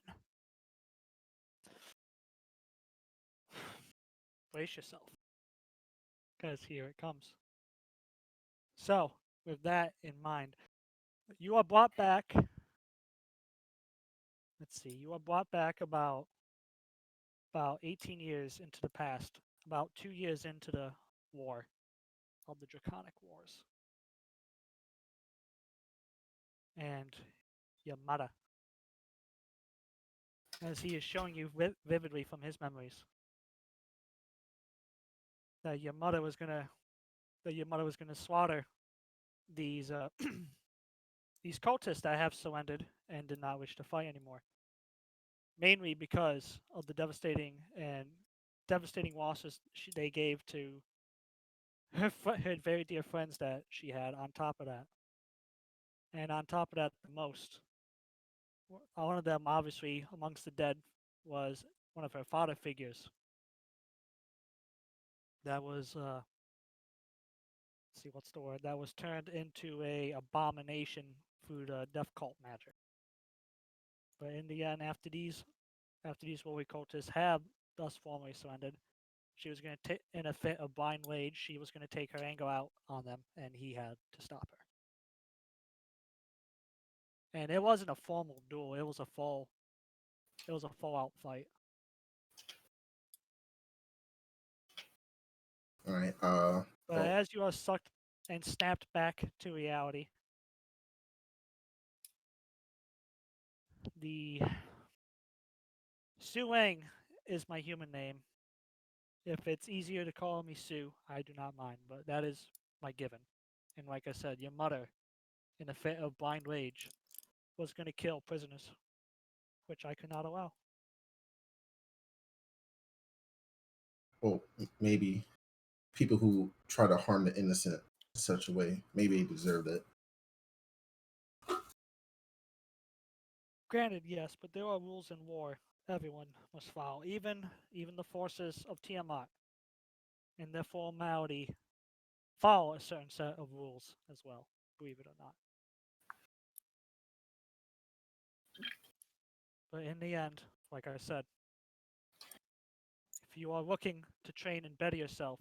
B: Brace yourself, because here it comes. So, with that in mind, you are brought back. Let's see, you are brought back about 18 years into the past, about 2 years into the war of the Draconic Wars. And your mother as he is showing you vividly from his memories that your mother was gonna slaughter these these cultists that have surrendered and did not wish to fight anymore. Mainly because of the devastating losses they gave to her very dear friends that she had. On top of that, and on top of that, the most one of them, obviously amongst the dead, was one of her father figures. That was let's see what's the word. That was turned into a abomination through the death cult magic. But in the end, after these warrior cultists have thus formally surrendered, she was going to, in a fit of blind rage, she was going to take her anger out on them, and he had to stop her. And it wasn't a formal duel; it was a full out fight.
D: All right.
B: But as you are sucked and snapped back to reality, the Sue Wang is my human name. If it's easier to call me Sue, I do not mind, but that is my given. And like I said, your mother, in a fit of blind rage, was going to kill prisoners, which I could not allow.
D: well, maybe people who try to harm the innocent in such a way, maybe they deserve it.
B: Granted, yes, but there are rules in war everyone must follow, even the forces of Tiamat, in their formality, follow a certain set of rules as well, believe it or not. But in the end, like I said, if you are looking to train and better yourself,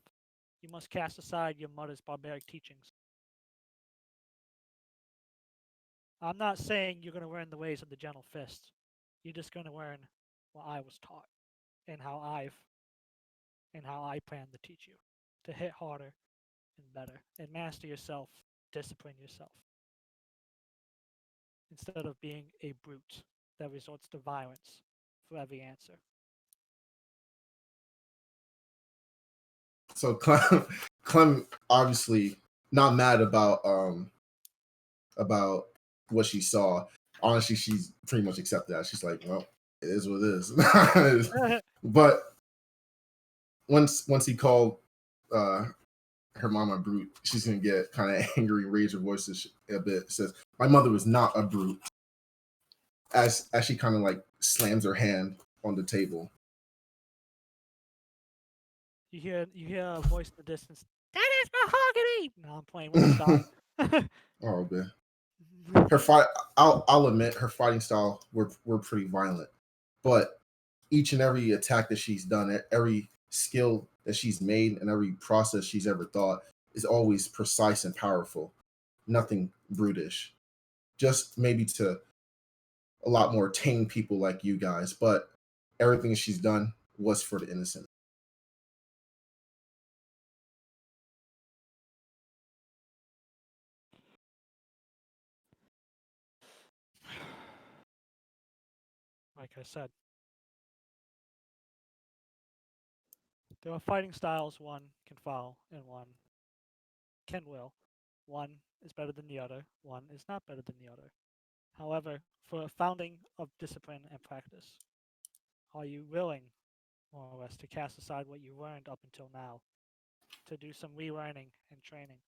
B: you must cast aside your mother's barbaric teachings. I'm not saying you're going to learn the ways of the gentle fist. You're just going to learn what I was taught and how I plan to teach you to hit harder and better and master yourself, discipline yourself, instead of being a brute that resorts to violence for every answer.
D: So Clem obviously not mad about what she saw. Honestly, she's pretty much accepted that. She's like, well, it is what it is. But once he called her mama brute, she's gonna get kind of angry and raise her voice a bit. Says, "My mother was not a brute." As she kind of like slams her hand on the table.
B: You hear a voice in the distance. That is mahogany. No, I'm playing with the dog.
D: Oh man, her fight. I'll admit her fighting style were pretty violent, but each and every attack that she's done, every skill that she's made, and every process she's ever thought is always precise and powerful. Nothing brutish. Just maybe to a lot more tame people like you guys, but everything she's done was for the innocent.
B: Like I said, there are fighting styles one can follow and one can will. One is better than the other, one is not better than the other. However, for a founding of discipline and practice, are you willing, more or less, to cast aside what you learned up until now, to do some relearning and training,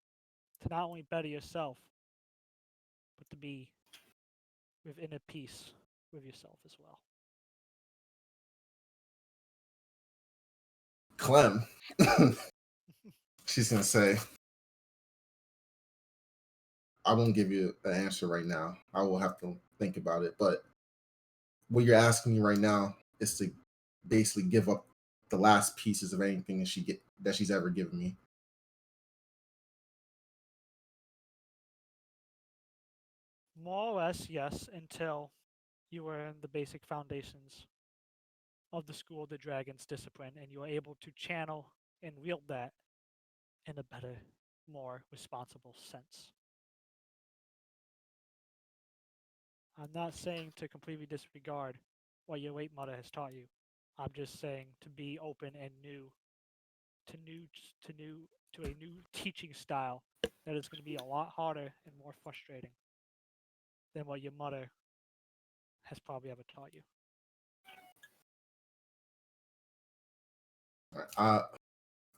B: to not only better yourself, but to be with inner peace with yourself as well?
D: Clem, she's gonna say, I won't give you an answer right now. I will have to think about it. But what you're asking me right now is to basically give up the last pieces of anything that she's ever given me.
B: More or less, yes, until you learn the basic foundations of the School of the Dragon's discipline and you are able to channel and wield that in a better, more responsible sense. I'm not saying to completely disregard what your late mother has taught you. I'm just saying to be open and to a new teaching style that is going to be a lot harder and more frustrating than what your mother has probably ever taught you.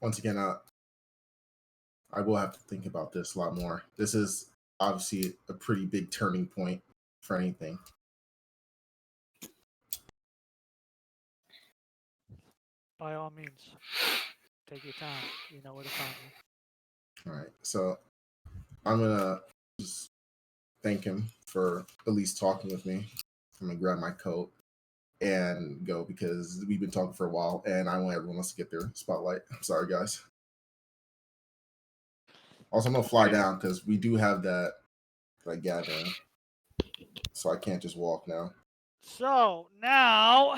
D: Once again, I will have to think about this a lot more. This is obviously a pretty big turning point for anything.
B: By all means, take your time. You know where to find me.
D: All right, so I'm gonna just thank him for at least talking with me. I'm gonna grab my coat and go because we've been talking for a while, and I want everyone else to get their spotlight. I'm sorry, guys. Also, I'm gonna fly down because we do have that gathering, so I can't just walk now.
B: So now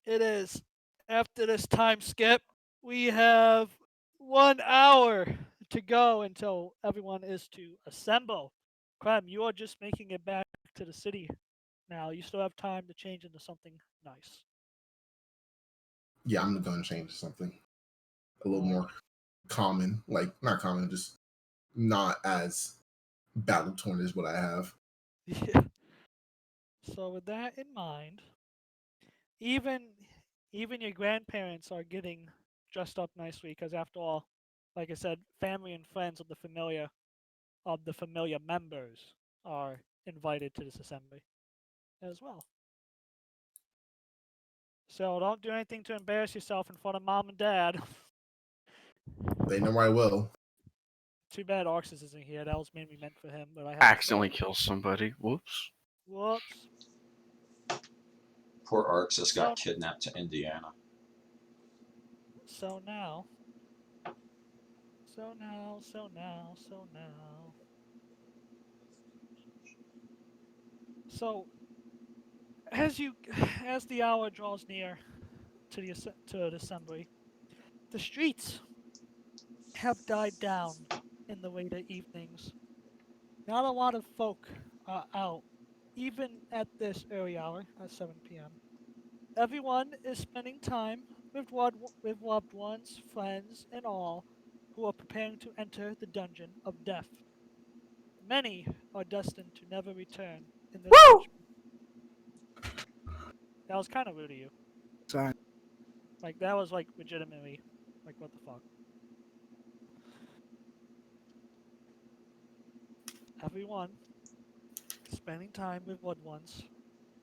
B: it is after this time skip. We have 1 hour to go until everyone is to assemble. Clem, you are just making it back to the city now. You still have time to change into something nice.
D: Yeah, I'm gonna change something a little more common, like not common, just not as battle torn as what I have.
B: Yeah. So with that in mind, even your grandparents are getting dressed up nicely because after all, like I said, family and friends of the familiar members are invited to this assembly as well. So don't do anything to embarrass yourself in front of mom and dad.
D: They know I will.
B: Too bad Arxis isn't here. That was mainly meant for him, but I have
A: Accidentally kill somebody. Whoops.
B: Whoops.
E: Poor Arx just got
B: So-
E: kidnapped to Indiana.
B: So now. So as the hour draws near to the assembly, the streets have died down in the later evenings. Not a lot of folk are out, even at this early hour at 7 p.m. Everyone is spending time with loved ones, friends, and all who are preparing to enter the dungeon of death. Many are destined to never return in this search. That was kind of rude of you.
C: Sorry.
B: Like, that was, like, legitimately, like, what the fuck? Everyone spending time with loved ones,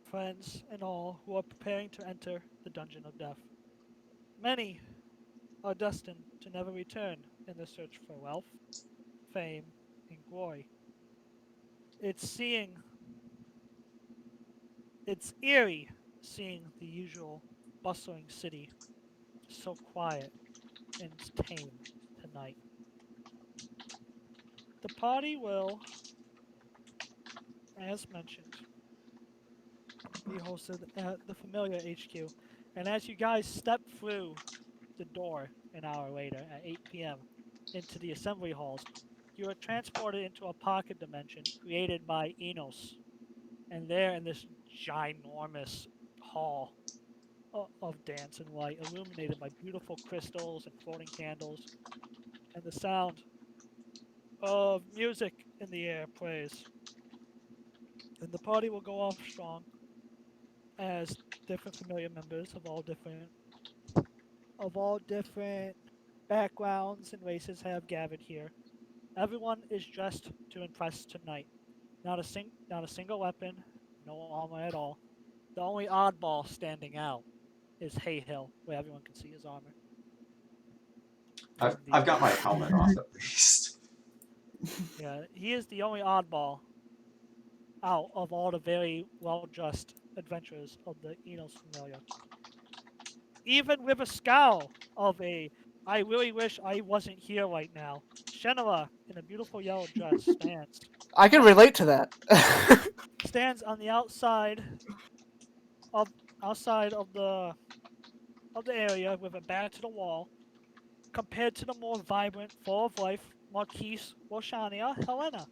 B: friends, and all who are preparing to enter the dungeon of death. Many are destined to never return in the search for wealth, fame, and glory. It's eerie seeing the usual bustling city so quiet and tame tonight. The party will, as mentioned, be hosted at the Familiar HQ. And as you guys step through the door an hour later at 8 p.m. into the assembly halls, you are transported into a pocket dimension created by Inos. And there in this ginormous hall of dance and light, illuminated by beautiful crystals and floating candles, and the sound of music in the air plays. And the party will go off strong as different familiar members of all different backgrounds and races have gathered here. Everyone is dressed to impress tonight. Not a single weapon, no armor at all. The only oddball standing out is Haehil, where everyone can see his armor.
E: I've got my helmet off at least.
B: Yeah, he is the only oddball out of all the very well-dressed adventurers of the Inos Familiar. Even with a scowl of a, I really wish I wasn't here right now, Shenala, in a beautiful yellow dress,
C: I can relate to that.
B: stands on the outside of the area with a back to the wall, compared to the more vibrant, full of life Marquise Roshania Helena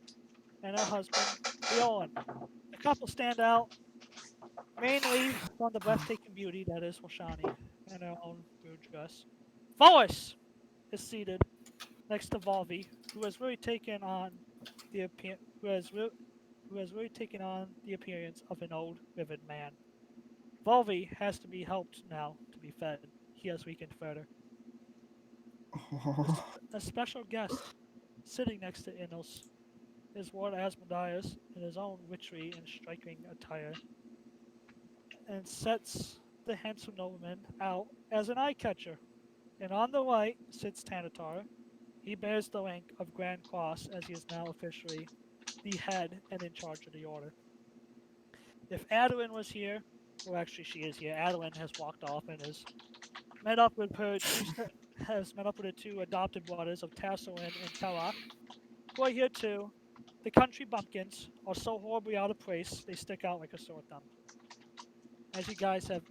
B: and her husband Bjorn, couple stand out, mainly from the breathtaking beauty that is Washani and her own rude dress. Voice is seated next to Volvi, who has really taken on the appearance of an old, withered man. Volvi has to be helped now to be fed. He has weakened further. A special guest sitting next to Inos is Lord Asmodias in his own witchery and striking attire, and sets the handsome nobleman out as an eye catcher. And on the right sits Tanatar. He bears the rank of Grand Cross as he is now officially the head and in charge of the order. If Adeline was here, well, actually she is here. Adeline has walked off and has met up with her two adopted brothers of Tasselin and Telak, who are here too. The country bumpkins are so horribly out of place they stick out like a sore thumb. As you guys are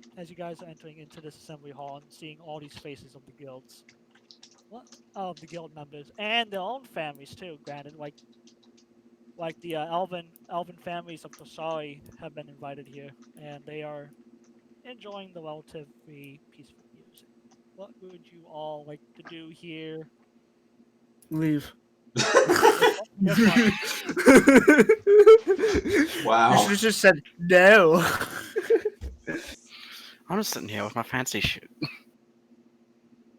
B: entering into this assembly hall and seeing all these faces of the guilds, of the guild members and their own families too. Granted, like the elven families of Tosari have been invited here, and they are enjoying the relatively peaceful music. What would you all like to do here?
C: Leave.
E: Wow.
C: You should have just said no.
A: I'm just sitting here with my fancy shoot.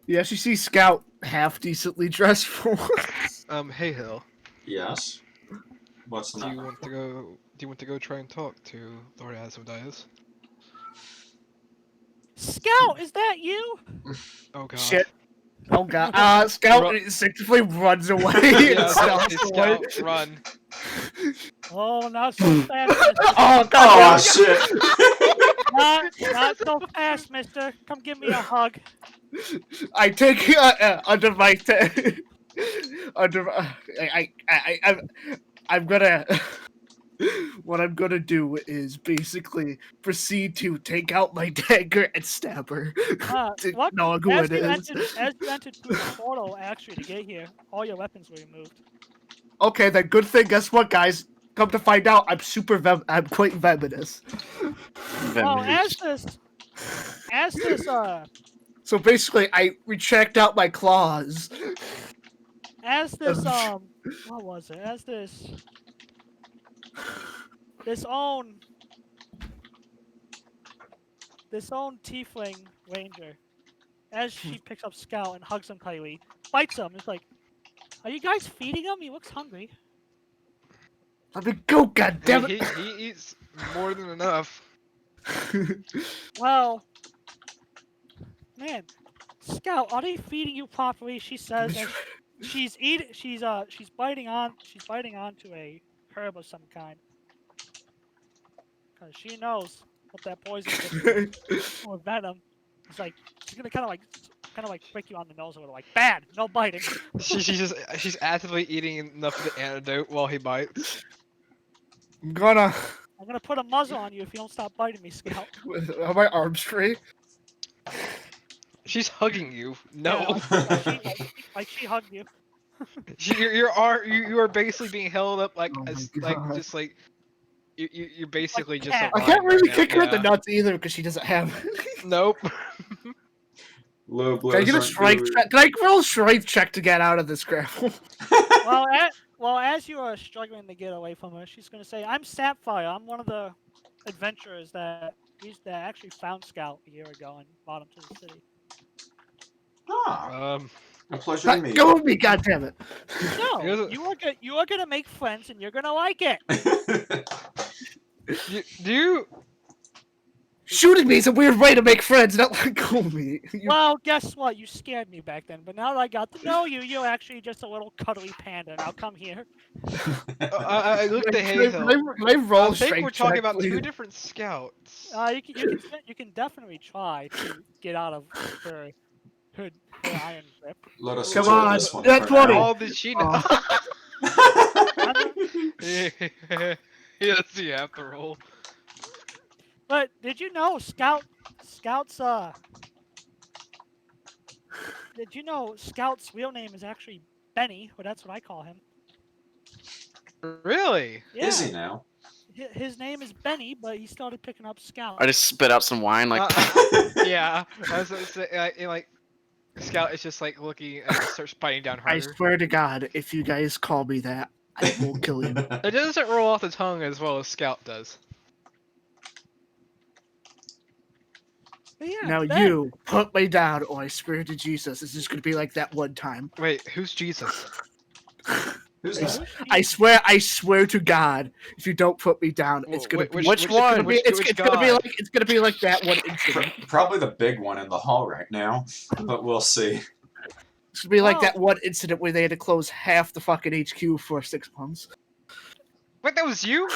C: Yes, you see Scout half decently dressed for once.
F: Haehil,
E: Yes. What's
F: do
E: the
F: you
E: matter?
F: want to go? Do you want to go try and talk to Lord Asmodias?
B: Scout, is that you?
F: Oh god.
C: Shit. Oh god. Scout instinctively runs away.
F: Yeah,
C: and stomps away.
F: Scout, run.
B: Oh, not so fast,
C: Oh god.
E: Oh shit!
B: not so fast, mister. Come give me a hug.
C: I take under my I'm gonna what I'm gonna do is basically proceed to take out my dagger and stab her. To
B: What?
C: know who
B: As
C: it
B: you,
C: is.
B: entered through the portal, actually, to get here, all your weapons were removed.
C: Okay, then good thing. Guess what, guys? Come to find out, I'm quite venomous.
B: Well,
A: Venomous.
B: as this,
C: So basically, I retract out my claws.
B: what was it? As this own tiefling ranger, as she picks up Scout and hugs him tightly, bites him. It's like, are you guys feeding him? He looks hungry.
C: Let me go,
F: He,
C: goddammit!
F: he eats more than enough.
B: Well, man, Scout, are they feeding you properly? She says as she's biting onto a herb of some kind, because she knows what that poison is or venom. It's like she's gonna kind of like prick you on the nose a little, like bad, no biting.
F: She's actively eating enough of the antidote while he bites.
C: I'm gonna.
B: I'm gonna put a muzzle on you if you don't stop biting me, Scout.
C: Are my arms free?
F: She's hugging you. No.
B: Yeah, like she hugged you.
F: You are basically being held up like
C: Oh my
F: like
C: God.
F: just like you're basically
B: Like
F: just
B: cat.
C: I
F: alive
C: can't really
F: right
C: kick
F: now.
C: her in the
F: Yeah.
C: nuts either because she doesn't have.
F: Nope.
E: Low blows.
C: Can I get a
E: aren't
C: strength
E: good.
C: check? Can I roll a strength check to get out of this grapple?
B: Well, as you are struggling to get away from her, she's gonna say, "I'm Sapphire. I'm one of the adventurers that actually found Scout a year ago and brought him to the city."
E: Ah,
F: Um.
E: a pleasure to meet
C: Go with me, goddammit!
B: No,
F: Here's
B: you are gonna make friends and you're gonna like it.
E: you.
F: Do you?
C: Shooting me is a weird way to make friends, not like cool me.
B: Well, guess what? You scared me back then, but now that I got to know you, you're actually just a little cuddly panda. Now come here.
F: I looked at
C: Can I
F: Haehil.
C: roll
F: I
C: a
F: think
C: strength
F: we're talking
C: check,
F: about
C: please?
F: two different scouts.
B: You can definitely try to get out of her iron grip.
E: Let us
C: Come
E: enjoy
C: on,
E: this one
C: that's
E: for
C: funny.
E: now.
F: How did she know? Yes, you have to roll.
B: But did you know did you know Scout's real name is actually Benny? Well, that's what I call him.
F: Really?
B: Yeah.
E: Is he now?
B: His name is Benny, but he started picking up Scout.
A: I just spit out some wine, like.
F: Yeah, I was gonna say, like, Scout is just like looking and starts biting down
C: I
F: harder.
C: swear to God, if you guys call me that, I will kill you.
F: It doesn't roll off the tongue as well as Scout does.
B: But yeah,
C: Now
B: Ben,
C: you put me down, or I swear to Jesus, it's just gonna be like that one time.
F: Wait, who's Jesus?
E: Who's
B: who's
E: that?
B: Jesus?
C: I swear to God, if you don't put me down, it's gonna be
A: Which one?
C: it's gonna be like that one incident.
E: Probably the big one in the hall right now, but we'll see.
C: It's gonna be like that
B: Wow.
C: one incident where they had to close half the fucking HQ for 6 months.
F: Wait, that was you?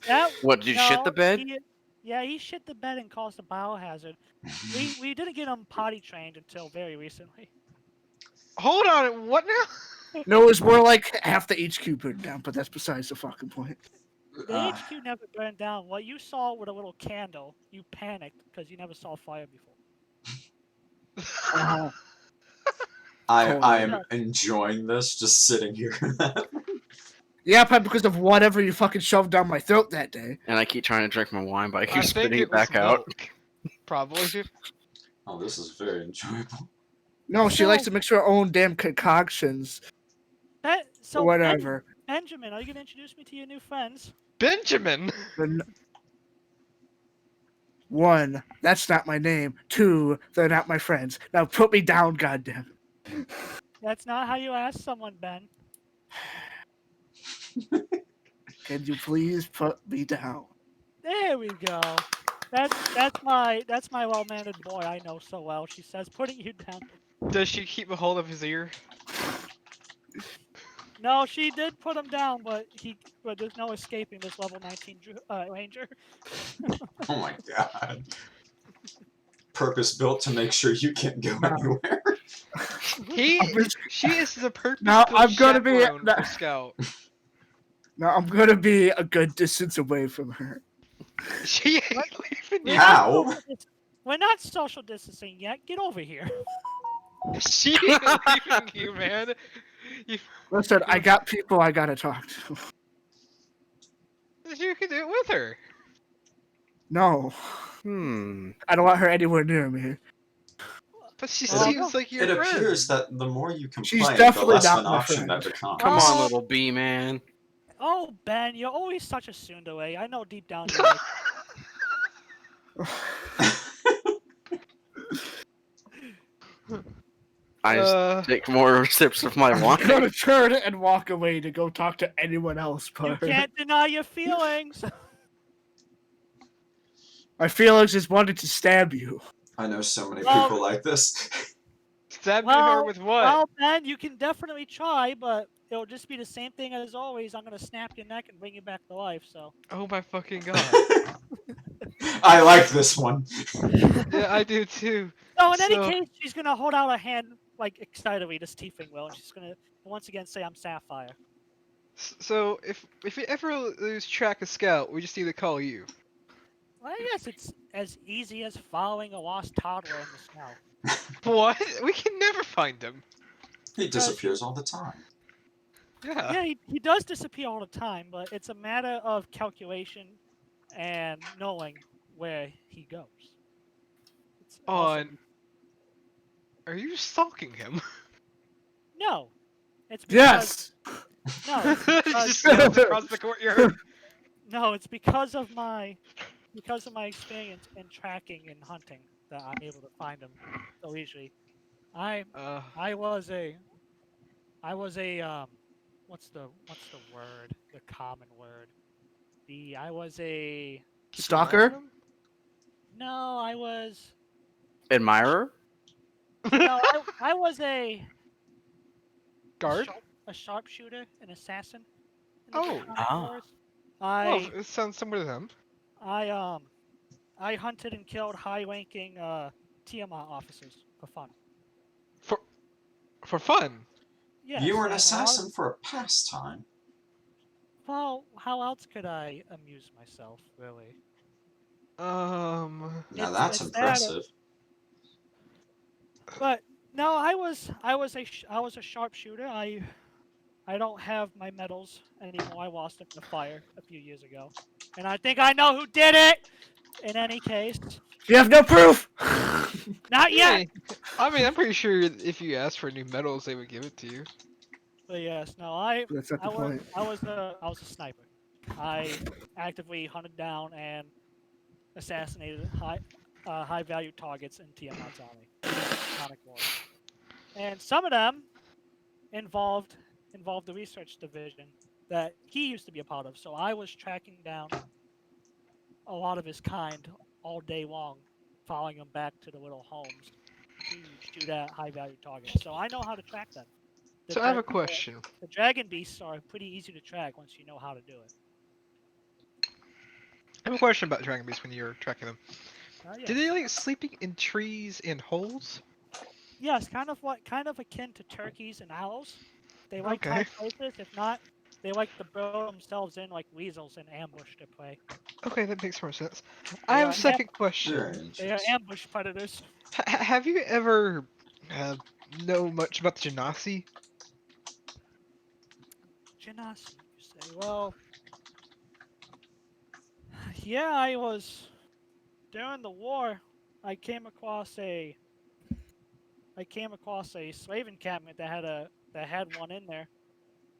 B: That,
A: What, did you shit the bed?
B: He shit the bed and caused a biohazard. We didn't get him potty trained until very recently.
F: Hold on, what now?
C: No, it was more like half the HQ burned down, but that's besides the fucking point.
B: The HQ never burned down. What you saw with a little candle, you panicked because you never saw fire before.
C: Oh,
E: I am enjoying this, just sitting here.
C: yeah, probably because of whatever you fucking shoved down my throat that day.
A: And I keep trying to drink my wine, but I keep
F: I think
A: spitting
F: it
A: it back
F: was
A: out.
F: milk. Probably.
E: Oh, this is very enjoyable.
C: No, she
B: So-
C: likes to mix her own damn concoctions.
B: So
C: Whatever.
B: Benjamin, are you gonna introduce me to your new friends?
F: Benjamin!
C: One, that's not my name. Two, they're not my friends. Now put me down, goddamn.
B: That's not how you ask someone, Ben.
C: Can you please put me down?
B: There we go. That's my well-mannered boy I know so well. She says putting you down.
F: Does she keep a hold of his ear?
B: No, she did put him down, but there's no escaping this level 19 ranger.
E: Oh my god. Purpose built to make sure you can't go anywhere.
F: She is the purpose
C: Now, I'm gonna be-
F: for Scout.
C: Now I'm gonna be a good distance away from her.
F: She ain't leaving you.
E: How?
B: We're not social distancing yet. Get over here.
F: She ain't leaving you, man.
C: Listen, I got people I gotta talk to.
F: You can do it with her.
C: No, I don't want her anywhere near me.
F: But she
B: Well,
F: seems like your
E: It
F: friend.
E: appears that the more you
C: She's
E: complain, the
C: definitely
E: less of
C: not
E: an
C: my
E: option
C: friend.
E: that becomes.
A: Come
B: Oh.
A: on, little bee man.
B: Oh, Ben, you're always such a tsundere. I know deep down you like.
A: I just take more sips of my
C: I'm
A: wine.
C: gonna turn and walk away to go talk to anyone else.
B: You
C: But
B: can't deny your feelings.
C: my feelings is wanting to stab you.
E: I know so many
B: Well-
E: people like this.
F: Stabbing her with what?
B: Well, Ben, you can definitely try, but it'll just be the same thing as always. I'm gonna snap your neck and bring you back to life. So.
F: Oh my fucking god.
E: I like this one.
F: Yeah, I do too.
B: So in any
F: So-
B: case, she's gonna hold out a hand like excitedly, this Tiefling will, and she's gonna once again say, "I'm Sapphire."
F: So if we ever lose track of Scout, we just need to call you.
B: Well, I guess it's as easy as following a lost toddler in the snow.
F: What? We can never find him.
E: He disappears all the time.
F: Yeah.
B: Yeah, he does disappear all the time, but it's a matter of calculation and knowing where he goes. It's also-
F: On. Are you stalking him?
B: No, it's because,
C: Yes.
B: no, it's because,
F: Just goes across the courtyard.
B: no, it's because of my experience in tracking and hunting that I'm able to find him so easily. I was a what's the word? The common word. I was a
C: Stalker?
B: no, I was
A: Admirer?
B: no, I was a
F: Guard?
B: a sharpshooter, an assassin. in the
F: Oh.
B: Draconic
A: Ah.
B: Wars.
F: Well, it sounds similar to them.
B: I hunted and killed high-ranking Tiamat officers for fun.
F: For fun.
B: Yes,
E: You were an
B: and
E: assassin for a pastime.
B: Well, how else could I amuse myself, really?
E: Now
B: It's-
E: that's
B: it's that-
E: impressive.
B: But no, I was a sharpshooter. I I don't have my medals anymore. I lost them in a fire a few years ago. And I think I know who did it! In any case,
C: You have no proof.
B: not yet!
F: I mean, I'm pretty sure if you asked for new medals, they would give it to you.
B: But yes, no,
C: That's not the point.
B: I was a sniper. I actively hunted down and assassinated high value targets in Tiamat's army. Iconic wars. And some of them involved the research division that he used to be a part of. So I was tracking down a lot of his kind all day long, following them back to the little homes to shoot at high value targets. So I know how to track them.
F: So I have a question.
B: The dragon beasts are pretty easy to track once you know how to do it.
F: I have a question about dragon beasts when you're tracking them.
B: Yeah.
F: Do they like sleeping in trees and holes?
B: Yes, kind of akin to turkeys and owls. They like
F: Okay.
B: high places. If not, they like to burrow themselves in like weasels and ambush their prey.
F: Okay, that makes more sense.
B: They
F: I have
B: are
F: a second question.
E: Very
B: They are
E: interesting.
B: ambush predators.
F: Have you ever know much about the Genasi?
B: Genasi, you say? Well, yeah, I was during the war. I came across a slave encampment that had one in there.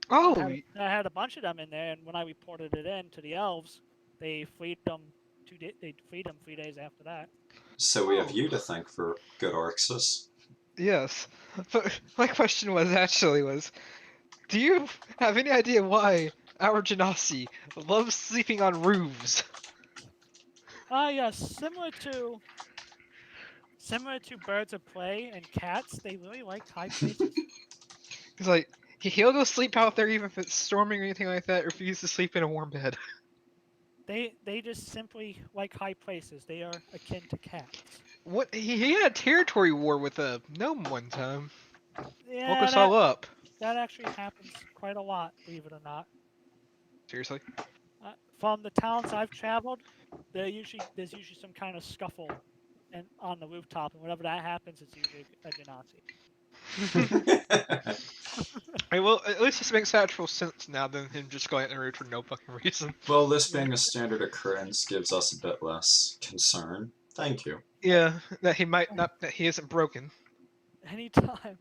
F: Oh,
B: That had a bunch of them in there, and when I reported it in to the elves, they freed them 3 days after that.
E: So we have
F: Oh.
E: you to thank for good Arxis.
F: yes. But my question was, do you have any idea why our Genasi loves sleeping on roofs?
B: Yes, similar to birds of prey and cats, they really like high places.
F: He's like, he'll go sleep out there even if it's storming or anything like that, or if he needs to sleep in a warm bed.
B: They just simply like high places. They are akin to cats.
F: What? He had a territory war with a gnome one time. Woke
B: Yeah,
F: us all up.
B: that actually happens quite a lot, believe it or not.
F: Seriously?
B: From the towns I've traveled, there's usually some kind of scuffle and on the rooftop, and whenever that happens, it's usually a Genasi.
F: Hey, well, at least this makes actual sense now than him just going out the road for no fucking reason.
E: Well, this being a standard occurrence gives us a bit less concern. Thank you.
F: Yeah, that he might not, that he isn't broken.
B: Anytime.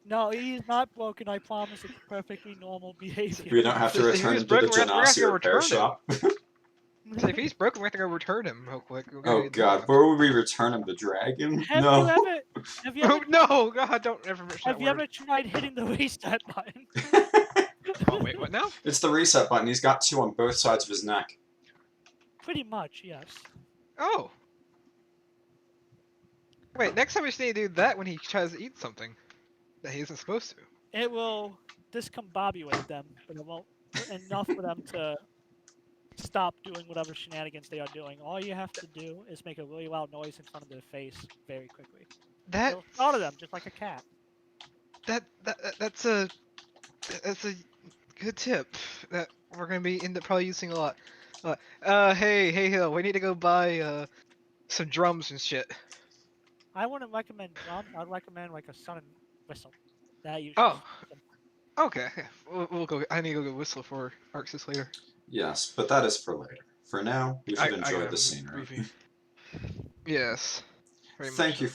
B: No, he's not broken. I promise. It's perfectly normal behavior.
E: We don't have to
F: If
E: return
F: he's
E: him to the
F: broken, we're gonna have to
E: Genasi
F: go
E: repair
F: return him.
E: shop.
F: So if he's broken, we have to go return him real quick.
E: Oh god, where would we return him? The dragon?
B: Have
E: No.
B: you ever
F: No, God, don't ever mention
B: have
F: that
B: you
F: word.
B: ever tried hitting the reset button?
F: Oh, wait, what now?
E: It's the reset button. He's got 2 on both sides of his neck.
B: Pretty much, yes.
F: Oh. Wait, next time we just need to do that when he tries to eat something that he isn't supposed to.
B: It will discombobulate them, but it won't enough for them to stop doing whatever shenanigans they are doing. All you have to do is make a really loud noise in front of their face very quickly. It'll startle them, just like a cat.
F: That's a good tip that we're gonna be probably using a lot. Hey, Haehil, we need to go buy some drums and shit.
B: I wouldn't recommend drums. I'd recommend like a sudden whistle. That usually.
F: Oh. Okay, we'll go. I need to go get whistle for Arxis later.
E: Yes, but that is for later. For now, we should enjoy
F: got
E: the
F: a
E: scenery.
F: movie. Yes. Very
E: Thank
F: much
E: you
F: so.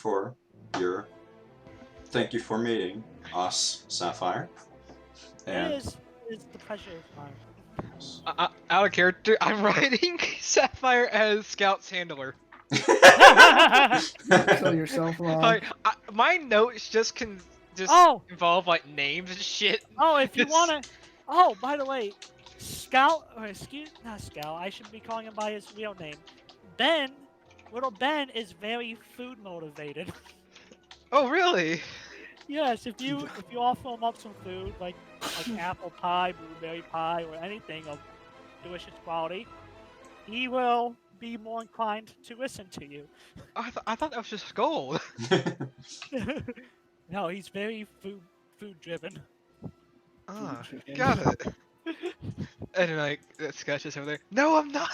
E: for meeting us, Sapphire. And
B: It is the pleasure of mine.
F: Out of character, I'm writing Sapphire as Scout's handler.
C: Kill yourself, Ron.
F: Like, my notes just involve like names and shit.
B: Oh, if you
F: It's-
B: wanna. Oh, by the way, Scout, or not Scout. I should be calling him by his real name. Ben, little Ben is very food motivated.
F: Oh, really?
B: Yes, if you offer him up some food like apple pie, blueberry pie, or anything of delicious quality, he will be more inclined to listen to you.
F: I thought that was just gold.
B: No, he's very food driven.
F: Ah, got it. And then, like, that sketch is over there. No, I'm not.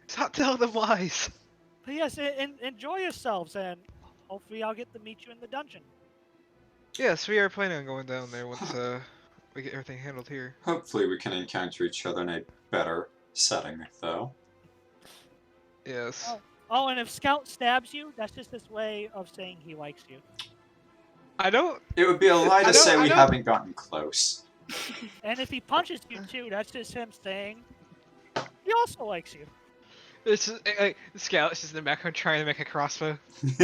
F: Stop telling them lies.
B: But yes, enjoy yourselves, and hopefully I'll get to meet you in the dungeon.
F: Yes, we are planning on going down there once we get everything handled here.
E: Hopefully we can encounter each other in a better setting, though.
F: Yes.
B: Oh, and if Scout stabs you, that's just his way of saying he likes you.
F: I don't.
E: It would be a lie to say
F: I
E: we
F: don't-
E: haven't gotten close.
B: And if he punches you too, that's just him saying he also likes you.
F: It's just, like Scout is just in the background trying to make a crossbow. He's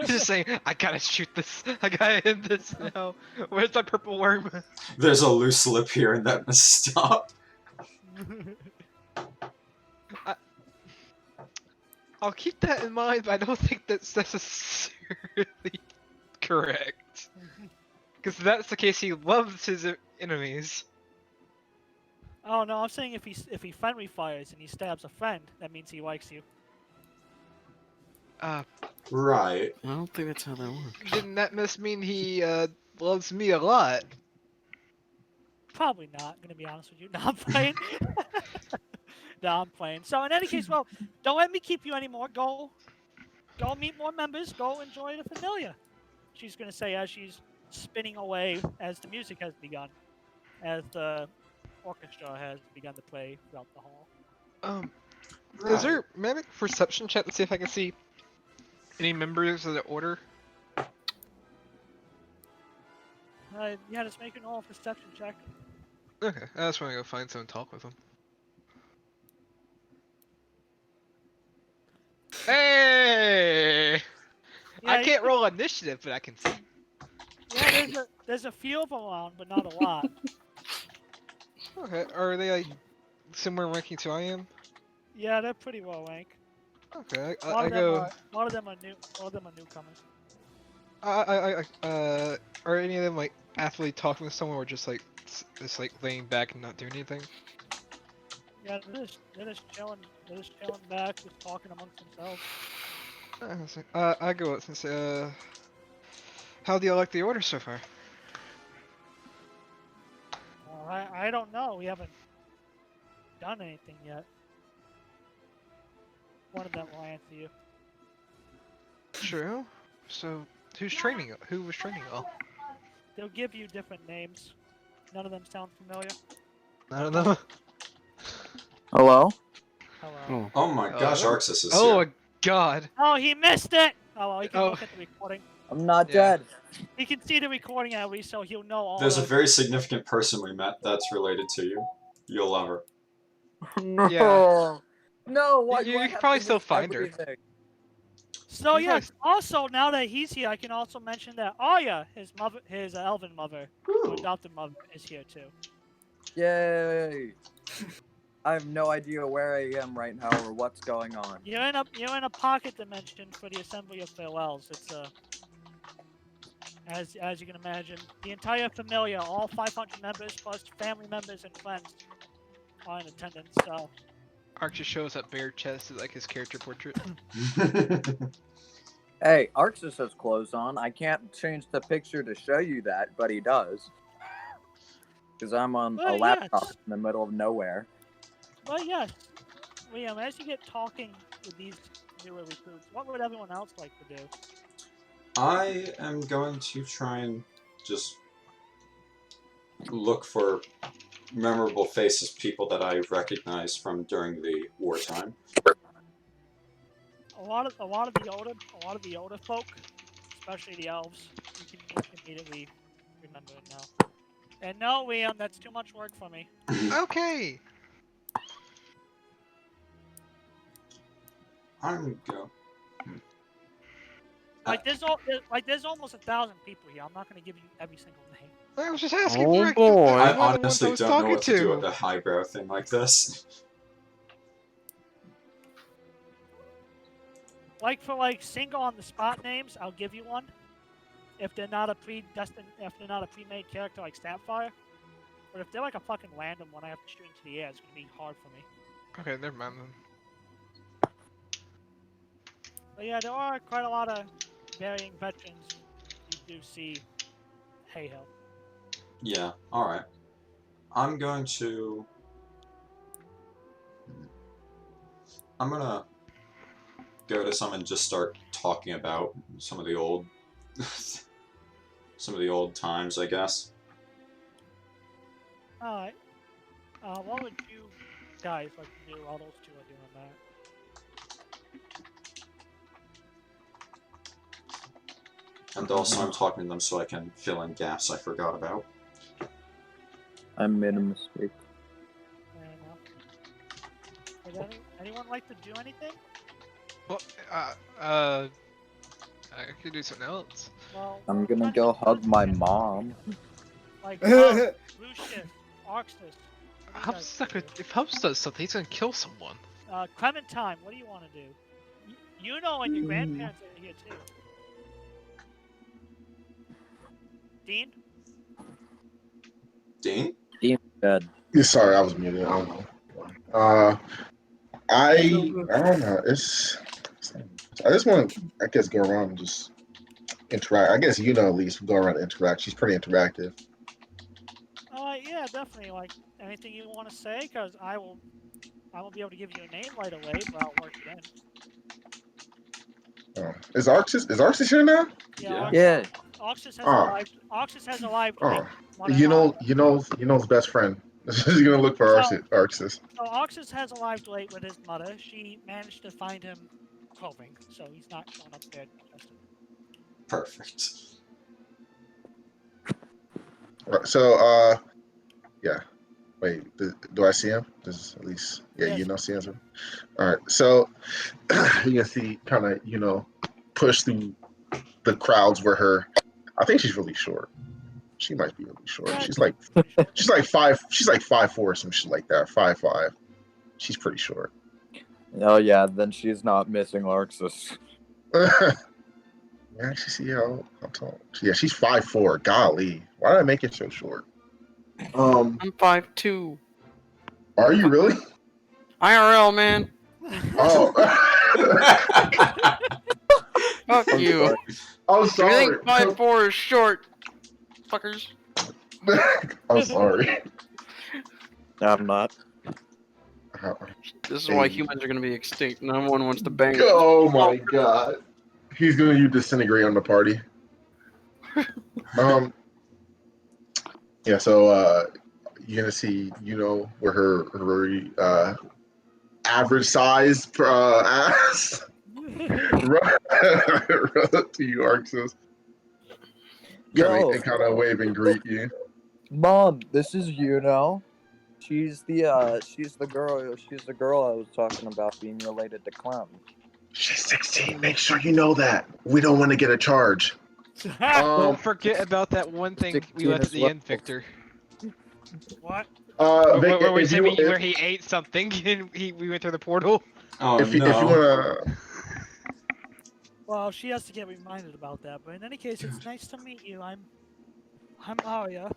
F: just saying, "I gotta shoot this. I gotta end this now. Where's my purple worm?"
E: There's a loose lip here and that must stop.
F: I'll keep that in mind, but I don't think that's necessarily correct. Because if that's the case, he loves his enemies.
B: Oh no, I'm saying if he friendly fires and he stabs a friend, that means he likes you.
E: Right.
A: I don't think that's how that works.
F: Then that must mean he loves me a lot.
B: Probably not, gonna be honest with you. No, I'm playing. No, I'm playing. So in any case, well, don't let me keep you anymore. Go meet more members. Go enjoy the familiar. She's gonna say as she's spinning away as the music has begun, as the orchestra has begun to play throughout the hall.
E: Right.
F: Is there maybe perception check to see if I can see any members of the order?
B: Yeah, just make an all perception check.
F: Okay, I just want to go find someone and talk with them. Hey!
B: Yeah,
F: I can't roll initiative, but I can see.
B: Yeah, there's a few of them around, but not a lot.
F: Okay, are they like similar ranking to I am?
B: Yeah, they're pretty well ranked.
F: Okay,
B: A lot
F: I
B: of them
F: go.
B: are. A lot of them are new. A lot of them are newcomers.
F: Are any of them like actually talking with someone, or just like like laying back and not doing anything?
B: Yeah, they're just chilling. They're just chilling back, just talking amongst themselves.
F: I go up and say, how do you like the order so far?
B: Well, I don't know. We haven't done anything yet. One of them will answer you.
F: True. So, who's training? Who was training y'all?
B: They'll give you different names. None of them sound familiar.
F: None of them.
G: Hello?
B: Hello.
E: Oh my gosh, Arxis is
F: Oh
E: here.
F: my god.
B: Oh, he missed it! Oh, well, he can
F: Oh.
B: look at the recording.
G: I'm not
F: Yeah.
G: dead.
B: He can see the recording at least, so he'll know all
E: There's a
B: the...
E: very significant person we met that's related to you. You'll love her.
G: No.
F: Yeah.
G: No, why
F: You
G: do I
F: can
G: have
F: probably
G: to
F: still
G: miss
F: find her.
G: everything?
B: So
F: You
B: yes,
F: guys-
B: also now that he's here, I can also mention that Arya, his mother, his elven mother,
E: Ooh.
B: adopted mother, is here too.
G: Yay. I have no idea where I am right now or what's going on.
B: You're in a pocket dimension for the Assembly of Farewells. It's as you can imagine, the entire familia, all 500 members plus family members and friends, are in attendance. So
F: Ark just shows up bare chested like his character portrait.
G: Hey, Arxis has clothes on. I can't change the picture to show you that, but he does. Because I'm on a
B: Well,
G: laptop
B: yes.
G: in the middle of nowhere.
B: But yes, Liam, as you get talking with these newer recruits, what would everyone else like to do?
E: I am going to try and just look for memorable faces, people that I recognize from during the wartime.
B: A lot of the older folk, especially the elves, you can immediately remember it now. And no, Liam, that's too much work for me.
F: Okay.
E: I'm go.
B: There's almost 1,000 people here. I'm not going to give you every single name.
F: I was just asking.
A: Oh,
F: for
A: boy.
E: I
F: I'm one of the ones
E: honestly
F: was
E: don't know
F: talking
E: what to do
F: to.
E: with a highbrow thing like this.
B: Like for single on the spot names, I'll give you one. If they're not a pre-made character like Snapfire. But if they're like a fucking random one I have to shoot into the air, it's gonna be hard for me.
F: Okay, never mind then.
B: But yeah, there are quite a lot of varying veterans you do see. Haehil.
E: Yeah, alright. I'm going to... I'm gonna go to some and just start talking about some of the old some of the old times, I guess.
B: Alright. What would you guys like to do while those two are doing that?
E: And also, I'm talking to them so I can fill in gaps I forgot about.
G: I made a mistake.
B: Fair enough. Would anyone like to do anything?
F: Well, I could do something else.
B: Well,
G: I'm gonna go hug my mom.
B: like Lucius, Arcanist.
F: If Hubs does something, he's gonna kill someone.
B: Clementine, what do you want to do? You know, and your grandparents are here too. Dean?
E: Dean?
G: Dean dead.
D: Yeah, sorry, I was muted. I don't know. I don't know. I just want to, I guess, go around and just interact. I guess you know at least go around and interact. She's pretty interactive.
B: Yeah, definitely. Like anything you want to say, because I won't be able to give you a name right away, but I'll work it in.
D: Oh. Is Arxis here now?
G: Yeah.
B: Oxus has a live
D: Oh, Yuno's best friend. She's gonna look for Arxis.
B: So Oxus has a live date with his mother. She managed to find him clothing, so he's not showing up there.
E: Perfect.
D: Right, so, yeah. Wait, do I see him? Does at least, yeah,
B: Yes.
D: Yuno sees him. All right, so you can see kind of, push through the crowds where I think she's really short. She might be really short.
B: Yeah,
D: She's like 5'4" or some shit like that. 5'5". She's pretty short.
G: Oh yeah, then she's not missing Arxis.
D: Yeah, actually see how tall. Yeah, she's 5'4". Golly, why did I make it so short?
A: I'm 5'2".
D: Are you really?
A: IRL, man.
D: Oh.
A: Fuck
G: I'm
A: you.
G: sorry.
D: I'm
A: You
D: sorry.
A: think 5'4" is short, fuckers?
D: I'm sorry.
G: I'm not.
A: This is why humans are gonna be extinct. No one wants to bang.
D: Oh my god. He's gonna use disintegrate on the party. Yeah, so you're gonna see, where her average size ass run up to you, Arxis.
G: Yo,
D: And kind of wave and greet you.
G: Mom, this is Yuno. She's the girl I was talking about being related to Clem.
D: She's 16. Make sure you know that. We don't want to get a charge.
F: Don't forget about that one thing we
G: 16
F: left at
G: as
F: the
G: well.
F: end, Victor.
B: What?
D: Vic,
F: where he ate something and we went through the portal.
E: Oh,
D: if you
E: no.
D: wanna,
B: Well, she has to get reminded about that. But in any case, it's nice to meet you. I'm Aria.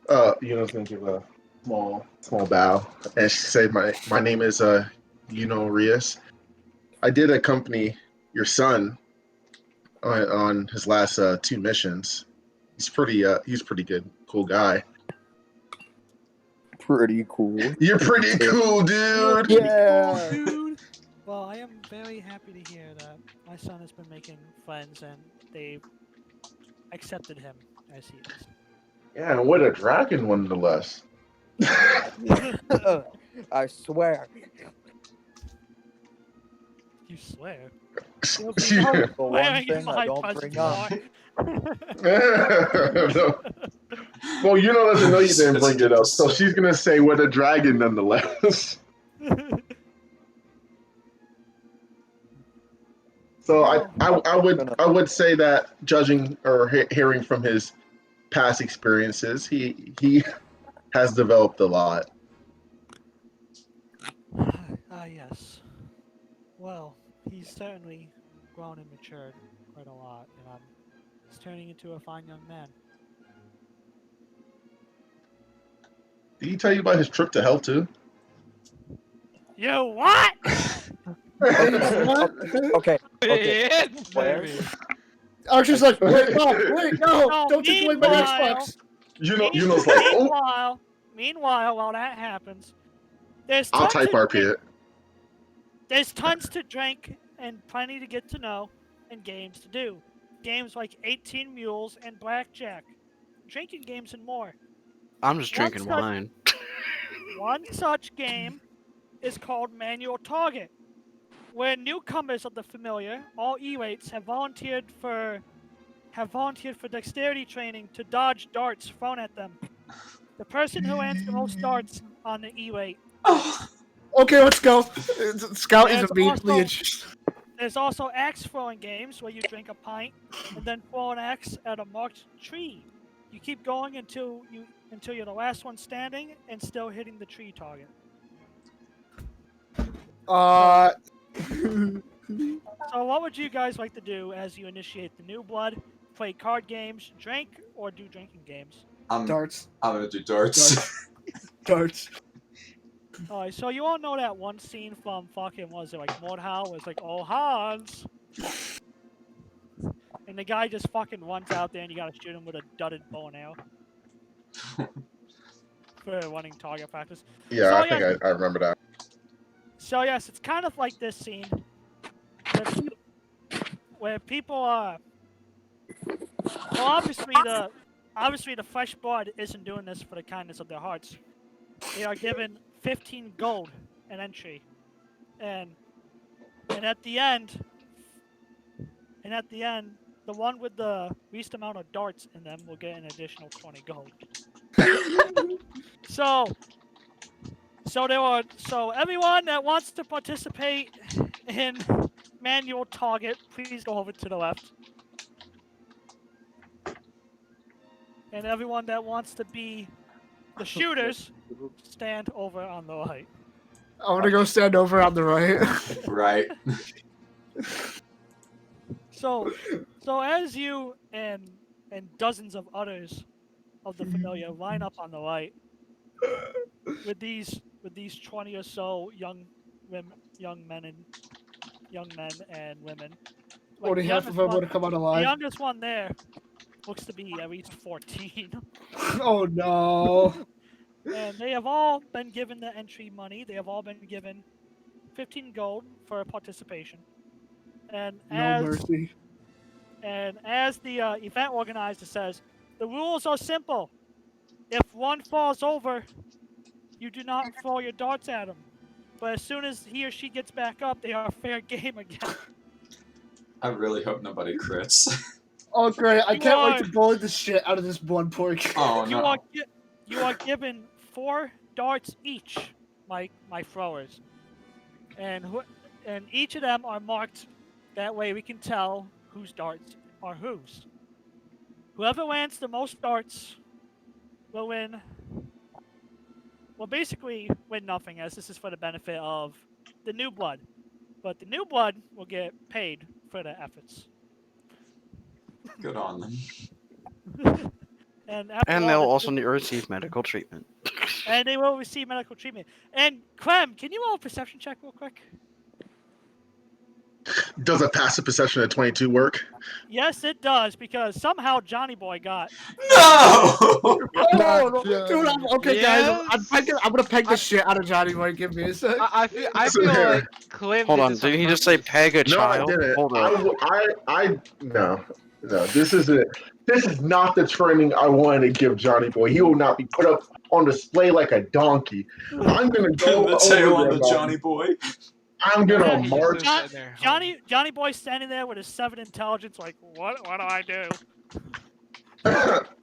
D: Yuno's gonna give a small bow, and she said, "My name is Yuno Rias. I did accompany your son on his last 2 missions. He's pretty good, cool guy.
G: Pretty cool.
D: You're pretty cool, dude.
G: Yeah.
B: Dude. Well, I am very happy to hear that my son has been making friends and they've accepted him as he is.
D: Yeah, and what a dragon, nonetheless.
G: I swear.
B: You swear?
G: The one
B: Wearing
G: thing I
B: my
G: don't
B: present
G: bring up.
D: No. Well, doesn't know you didn't bring it up, so she's gonna say what a dragon, nonetheless. So I would say that judging or hearing from his past experiences, he has developed a lot.
B: Yes. Well, he's certainly grown and matured quite a lot, and he's turning into a fine young man.
D: Did he tell you about his trip to hell too?
B: You what?
G: Okay. Where?
C: Archer's like, wait, no, don't take away my
B: meanwhile-
C: Xbox.
D: Yuno's like, oh,
B: Meanwhile, while that happens, there's
D: I'll
B: tons
D: type
B: to
D: RP
B: drink-
D: it.
B: There's tons to drink and plenty to get to know, and games to do. games like 18 Mules and Blackjack, drinking games, and more.
A: I'm just drinking
B: such-
A: wine.
B: One such game is called Manual Target, where newcomers of the familiar, all E-rates, have volunteered for dexterity training to dodge darts thrown at them. The person who lands the most darts on the E-rate.
C: Okay, let's go. Scout is
B: There's
C: immediately
B: also-
C: interested.
B: There's also axe throwing games where you drink a pint and then throw an axe at a marked tree. You keep going until you're the last one standing and still hitting the tree target. So what would you guys like to do as you initiate the new blood? Play card games, drink, or do drinking games?
C: Darts.
E: I'm gonna do darts.
C: Darts.
B: Alright, so you all know that one scene from fucking, was it like Mordhau? It's like, oh Hans! And the guy just fucking runs out there and you gotta shoot him with a dudded bow and arrow. For running target practice.
D: Yeah,
B: So,
D: I think I remember that.
B: So yes, it's kind of like this scene. Where people are... Well, obviously the fresh blood isn't doing this for the kindness of their hearts. They are given 15 gold an entry, and at the end, the one with the least amount of darts in them will get an additional 20 gold. So everyone that wants to participate in Manual Target, please go over to the left. And everyone that wants to be the shooters, stand over on the right.
C: I want to go stand over on the right.
E: Right.
B: So as you and dozens of others of the familiar line up on the right with these 20 or so young men and women. Like
C: Only
B: the
C: half of
B: youngest
C: them
B: one-
C: would have come out
B: The
C: alive.
B: youngest one there looks to be at least 14.
C: Oh no.
B: And they have all been given the entry money. They have all been given 15 gold for participation. And
C: No mercy.
B: as the event organizer says, the rules are simple. If one falls over, you do not throw your darts at him. But as soon as he or she gets back up, they are fair game again.
E: I really hope nobody crits.
C: Oh great! I
B: You
C: can't wait
B: are-
C: to bully the shit out of this one poor kid.
E: Oh
B: You
E: no.
B: are you are given 4 darts each, my throwers, and each of them are marked. That way we can tell whose darts are whose. Whoever lands the most darts will win. Well, basically win nothing, as this is for the benefit of the new blood. But the new blood will get paid for their efforts.
E: Good on them.
B: And after
A: And
B: all,
A: they'll
B: this-
A: also receive medical treatment.
B: And they will receive medical treatment. And Clem, can you roll a perception check real quick?
D: Does a passive perception at 22 work?
B: Yes, it does, because somehow Johnny Boy got.
E: No!
C: No, dude, okay,
F: Yes.
C: guys. I'm gonna peg the shit out of Johnny Boy. Give me a sec.
F: I feel like Clem.
A: Hold
F: did
A: on,
F: this
A: did he just say
F: purpose.
A: peg a
D: No, I
A: child?
D: didn't.
A: Hold on.
D: No. This isn't. This is not the training I wanted to give Johnny Boy. He will not be put up on display like a donkey. I'm gonna go
E: the tail
D: over
E: on
D: there,
E: the Johnny Boy.
D: I'm gonna
F: He's
D: march.
F: just sitting there.
B: Johnny Boy standing there with his 7 intelligence, like, what do I do?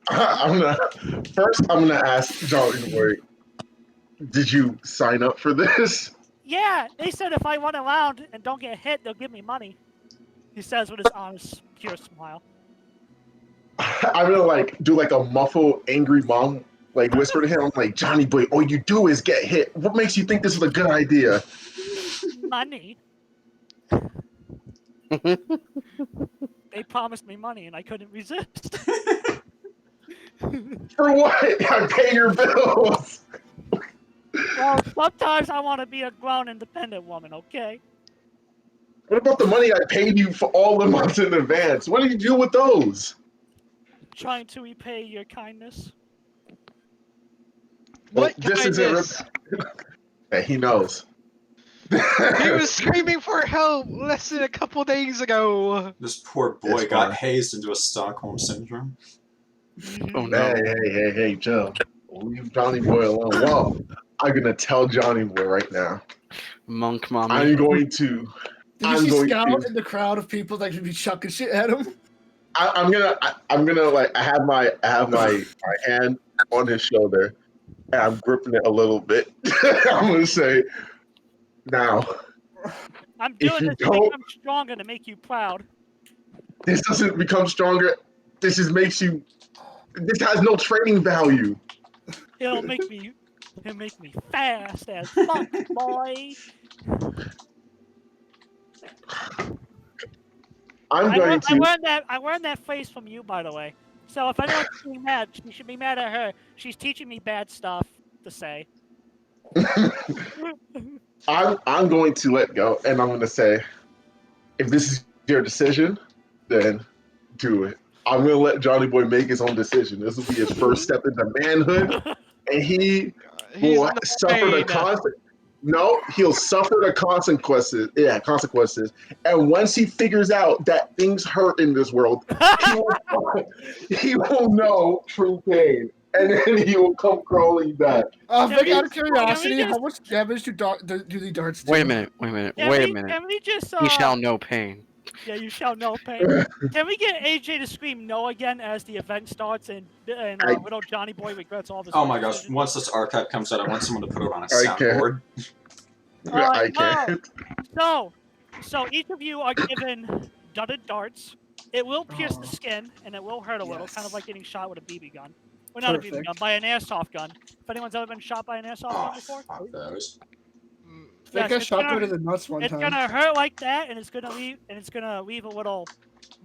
D: I'm gonna ask Johnny Boy. Did you sign up for this?
B: Yeah, they said if I run around and don't get hit, they'll give me money. He says with his honest, pure smile.
D: I'm gonna do a muffled, angry mom whisper to him like, Johnny Boy, all you do is get hit. What makes you think this is a good idea?
B: Money. They promised me money and I couldn't resist.
D: For what? I pay your bills.
B: Well, sometimes I want to be a grown, independent woman, okay?
D: What about the money I paid you for all the months in advance? What do you do with those?
B: Trying to repay your kindness.
F: What
D: This isn't.
F: kindness?
D: Yeah, he knows.
F: He was screaming for help less than a couple days ago.
E: This poor boy
D: It's
E: got
D: fine.
E: hazed into a Stockholm syndrome.
A: Oh no.
D: Hey, Joe. Leave Johnny Boy alone. Well, I'm gonna tell Johnny Boy right now.
A: Monk mommy.
D: I'm going to.
C: Did you
D: I'm
C: see
D: going
C: Scout
D: to.
C: in the crowd of people that should be chucking shit at him?
D: I'm gonna like. I have my hand on his shoulder, and I'm gripping it a little bit. I'm gonna say, now,
B: I'm
D: if
B: doing
D: you
B: this to
D: don't-
B: become stronger to make you proud.
D: this doesn't become stronger. This just makes you. This has no training value.
B: He'll make me fast as fuck, boy.
D: I'm going to.
B: I learned that phrase from you, by the way. So if anyone's being mad, you should be mad at her. She's teaching me bad stuff to say.
D: I'm going to let go, and I'm going to say, if this is your decision, then do it. I'm going to let Johnny Boy make his own decision. This will be his first step into manhood, and he
F: He's
D: will
F: in the
D: suffer the
F: pain.
D: consequences. No, he'll suffer the consequences. Yeah, consequences. And once he figures out that things hurt in this world, he will know true pain, and then he will come crawling back.
C: Vic, out of
B: Can we
C: curiosity,
B: just-
C: how much damage do the darts do?
A: Wait a minute.
B: Can we just
A: He shall know pain.
B: Yeah, you shall know pain. Can we get AJ to scream no again as the event starts and little Johnny Boy regrets all this?
E: Oh my gosh, once this archive comes out, I want someone to put it on a
D: I can't.
E: soundboard.
D: I can't.
B: So each of you are given Dud Darts. It will pierce the skin and it will hurt a little, kind of like getting shot with a BB gun. Well, not a BB gun, by an airsoft gun. If anyone's ever been shot by an airsoft gun before?
E: Fuck those.
C: Vic got
B: it's
C: shot
B: gonna-
C: through the nuts one
B: It's
C: time.
B: gonna hurt like that, and it's gonna leave a little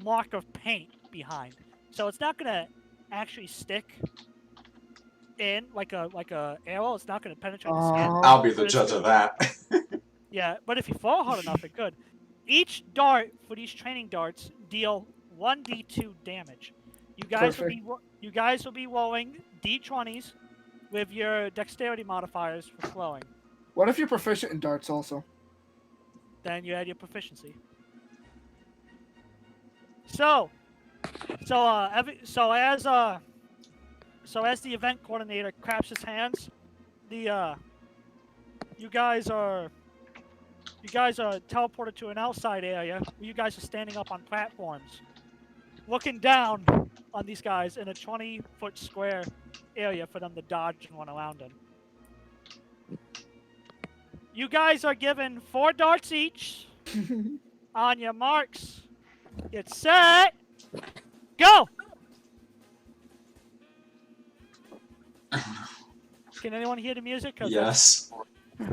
B: mark of paint behind. So it's not gonna actually stick in like a arrow. It's not gonna penetrate the skin.
E: I'll be the
B: But it's
E: judge of that.
B: Yeah, but if you fall hard enough, it could. Each dart for these training darts deal 1d2 damage. You guys will be rolling d20s with your dexterity modifiers for throwing.
C: What if you're proficient in darts also?
B: Then you add your proficiency. So as the event coordinator claps his hands, you guys are teleported to an outside area where you guys are standing up on platforms, looking down on these guys in a 20-foot square area for them to dodge and run around in. You guys are given 4 darts each. On your marks, get set, go! Can anyone hear the music?
E: Yes.
C: I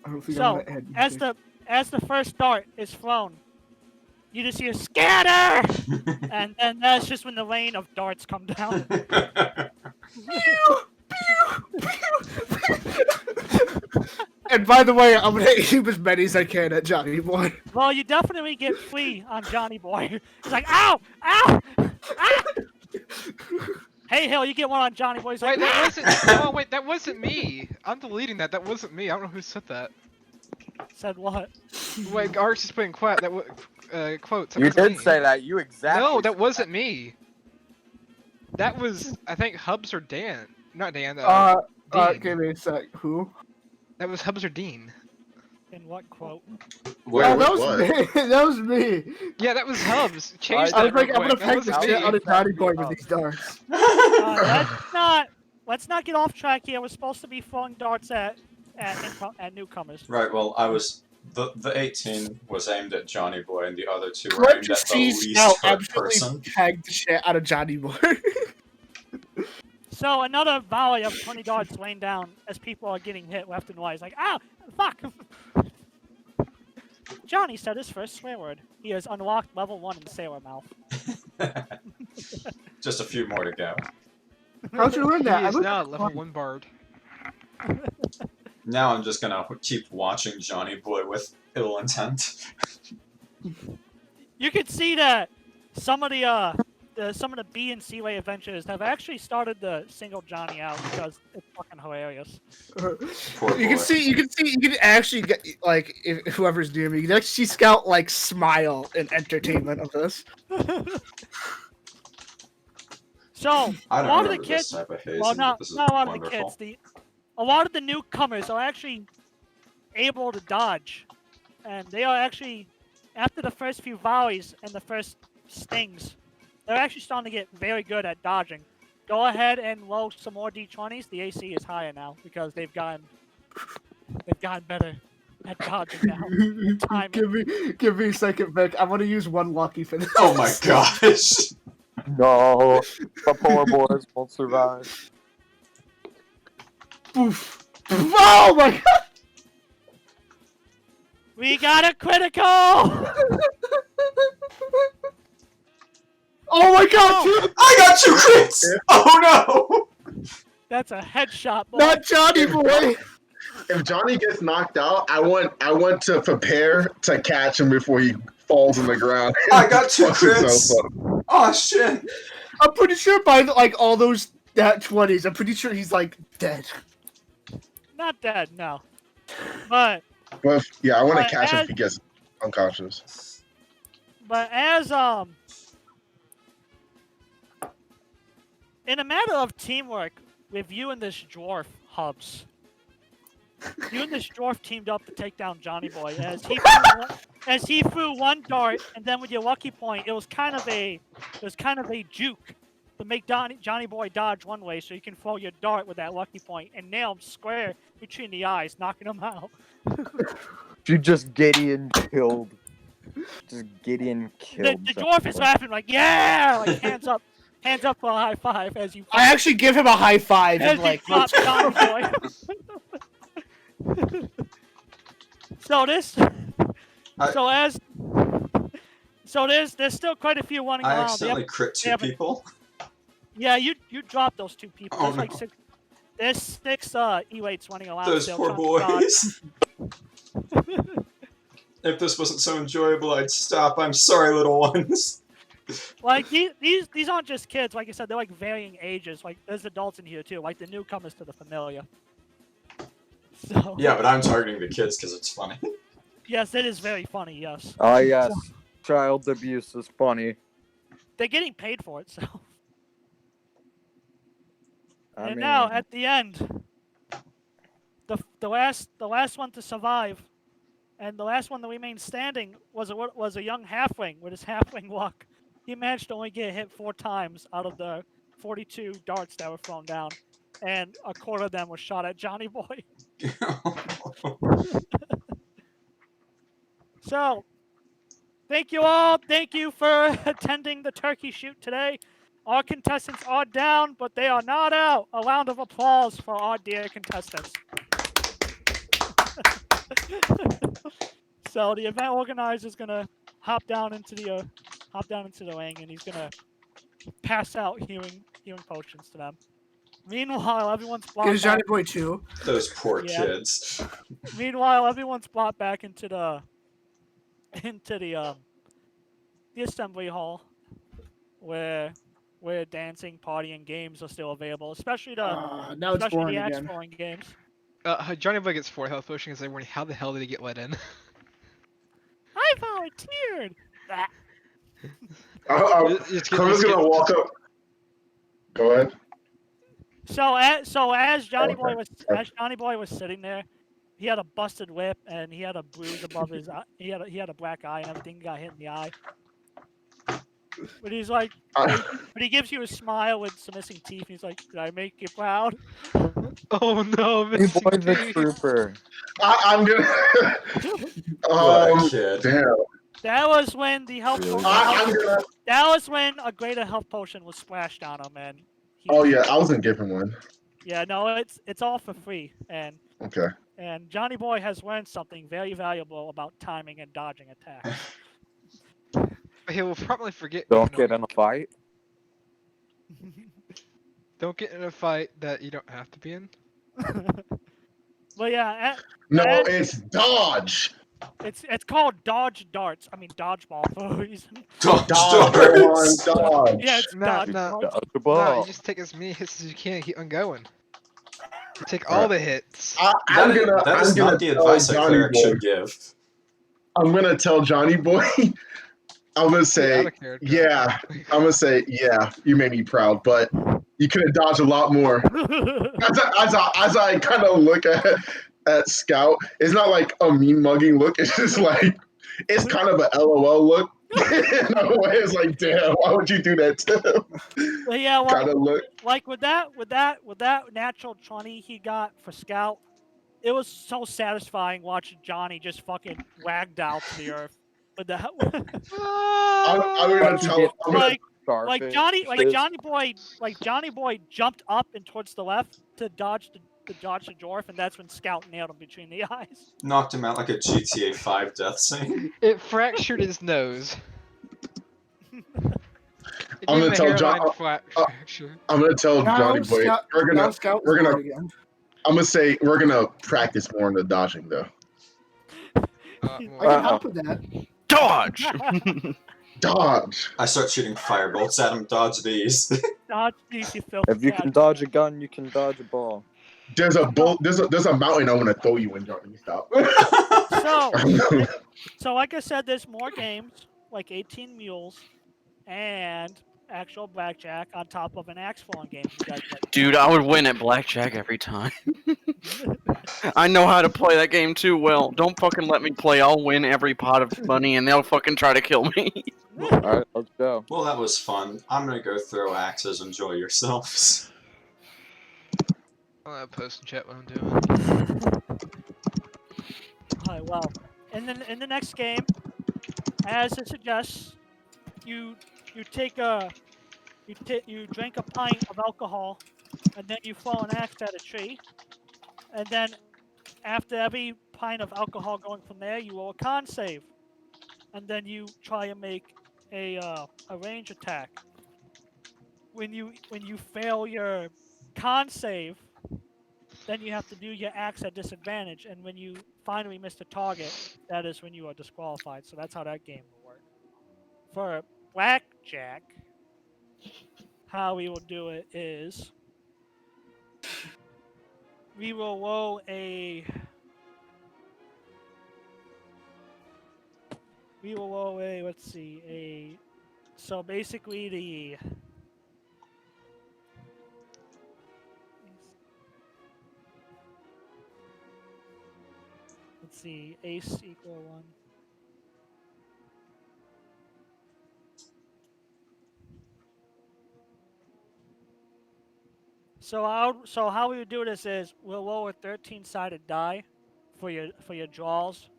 C: don't think
B: So, as the first dart is thrown, you just hear scatter, and then that's just when the rain of darts come down.
C: And by the way, I'm gonna aim as many as I can at Johnny Boy.
B: Well, you definitely get free on Johnny Boy. He's like, ow, ow, ah! Haehil, you get one on Johnny Boy. He's like,
F: Wait, that
B: "Ah!"
F: wasn't. Oh wait, that wasn't me. I'm deleting that. That wasn't me. I don't know who said that.
B: Said what?
F: Wait, Arch is putting quotes. That quotes. That
G: You
F: wasn't
G: did
F: me.
G: say that. You exactly.
F: No, that
G: said
F: wasn't me. That was, I think, Hubs or Dan. Not Dan. Dean.
C: Give me a sec. Who?
F: That was Hubs or Dean.
B: In what quote?
D: Wait,
C: Oh, that was
D: what?
C: me. That was me.
F: Yeah, that was Hubs. Change
G: I
C: I
F: that.
C: was like,
F: real
C: I'm gonna
F: quick. That
C: peck the
F: wasn't
C: shit
F: me.
C: out of Johnny Boy with these darts.
B: Let's not get off track here. We're supposed to be throwing darts at newcomers.
E: Right, well, I was... The 18 was aimed at Johnny Boy, and the other 2 were
C: Clem
E: aimed at
C: just
E: the
C: sees
E: least
C: Scout
E: hurt
C: absolutely
E: person.
C: pegged the shit out of Johnny Boy.
B: So another volley of 20 darts rain down as people are getting hit left and right. It's like, ow, fuck. Johnny said his first swear word. He has unlocked level 1 in Sailor Mouth.
E: Just a few more to go.
C: How'd you learn
F: He
C: that? I
F: is
C: looked
F: now
C: at
F: level 1 bard.
E: Now I'm just gonna keep watching Johnny Boy with ill intent.
B: You could see that some of the some of the B and C way adventures have actually started to single Johnny out because it's fucking hilarious.
E: Poor
C: You can
E: boy.
C: see, you can actually get, like, if whoever's near me, you can actually see Scout, like, smile in entertainment of this.
B: So
E: I
B: a
E: don't
B: lot of the
E: remember this
B: kids,
E: type of hazing,
B: well,
E: but
B: not
E: this is
B: not a lot
E: wonderful.
B: of the kids. A lot of the newcomers are actually able to dodge, and they are actually, after the first few volleys and the first stings, they're actually starting to get very good at dodging. Go ahead and roll some more d20s. The AC is higher now because they've gotten better at dodging now. Timing.
C: Give me a second, Vic. I want to use one lucky for this.
E: Oh my gosh!
G: No, the poor boys won't survive.
C: Oof. Oh my god!
B: We got a critical!
C: Oh my god, dude!
E: I got 2 crits! Oh no!
B: That's a headshot, boy.
C: Not Johnny Boi!
H: If Johnny gets knocked out, I want to prepare to catch him before he falls on the ground.
E: I got 2
H: Fucking
E: crits!
H: so fun.
E: Oh shit!
C: I'm pretty sure by like all those nat 20s, I'm pretty sure he's like dead.
B: Not dead, no. But
H: But yeah, I want to
B: But
H: catch him
B: as-
H: if he gets unconscious.
B: as in a matter of teamwork with you and this dwarf, Hubs. You and this dwarf teamed up to take down Johnny Boi as he threw one dart, and then with your lucky point, it was kind of a juke to make Johnny Boi dodge one way, so you can throw your dart with that lucky point and nail him square between the eyes, knocking him out.
G: You just Gideon killed. Just Gideon
B: The
G: killed.
B: dwarf is laughing like, yeah, like hands up for a high five as you.
C: I actually give him a high five
B: As
C: and like.
B: you drop Johnny Boi. So this, there's still quite a few running
E: I
B: around.
E: accidentally crit 2
B: have a-
E: people.
B: Yeah, you dropped those 2 people.
E: Oh,
B: There's like
E: no.
B: 6. There's 6 E-weights running around.
E: Those
B: still
E: poor
B: trying to
E: boys. If this wasn't so enjoyable, I'd stop. I'm sorry, little ones.
B: Like these aren't just kids. Like I said, they're like varying ages. Like there's adults in here too. Like the newcomers to the familiar. So
E: Yeah, but I'm targeting the kids because it's funny.
B: yes, it is very funny. Yes,
G: Oh yes, child abuse is funny.
B: they're getting paid for it. So
G: I
B: and
G: mean,
B: now at the end, the last one to survive, and the last one that remained standing was a young halfling with his halfling luck. He managed to only get hit 4 times out of the 42 darts that were thrown down, and a quarter of them was shot at Johnny Boi. So, thank you all. Thank you for attending the turkey shoot today. Our contestants are down, but they are not out. A round of applause for our dear contestants. So the event organizer is gonna hop down into the ring, and he's gonna pass out healing potions to them. Meanwhile, everyone's brought
C: Gives Johnny
B: back.
C: Boi 2.
E: Those poor
B: Yeah.
E: kids.
B: Meanwhile, everyone's brought back into the assembly hall, where dancing, party, and games are still available, especially the
C: Now it's boring again.
B: exploring games.
F: Johnny Boi gets 4 health potions. I'm wondering how the hell did he get let in?
B: I volunteered.
F: It's
H: I'm just gonna walk up. Go ahead.
B: So as Johnny Boi
H: Okay.
B: was sitting there, he had a busted lip and he had a bruise above his eye. He had a black eye and everything, got hit in the eye. But he's like, but he gives you a smile with some missing teeth. He's like, "Did I make you proud?"
F: Oh no,
G: Hey
F: missing
G: boy, the
F: teeth.
G: trooper.
H: I'm gonna.
E: What a kid.
H: Damn.
B: That was when the health.
G: Really?
H: I'm gonna.
B: That was when a greater health potion was splashed on him, and
H: Oh yeah, I was gonna give him one.
B: yeah, no, it's all for free, and
H: Okay.
B: Johnny Boi has learned something very valuable about timing and dodging attacks.
F: He will probably forget.
G: Don't get in a fight.
F: Don't get in a fight that you don't have to be in.
B: But yeah,
H: No, it's dodge.
B: It's called Dodge Darts. I mean Dodgeball for a reason.
E: Dodge
H: Dodge,
E: darts.
H: dodge.
B: Yeah, it's
F: No,
B: Dodge
F: no,
B: Darts.
G: The
F: no.
G: ball.
F: You just take as many hits as you can. Keep on going. You take all the hits.
H: I'm
E: That is
H: gonna
E: not the
H: tell
E: advice a
H: Johnny
E: cleric
H: Boy.
E: should give.
H: I'm gonna tell Johnny Boy. I'm gonna
F: Get
H: say,
F: out of character.
H: yeah. I'm gonna say, yeah. You made me proud, but you could have dodged a lot more. As I kind of look at Scout, it's not like a mean mugging look. It's just like it's kind of an LOL look. In a way, it's like, damn, why would you do that to him?
B: But yeah,
H: Kind of look.
B: like with that natural 20 he got for Scout, it was so satisfying watching Johnny just fucking ragdoll to the earth. But the
H: I'm gonna
G: But he
H: tell.
G: gets
H: I'm gonna,
B: like Johnny Boy jumped up and towards the left to dodge the dwarf, and that's when Scout nailed him between the eyes.
E: Knocked him out like a GTA 5 death scene.
F: It fractured his nose. It
H: I'm
F: gave
H: gonna
F: him a
H: tell John.
F: hairline fracture.
H: I'm gonna tell
C: Now
H: Johnny Boy.
C: Scout,
H: We're
C: now
H: gonna.
C: Scout
H: we're
C: is
H: gonna-
C: going again.
H: I'm gonna say we're gonna practice more in the dodging though.
C: I
F: Well,
C: can help with that.
A: Dodge!
H: Dodge.
E: I start shooting firebolts at him. Dodge these.
B: Dodge these, you filthy
G: If you
B: cat.
G: can dodge a gun, you can dodge a ball.
H: There's a mountain I want to throw you in, Johnny. Stop.
B: So like I said, there's more games, like 18 Mules, and actual blackjack on top of an axe throwing game. You guys like
A: Dude, I would win at blackjack every time. I know how to play that game too well. Don't fucking let me play. I'll win every pot of money, and they'll fucking try to kill me.
G: Alright, let's go.
E: Well, that was fun. I'm gonna go throw axes. Enjoy yourselves.
F: I'll post in chat what I'm doing.
B: Alright, well, in the next game, as it suggests, you drink a pint of alcohol, and then you throw an axe at a tree, and then after every pint of alcohol going from there, you roll a con save, and then you try and make a range attack. When you fail your con save, then you have to do your axe at disadvantage, and when you finally miss the target, that is when you are disqualified. So that's how that game will work. For blackjack, how we will do it is we will roll a let's see, so basically the let's see, ace equal 1. So how we would do this is we'll roll a 13-sided die for your draws.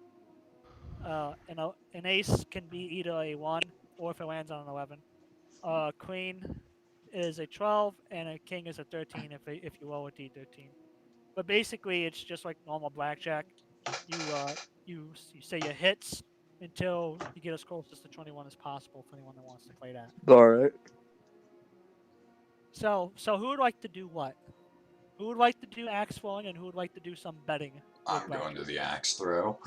B: An ace can be either a 1 or if it lands on an 11. Queen is a 12 and a king is a 13 if you roll a d13. But basically it's just like normal blackjack. You say your hits until you get as close as to 21 as possible for anyone that wants to play that.
G: Alright.
B: So who would like to do what? Who would like to do axe throwing and who would like to do some betting? with
E: I'm going
B: blackjack?
E: to the axe throw.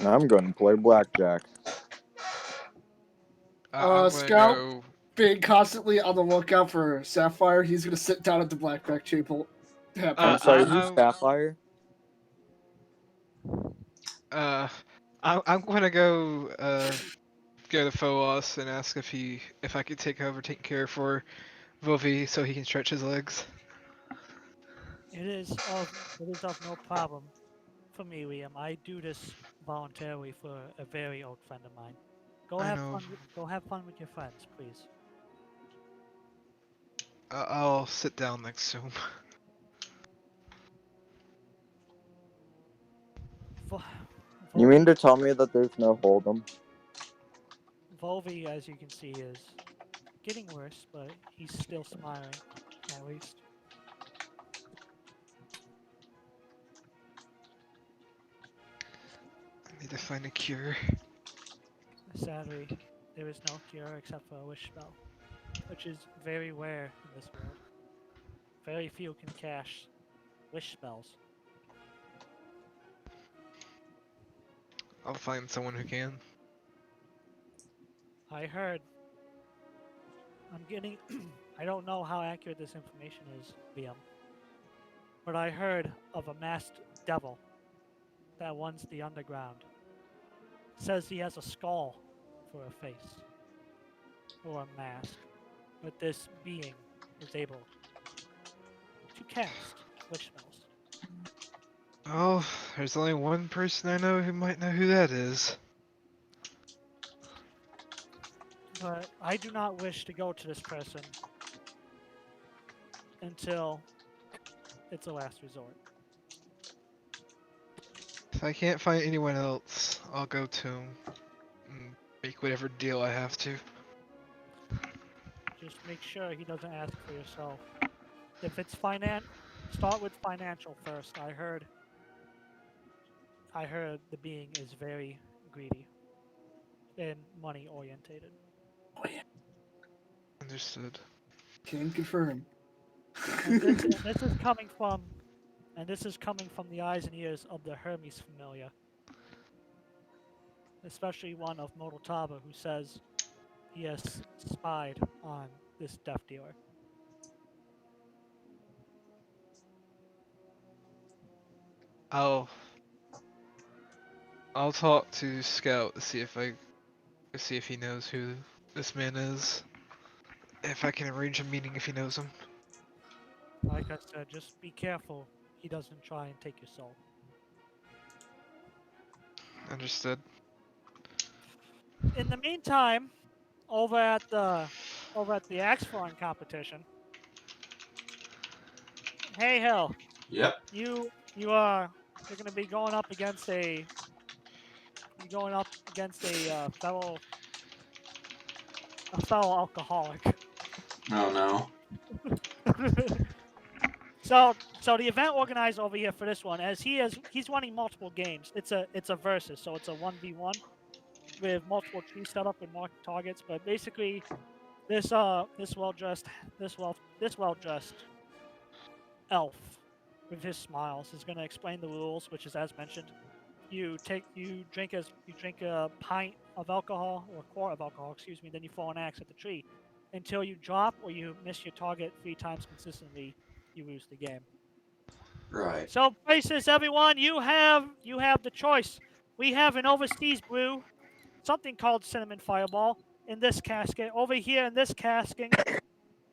G: I'm going to play blackjack.
F: I'm gonna
C: Scout?
F: go-
C: Being constantly on the lookout for Sapphire, he's gonna sit down at the blackjack table.
G: I'm sorry, who's
F: I'm-
G: Sapphire?
F: I'm gonna go to Phoos and ask if I could take over taking care for Volvi so he can stretch his legs.
B: It is of no problem for me, Liam. I do this voluntarily for a very old friend of mine. Go
F: I
B: have
F: know.
B: fun. Go have fun with your friends, please.
F: I'll sit down next to him.
G: You mean to tell me that there's no Hold'em?
B: Volvi, as you can see, is getting worse, but he's still smiling, at least.
F: I need to find a cure.
B: Sadly, there is no cure except for a wish spell, which is very rare in this world. Very few can cast wish spells.
F: I'll find someone who can.
B: I heard. I'm getting. I don't know how accurate this information is, VM. But I heard of a masked devil that runs the underground. Says he has a skull for a face. Or a mask. But this being is able to cast witch spells.
F: Oh, there's only one person I know who might know who that is.
B: But I do not wish to go to this person until it's a last resort.
F: If I can't find anyone else, I'll go to him and make whatever deal I have to.
B: Just make sure he doesn't ask for yourself. If it's start with financial first. I heard the being is very greedy and money orientated.
F: Understood.
C: Can confirm.
B: And this is coming from the eyes and ears of the Hermes familiar. Especially one of Molotava who says he has spied on this Deathdealer.
F: I'll talk to Scout to see if he knows who this man is. If I can arrange a meeting if he knows him.
B: Like I said, just be careful he doesn't try and take your soul.
F: Understood.
B: In the meantime, over at the axe throwing competition, Haehil,
E: Yep.
B: you're gonna be going up against a fellow alcoholic.
E: Oh no.
B: So the event organizer over here for this one, as he's running multiple games. It's a versus, so it's a 1v1 with multiple trees set up with marked targets. But basically, this well dressed elf with his smiles is going to explain the rules, which is as mentioned. You drink a pint of alcohol or a quart of alcohol, excuse me. Then you throw an axe at the tree until you drop or you miss your target 3 times consistently. You lose the game.
E: Right.
B: So places, everyone, you have the choice. We have an overseas brew, something called cinnamon fireball in this casket. Over here in this casket,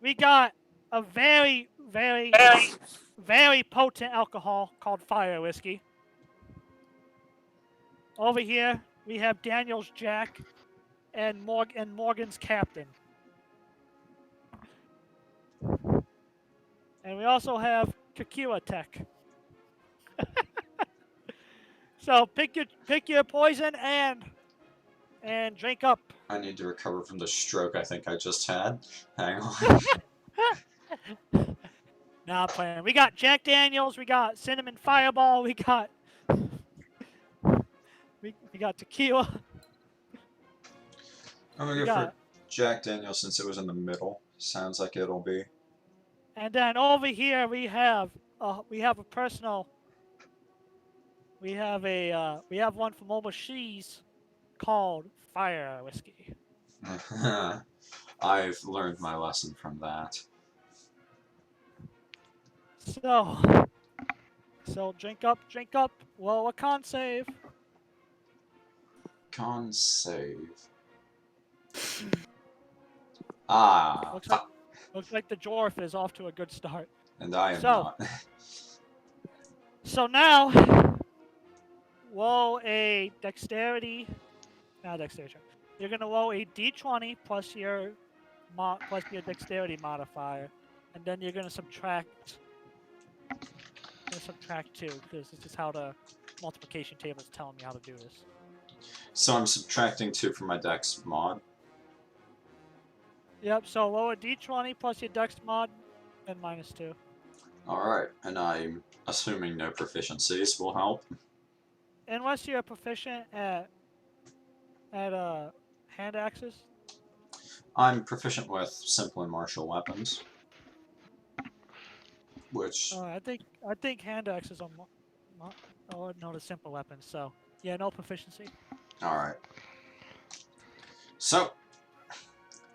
B: we got a very, very, very potent alcohol called fire whiskey. Over here, we have Daniel's Jack and Morgan's Captain. And we also have Kakira Tech. So pick your poison and drink up.
E: I need to recover from the stroke I think I just had. Hang on.
B: Nah, I'm playing. We got Jack Daniels, we got Cinnamon Fireball, we got tequila.
E: I'm gonna go for Jack Daniels since it was in the middle. Sounds like it'll be.
B: And then over here we have one from overseas called Fire Whiskey.
E: I've learned my lesson from that.
B: So drink up. Well, a con save.
E: Con save. Ah.
B: Looks like the dwarf is off to a good start.
E: And I am not.
B: So now, roll a dexterity. Not dexterity. You're gonna roll a d20 plus your dexterity modifier, and then you're gonna subtract. 2 because this is how the multiplication table is telling me how to do this.
E: So I'm subtracting 2 from my dex mod.
B: Yep. So roll a d20 plus your dex mod, and -2.
E: Alright, and I'm assuming no proficiencies will help.
B: Unless you're proficient at hand axes.
E: I'm proficient with simple and martial weapons. Which
B: I think hand axes are no, the simple weapons. So Yeah, no proficiency.
E: Alright. So,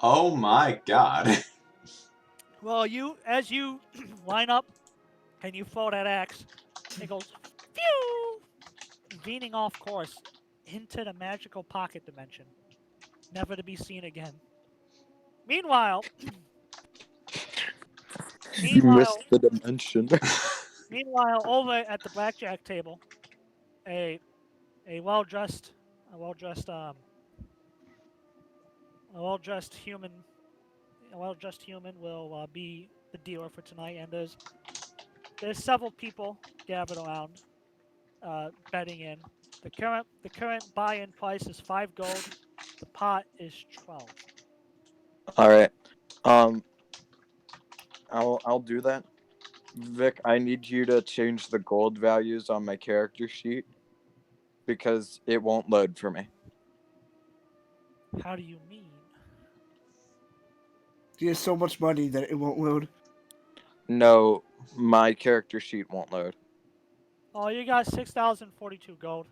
E: oh my god.
B: Well, as you line up and you throw that axe, it goes phew, veering off course into the magical pocket dimension, never to be seen again. Meanwhile,
G: You missed the dimension.
B: meanwhile, over at the blackjack table, a well dressed human will be the dealer for tonight, and there's several people gathered around, betting in. The current buy-in price is 5 gold. The pot is 12.
G: All right. I'll do that. Vic, I need you to change the gold values on my character sheet because it won't load for me.
B: How do you mean?
C: He has so much money that it won't load.
G: No, my character sheet won't load.
B: Oh, you got 6,042 gold.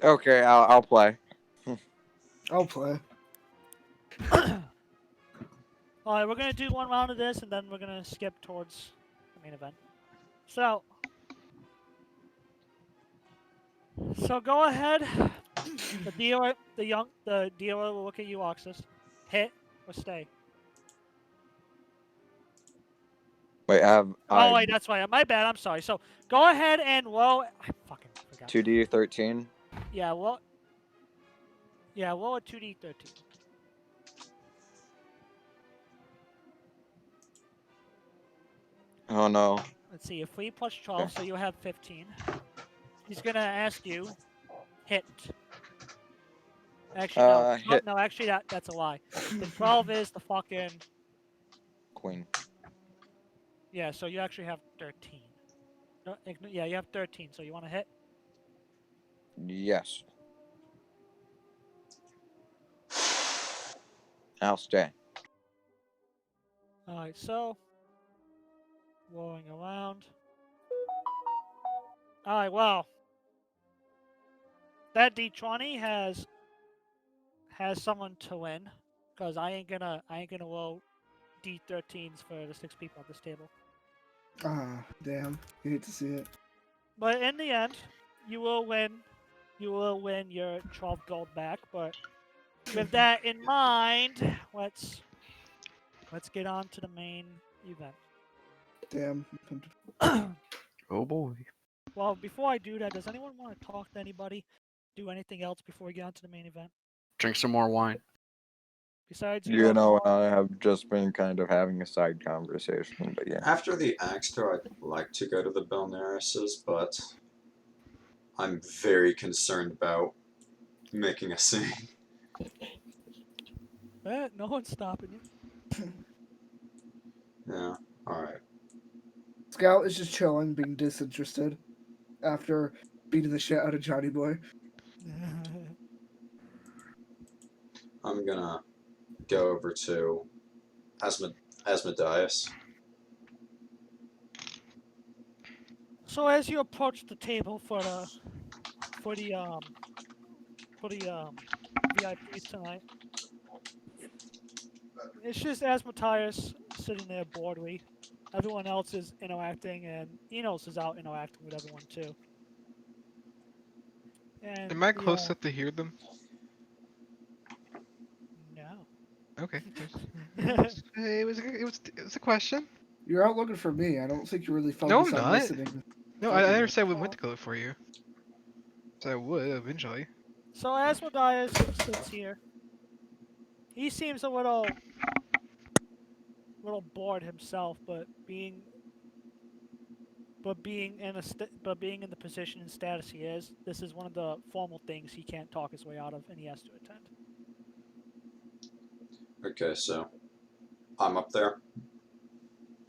G: Okay, I'll play.
C: I'll play.
B: Alright, we're gonna do one round of this, and then we're gonna skip towards the main event. So go ahead. The dealer will look at you, Oxus. Hit or stay.
G: Wait,
B: Oh wait, that's right. My bad. I'm sorry. So go ahead and roll. I fucking forgot.
G: 2d13.
B: Yeah, roll a 2d13.
G: Oh no.
B: Let's see, a 3 plus 12, so you have 15. He's gonna ask you, hit. Actually, no.
G: Hit.
B: No, actually, that's a lie. The 12 is the fucking...
G: Queen.
B: Yeah, so you actually have 13. No, yeah, you have 13, so you want to hit?
G: Yes. I'll stay.
B: Alright, so... rolling around. Alright, well... that D20 has someone to win, because I ain't gonna roll D13s for the 6 people at this table.
C: Ah, damn. You hate to see it.
B: But in the end, you will win your 12 gold back. But with that in mind, let's get on to the main event.
C: Damn.
A: Oh boy.
B: Well, before I do that, does anyone want to talk to anybody? Do anything else before we get on to the main event?
A: Drink some more wine.
B: Besides,
G: You know, I have just been kind of having a side conversation, but yeah.
E: After the axe throw, I'd like to go to the Belneriuses, but I'm very concerned about making a scene.
B: No one's stopping you.
E: Yeah, alright.
C: Scout is just chilling, being disinterested after beating the shit out of Johnny Boi.
E: I'm gonna go over to Asmodias.
B: So as you approach the table for the VIPs tonight, it's just Asmodias sitting there boredly. Everyone else is interacting, and Inos is out interacting with everyone too. And
F: Am I close enough to hear them?
B: No.
F: Okay. It was a question.
C: You're out looking for me. I don't think you're really
F: No, I'm
C: focused on
F: not.
C: listening.
F: No, I understand we went to go for you. So I would eventually.
B: So Asmodias sits here. He seems a little bored himself, but being in the position and status he is, this is one of the formal things he can't talk his way out of, and he has to attend.
E: Okay, so I'm up there.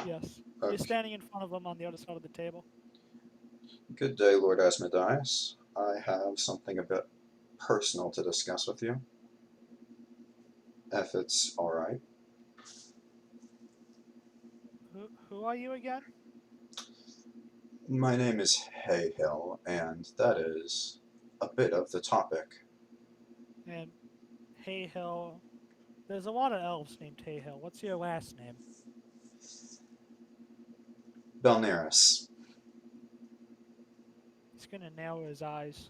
B: Yes.
E: Okay.
B: You're standing in front of him on the other side of the table.
E: Good day, Lord Asmodias. I have something a bit personal to discuss with you. If it's alright.
B: Who are you again?
E: My name is Haehil, and that is a bit of the topic.
B: And Haehil, there's a lot of elves named Haehil. What's your last name?
E: Belnerius.
B: He's gonna narrow his eyes.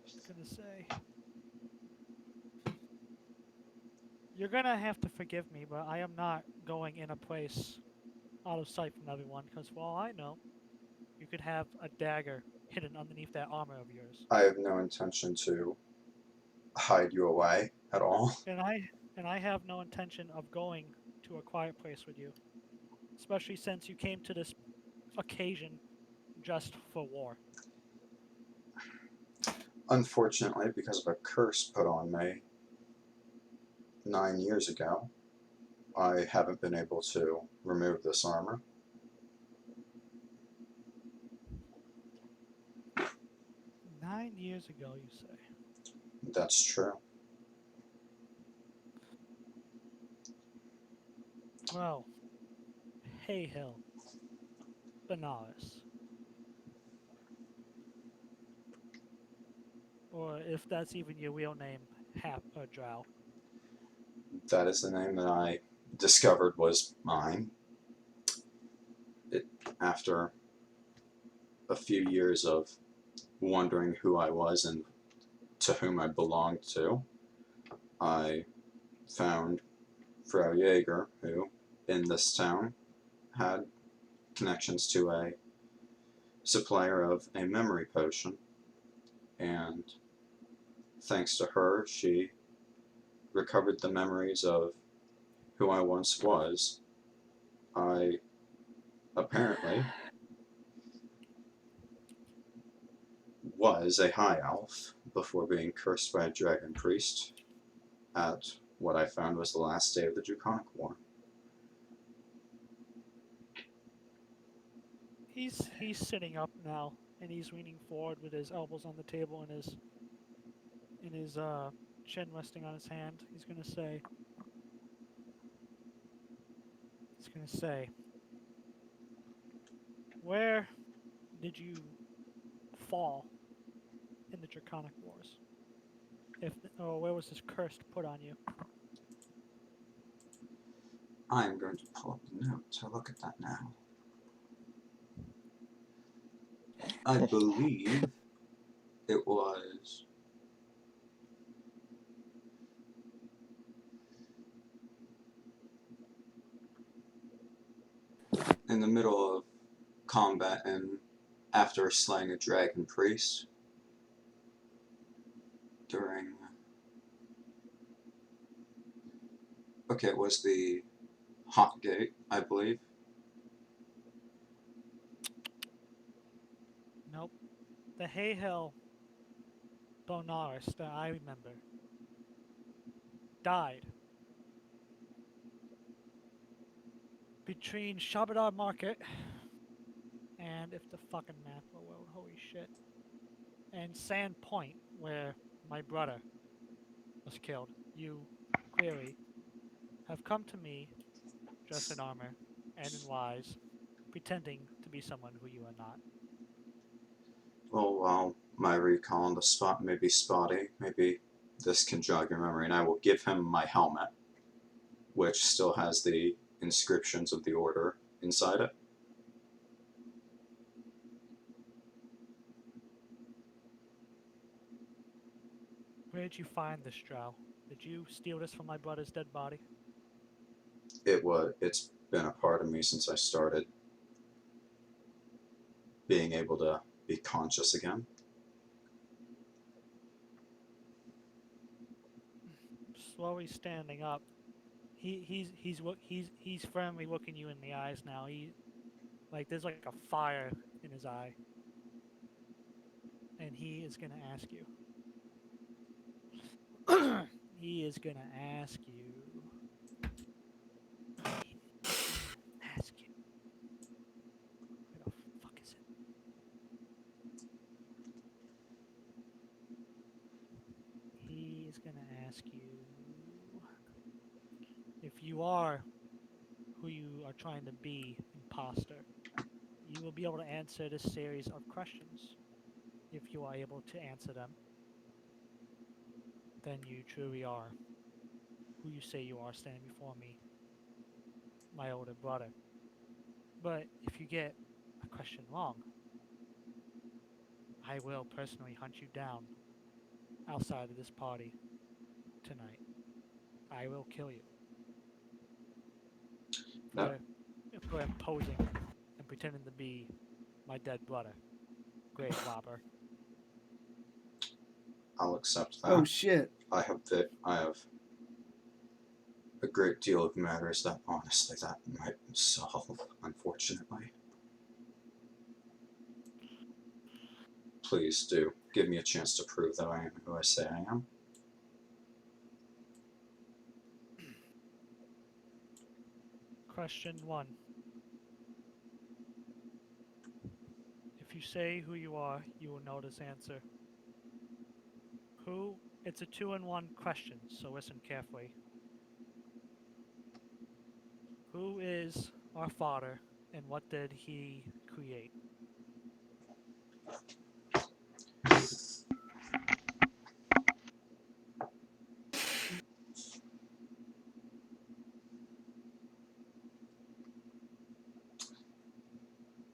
B: He's gonna say, "You're gonna have to forgive me, but I am not going in a place out of sight from everyone, because for all I know, you could have a dagger hidden underneath that armor of yours."
E: I have no intention to hide you away at all.
B: And I have no intention of going to a quiet place with you, especially since you came to this occasion just for war.
E: Unfortunately, because of a curse put on me 9 years ago, I haven't been able to remove this armor.
B: 9 years ago, you say?
E: That's true.
B: Well, Haehil, Benares. Or if that's even your real name, Hap or Drow.
E: That is the name that I discovered was mine. After a few years of wondering who I was and to whom I belonged to, I found Frau Jaeger, who, in this town, had connections to a supplier of a memory potion, and thanks to her, she recovered the memories of who I once was. I apparently was a high elf before being cursed by a dragon priest at what I found was the last day of the Draconic War.
B: He's sitting up now, and he's leaning forward with his elbows on the table and his chin resting on his hand. He's gonna say, "Where did you fall in the Draconic Wars? Where was this curse put on you?"
E: I am going to pull up the note to look at that now. I believe it was in the middle of combat and after slaying a dragon priest during... Okay, it was the Hot Gate, I believe.
B: Nope. The Haehil Belnerius that I remember died between Shabadar Market and, if the fucking map will load, holy shit, and Sand Point, where my brother was killed. You clearly have come to me dressed in armor and in lies, pretending to be someone who you are not.
E: Well, while my recall on the spot may be spotty, maybe this can jog your memory, and I will give him my helmet, which still has the inscriptions of the order inside it.
B: Where did you find this drow? Did you steal this from my brother's dead body?
E: It's been a part of me since I started being able to be conscious again.
B: Slowly standing up, he's firmly looking you in the eyes now. There's like a fire in his eye, and he is gonna ask you. He is gonna ask you. Ask you. Where the fuck is it? He is gonna ask you if you are who you are trying to be, imposter. You you will be able to answer this series of questions. If you are able to answer them, then you truly are who you say you are standing before me, my older brother. But if you get a question wrong, I will personally hunt you down outside of this party tonight. I will kill you
E: No.
B: for imposing and pretending to be my dead brother, grave robber.
E: I'll accept that.
C: Oh shit.
E: I have a great deal of matters that honestly that might solve, unfortunately. Please do give me a chance to prove that I am who I say I am.
B: Question 1. If you say who you are, you will know this answer. Who? It's a 2-in-1 question, so listen carefully. Who is our father, and what did he create?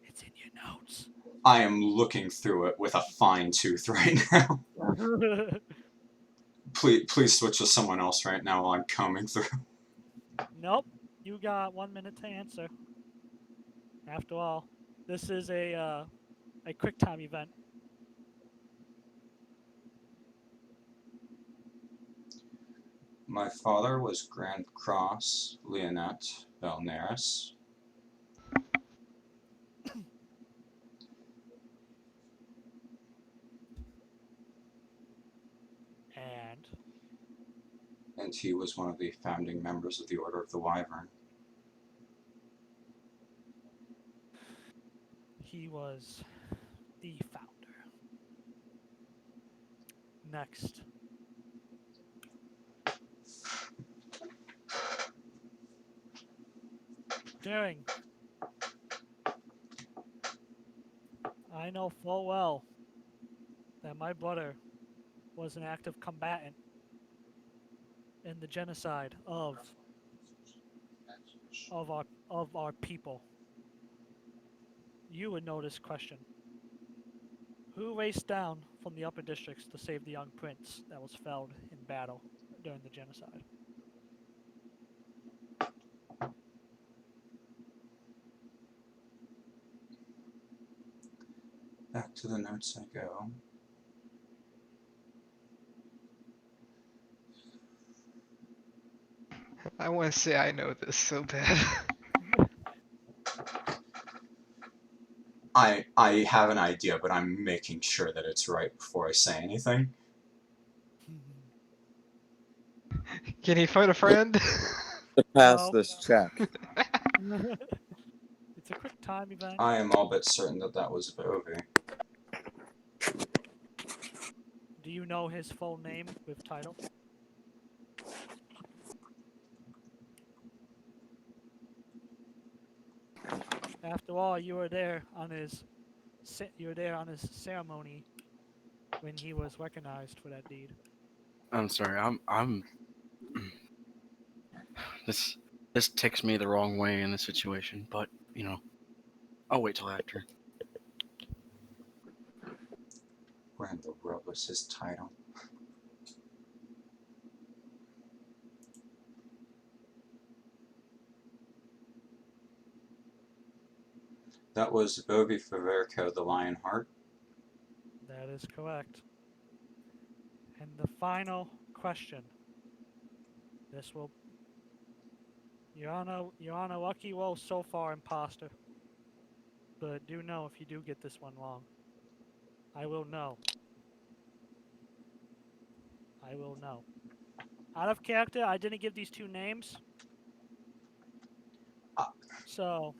B: It's in your notes.
E: I am looking through it with a fine tooth right now. Please switch to someone else right now while I'm combing through.
B: Nope. You got 1 minute to answer. After all, this is a quick time event.
E: My father was Grand Cross Leonette Belnerius. And he was one of the founding members of the Order of the Wyvern.
B: He was the founder. Next. During. I know full well that my brother was an active combatant in the genocide of our people. You would know this question. Who raced down from the upper districts to save the young prince that was felled in battle during the genocide?
E: Back to the notes I go.
F: I want to say I know this so bad.
E: I have an idea, but I'm making sure that it's right before I say anything.
F: Can he find a friend?
G: To pass
B: No.
G: this check.
B: It's a quick time event.
E: I am all but certain that that was Ovi.
B: Do you know his full name with title? After all, you were there on his ceremony when he was recognized for that deed.
A: I'm sorry. I'm. This ticks me the wrong way in this situation, but you know, I'll wait till after.
E: Where in the world was his title? That was Ovi Faverco the Lionheart.
B: That is correct. And the final question. This will. You're on a lucky roll so far, imposter. But do know if you do get this one wrong, I will know. I will know. Out of character, I didn't give these two names. So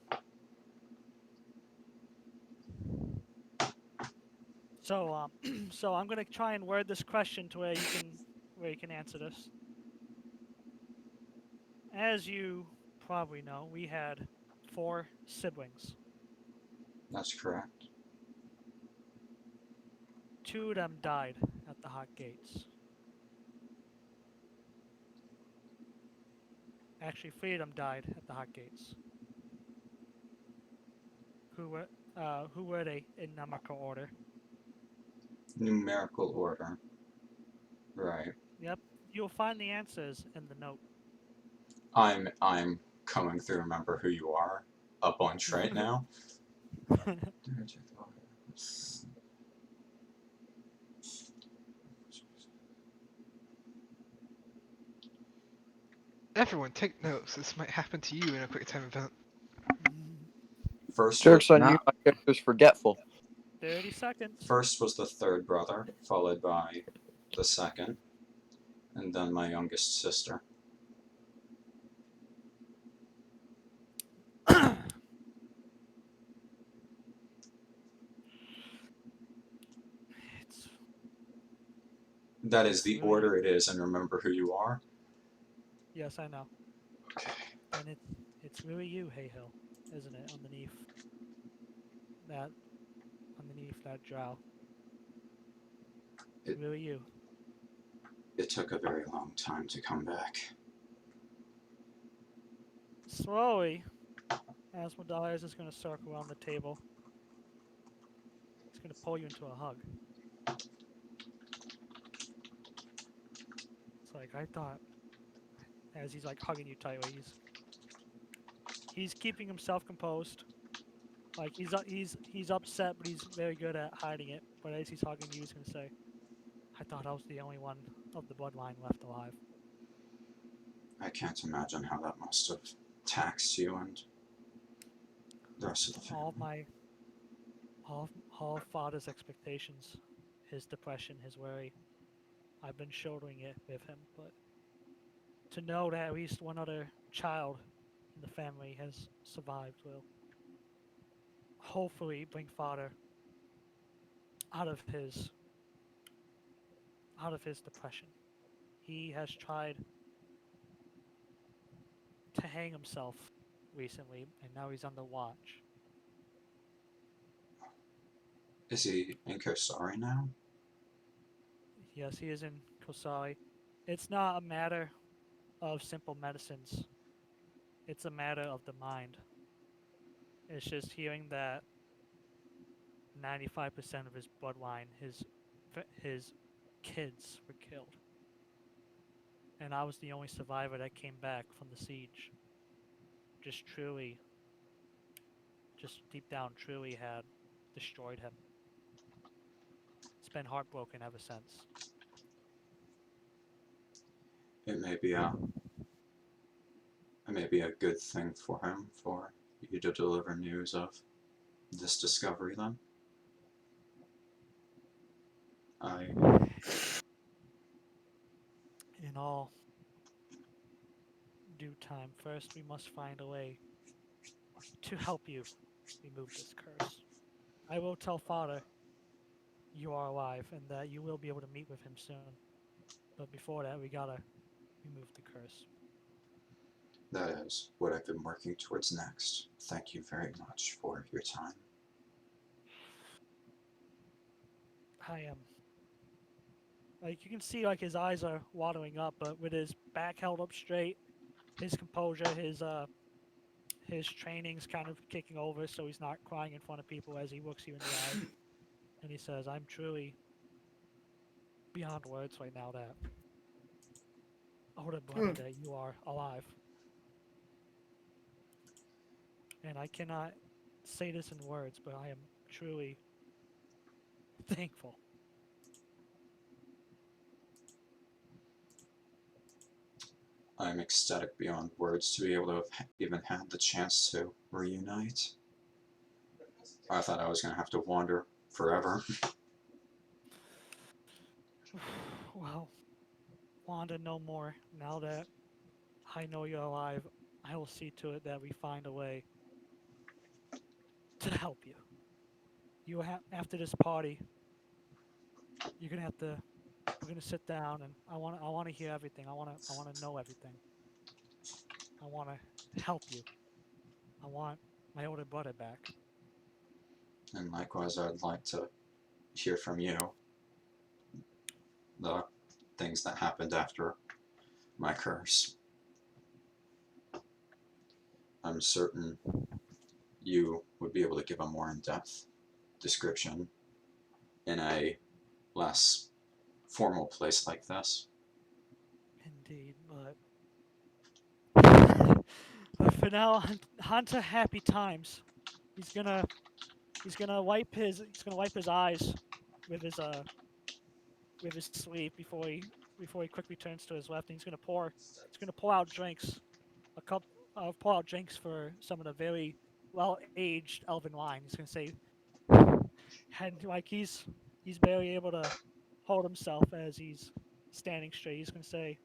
B: I'm gonna try and word this question to where you can answer this. As you probably know, we had 4 siblings.
E: That's correct.
B: 2 of them died at the hot gates. Actually, 3 of them died at the hot gates. Who were they in numerical order?
E: Numerical order. Right.
B: Yep, you'll find the answers in the note.
E: I'm coming through. Remember who you are. A bunch right now.
F: Everyone, take notes. This might happen to you in a quick time event.
E: First,
G: Joke's on
A: Nah.
G: you, my character's forgetful.
B: 30 seconds.
E: first was the third brother, followed by the second, and then my youngest sister.
B: It's
E: That is the
B: Really?
E: order it is, and remember who you are.
B: yes, I know. And it's really you, Haehil, isn't it? Underneath that drow.
E: It-
B: Really you.
E: It took a very long time to come back.
B: Slowly, Asmodias is going to circle around the table. He's going to pull you into a hug. It's like, I thought, as he's like hugging you tightly, he's keeping himself composed. Like he's upset, but he's very good at hiding it. But as he's hugging you, he's going to say, I thought I was the only one of the bloodline left alive.
E: I can't imagine how that must have taxed you and the rest of the family.
B: All of Father's expectations, his depression, his worry. I've been shouldering it with him, but to know that at least one other child in the family has survived will hopefully bring Father out of his depression. He has tried to hang himself recently, and now he's under watch.
E: Is he in Kosari now?
B: Yes, he is in Kosari. It's not a matter of simple medicines. It's a matter of the mind. It's just hearing that 95% of his bloodline, his kids were killed. And I was the only survivor that came back from the siege. Just deep down, truly had destroyed him. It's been heartbroken ever since.
E: It may be a good thing for him for you to deliver news of this discovery then.
B: In all due time, first we must find a way to help you remove this curse. I will tell Father you are alive and that you will be able to meet with him soon. But before that, we gotta remove the curse.
E: That is what I've been working towards next. Thank you very much for your time.
B: I am. Like you can see, like his eyes are watering up, but with his back held up straight, his composure, his training's kind of kicking over, so he's not crying in front of people as he looks you in the eye, and he says, "I'm truly beyond words right now that I would have believed that you are alive, and I cannot say this in words, but I am truly thankful."
E: I'm ecstatic beyond words to be able to have even had the chance to reunite. I thought I was going to have to wander forever.
B: Well, Wanda, no more. Now that I know you're alive, I will see to it that we find a way to help you. You after this party, you're gonna have to. We're gonna sit down, and I want to hear everything. I want to know everything. I want to help you. I want my older brother back.
E: And likewise, I'd like to hear from you the things that happened after my curse. I'm certain you would be able to give a more in-depth description in a less formal place like this.
B: Indeed, but for now, on to happy times. He's gonna wipe his eyes with his sleeve before he quickly turns to his left, and he's gonna pour out drinks, pour out drinks for some of the very well-aged elven wine. He's gonna say, and like he's barely able to hold himself as he's standing straight. He's gonna say,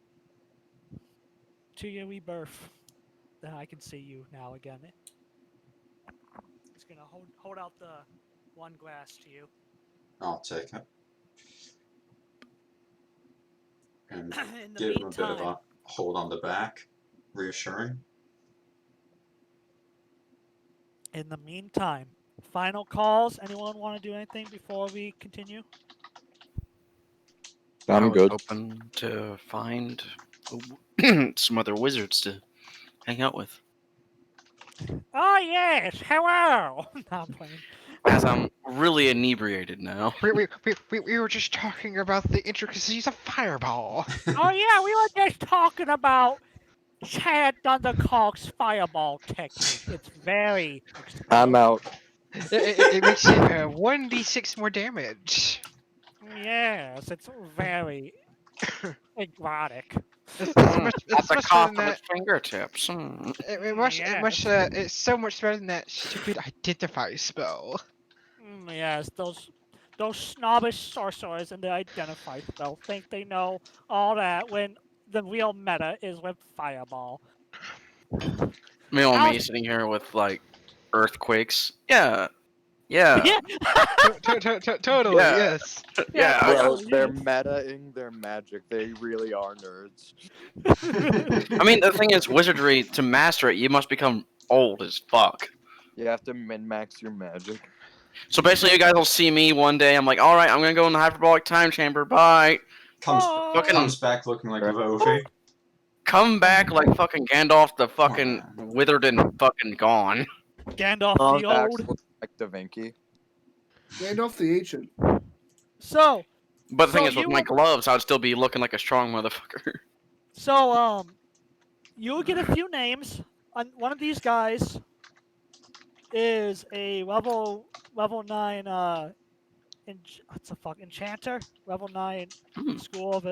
B: "To your rebirth, then I can see you now again." He's gonna hold out the one glass to you.
E: I'll take it. And
B: In the
E: give him a bit of
B: meantime,
E: a hold on the back, reassuring.
B: in the meantime, final calls. Anyone want to do anything before we continue?
A: I
G: I'm
A: was
G: good.
A: hoping to find some other wizards to hang out with.
B: Oh yes, hello. No, I'm playing.
A: As I'm really inebriated now.
F: We were just talking about the intricacies of Fireball.
B: Oh yeah, we were just talking about Chad Thundercock's fireball technique. It's very
G: I'm out.
F: It makes it 1d6 more damage.
B: Yes, it's very exotic.
F: It's
A: At
F: much
A: the
F: better
A: cost
F: than
A: of its
F: that.
A: fingertips.
F: It's so much better than that stupid identify spell.
B: Yes, those snobbish sorcerers and the identify spell think they know all that when the real meta is with fireball.
A: Me sitting here with like earthquakes. Yeah. Yeah.
F: Totally,
A: Yeah.
F: yes.
A: Yeah.
G: Bro, they're metaing their magic. They really are nerds.
A: I mean, the thing is, wizardry, to master it, you must become old as fuck.
G: You have to min-max your magic.
A: So basically, you guys will see me one day. I'm like, all right, I'm gonna go in the hyperbolic time chamber. Bye.
E: Comes back looking like Vovi.
A: Come back like fucking Gandalf the fucking withered and fucking gone.
B: Gandalf the
G: Back
B: old.
G: like Da Vinci.
C: Gandalf the Ancient.
B: So,
A: But the thing
B: So
A: is, with
B: you
A: my
B: will-
A: gloves, I'd still be looking like a strong motherfucker.
B: so you'll get a few names. One of these guys is a level 9 enchanter, level 9 school of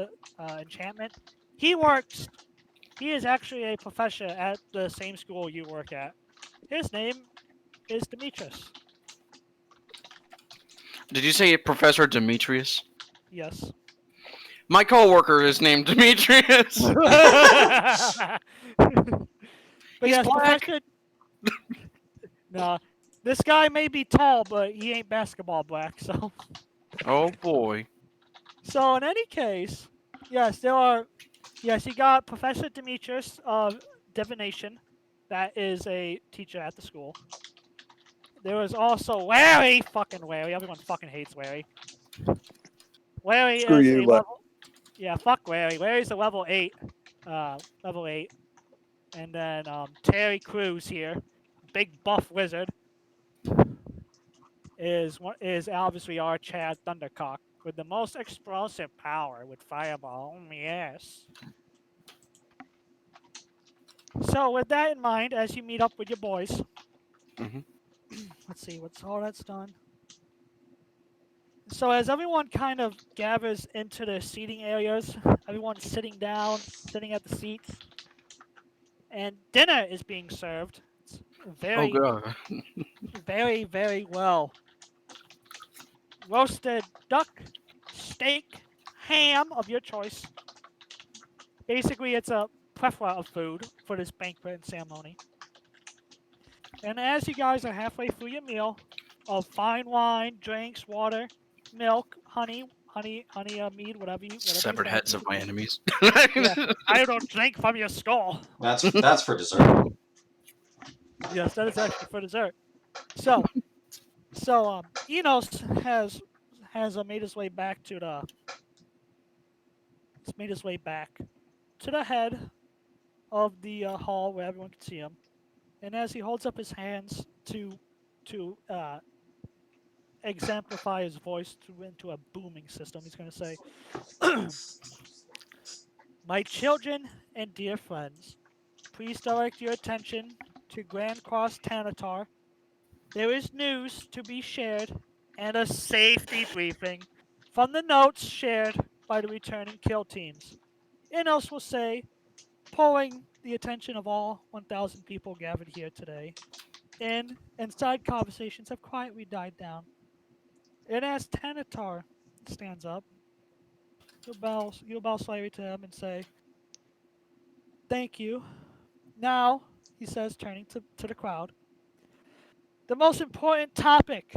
B: enchantment. He is actually a professor at the same school you work at. His name is Demetrius.
A: Did you say Professor Demetrius?
B: Yes.
A: My coworker is named Demetrius.
B: But
A: He's
B: yes,
A: black.
B: Professor. No, this guy may be tall, but he ain't basketball black. So,
A: Oh boy.
B: so in any case, yes, you got Professor Demetrius of divination, that is a teacher at the school. There was also Larry, fucking Larry. Everyone fucking hates Larry. Larry
G: Screw
B: is
G: you,
B: a level. Yeah, fuck Larry. Larry's a level 8. Level 8. And then Terry Crews here, big buff wizard, is obviously our Chad Thundercock with the most explosive power with Fireball. Yes. So with that in mind, as you meet up with your boys, let's see what's all that's done. So as everyone kind of gathers into the seating areas, everyone's sitting down, sitting at the seats, and dinner is being served. It's very,
A: Oh god.
B: very, very well. Roasted duck, steak, ham of your choice. Basically, it's a plethora of food for this banquet and ceremony. And as you guys are halfway through your meal of fine wine, drinks, water, milk, honey, mead, whatever you
A: Severed
B: like.
A: heads of my enemies.
B: Yeah, I don't drink from your skull.
E: That's for dessert.
B: Yes, that is actually for dessert. So So Inos has made his way back to the. He's made his way back to the head of the hall where everyone can see him, and as he holds up his hands to exemplify his voice into a booming system, he's going to say, "My children and dear friends, please direct your attention to Grand Cross Tanatar. There is news to be shared and a safety briefing from the notes shared by the returning kill teams. Inos will say, pulling the attention of all 1,000 people gathered here today, inside conversations have quietly died down. And as Tanatar stands up, you'll bow slightly to him and say, thank you. Now, he says, turning to the crowd, the most important topic.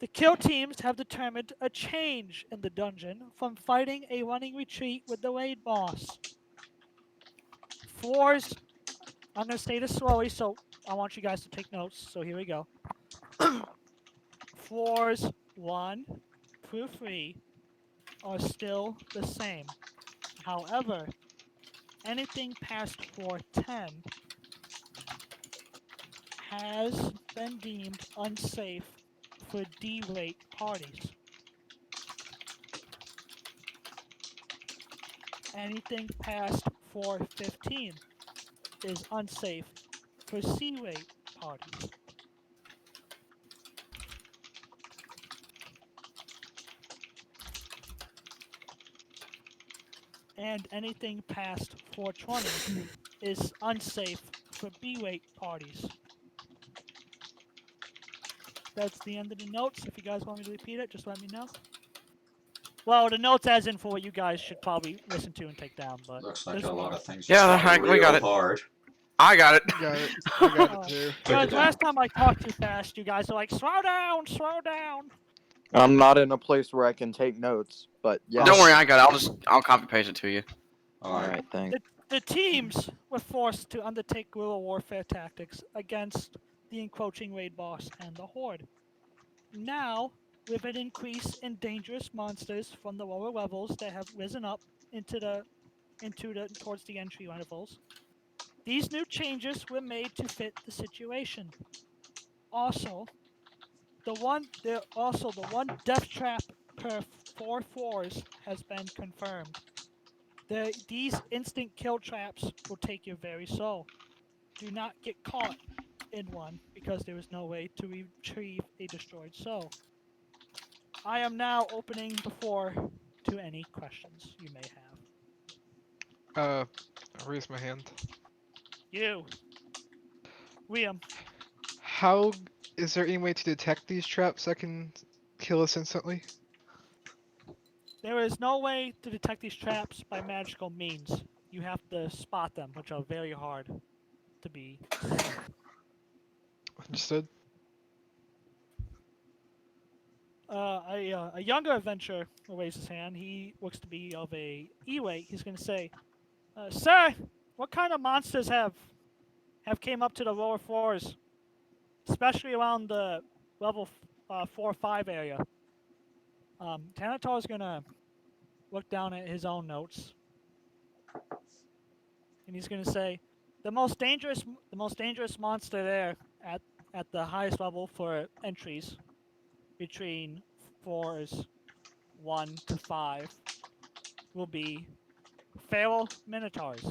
B: The kill teams have determined a change in the dungeon from fighting a running retreat with the raid boss. Floors, I'm going to say this slowly, so I want you guys to take notes, so here we go. Floors 1 through 3 are still the same. However, anything past floor 10 has been deemed unsafe for D-rate parties. Anything past floor 15 is unsafe for C-rate parties. And anything past 420 is unsafe for B-rate parties. That's the end of the notes. If you guys want me to repeat it, just let me know. Well, the notes as in for what you guys should probably listen to and take down, but
E: Looks like
B: there's
E: a lot
B: more.
E: of things.
A: Yeah, we got it.
E: Hard.
A: I got it.
F: Got it. I got it too.
B: Because last time I talked too fast, you guys are like, slow down, slow down.
G: I'm not in a place where I can take notes, but yeah.
A: Don't worry, I got it. I'll copy paste it to you.
G: Alright, thanks.
B: The teams were forced to undertake guerrilla warfare tactics against the encroaching raid boss and the horde. Now, with an increase in dangerous monsters from the lower levels that have risen up towards the entry levels, these new changes were made to fit the situation. Also, the one death trap per 4 floors has been confirmed. These instant kill traps will take your very soul. Do not get caught in one because there is no way to retrieve a destroyed soul. I am now opening the floor to any questions you may have.
F: I'll raise my hand.
B: You. Liam.
F: How is there any way to detect these traps that can kill us instantly?
B: There is no way to detect these traps by magical means. You have to spot them, which are very hard to be seen.
F: Understood.
B: A younger adventurer will raise his hand. He looks to be of a E-weight. He's going to say, sir, what kind of monsters have came up to the lower floors, especially around the level 4-5 area? Tanatar is going to look down at his own notes, and he's going to say, the most dangerous monster there at the highest level for entries between floors 1 to 5 will be feral minotaurs.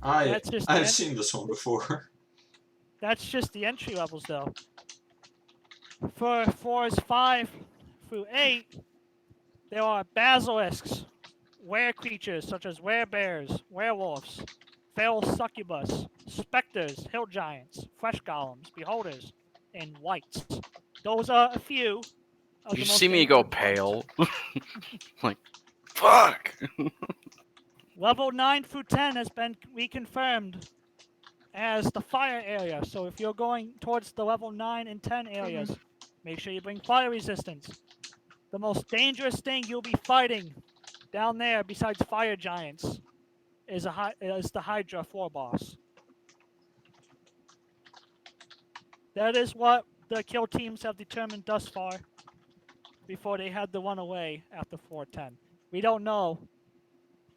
E: I've seen this one before.
B: That's just the entry levels, though. For floors 5 through 8, there are basilisks, were creatures such as werebears, werewolves, feral succubus, specters, hill giants, fresh golems, beholders, and wights. Those are a few.
A: You see me go pale. Like, fuck.
B: Level 9 through 10 has been reconfirmed as the fire area. So if you're going towards the level 9 and 10 areas, make sure you bring fire resistance. The most dangerous thing you'll be fighting down there, besides fire giants, is the Hydra floor boss. That is what the kill teams have determined thus far before they had to run away after 410. We don't know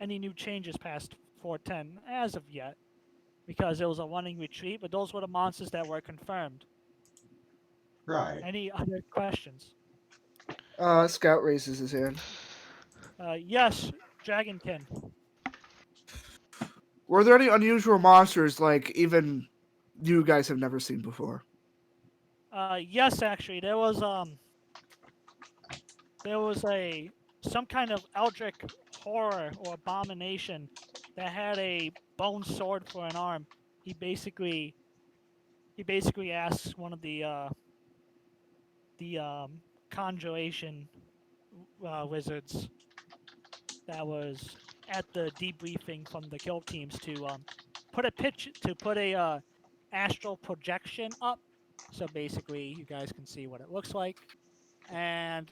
B: any new changes past 410 as of yet because it was a running retreat, but those were the monsters that were confirmed.
E: Right.
B: Any other questions?
C: Scout raises his hand.
B: Yes, Dragonkin.
C: Were there any unusual monsters like even you guys have never seen before?
B: Yes, actually, there was some kind of eldritch horror or abomination that had a bone sword for an arm. He basically asks one of the conjuration wizards that was at the debriefing from the kill teams to put a astral projection up, so basically you guys can see what it looks like, and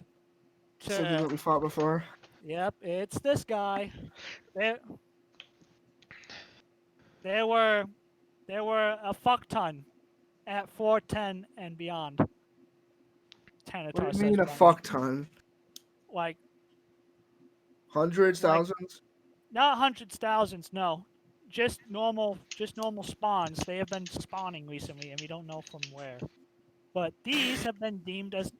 C: Something that we fought before.
B: Yep, it's this guy. There were a fuck ton at 410 and beyond.
C: What
B: Tanatar
C: do you mean
B: says
C: a fuck ton?
B: like
C: Hundreds,
B: Like-
C: thousands?
B: not hundreds, thousands, no. Just normal spawns. They have been spawning recently, and we don't know from where. But these have been deemed as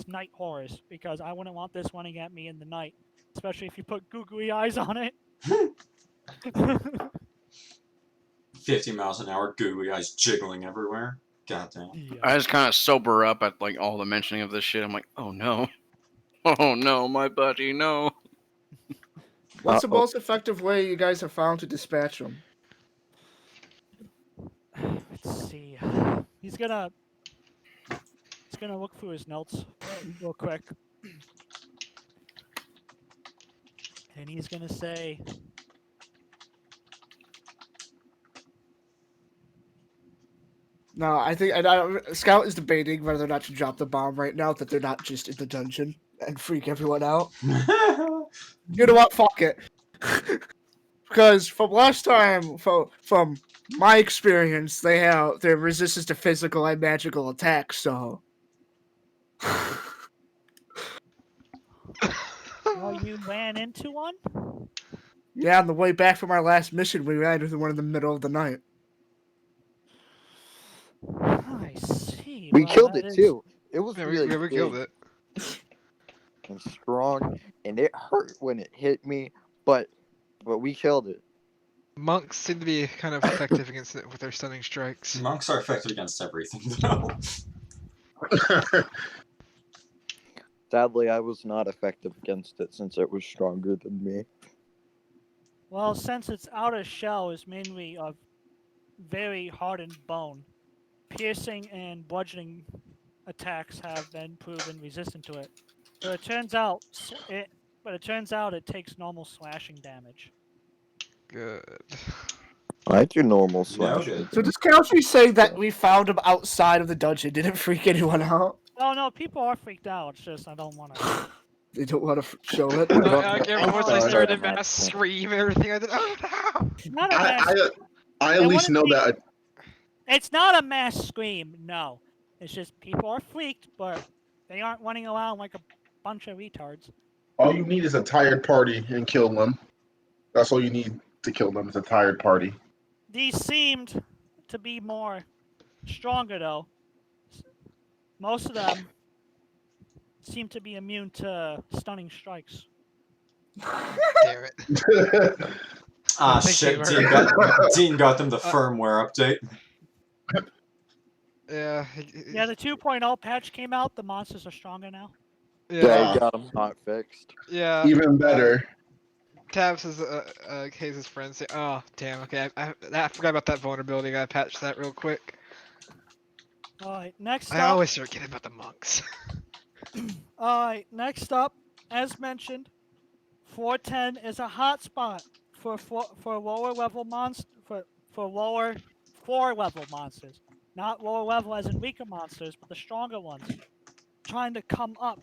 B: night horrors because I wouldn't want this running at me in the night, especially if you put googly eyes on it.
E: 50 miles an hour, googly eyes jiggling everywhere. Goddamn.
A: I just kind of sober up at like all the mentioning of this shit. I'm like, oh no, oh no, my buddy, no.
C: What's the most effective way you guys have found to dispatch them?
B: Let's see. He's gonna look through his notes real quick, and he's gonna say,
C: No, I think Scout is debating whether or not to drop the bomb right now that they're not just in the dungeon and freak everyone out. You know what? Fuck it. Because from last time, from my experience, they have their resistance to physical and magical attacks. So,
B: "Oh, you ran into one?"
C: yeah, on the way back from our last mission, we ran into one in the middle of the night.
B: I see.
G: We
B: Well,
G: killed
B: that
G: it
B: is-
G: too. It was
F: Yeah,
G: really
F: we killed
G: big
F: it.
G: and strong, and it hurt when it hit me, but we killed it.
F: Monks seem to be kind of effective against it with their stunning strikes.
E: Monks are effective against everything, though.
G: Sadly, I was not effective against it since it was stronger than me.
B: Well, since its outer shell is mainly of very hardened bone, piercing and bludgeoning attacks have been proven resistant to it. But it turns out it takes normal slashing damage.
F: Good.
G: I do normal
E: No,
G: slash.
E: good.
C: So does Couchy say that we found him outside of the dungeon didn't freak anyone out?
B: Oh no, people are freaked out. It's just I don't want to.
C: They don't want to show it.
F: Like once I
G: sorry.
F: started mass scream and everything, I did, oh no!
B: Not a mass.
H: I at least know that.
B: It's not a mass scream. No, it's just people are freaked, but they aren't running around like a bunch of retards.
H: All you need is a tired party and kill them. That's all you need to kill them is a tired party.
B: These seemed to be more stronger though. Most of them seem to be immune to stunning strikes.
F: Damn it.
E: Ah,
F: Thank
E: shit.
F: you,
E: Dean got them the firmware update.
F: Yeah.
B: Yeah, the 2.0 patch came out. The monsters are stronger now.
G: Yeah, you got them not fixed.
F: Yeah.
H: Even better.
F: Tavis is Hayes' friend say, oh damn, okay, I forgot about that vulnerability. I gotta patch that real quick.
B: Alright, next
F: I
B: up.
F: always forget about the monks.
B: Alright, next up, as mentioned, 410 is a hotspot for lower level for lower 4 level monsters. Not lower level as in weaker monsters, but the stronger ones. Trying to come up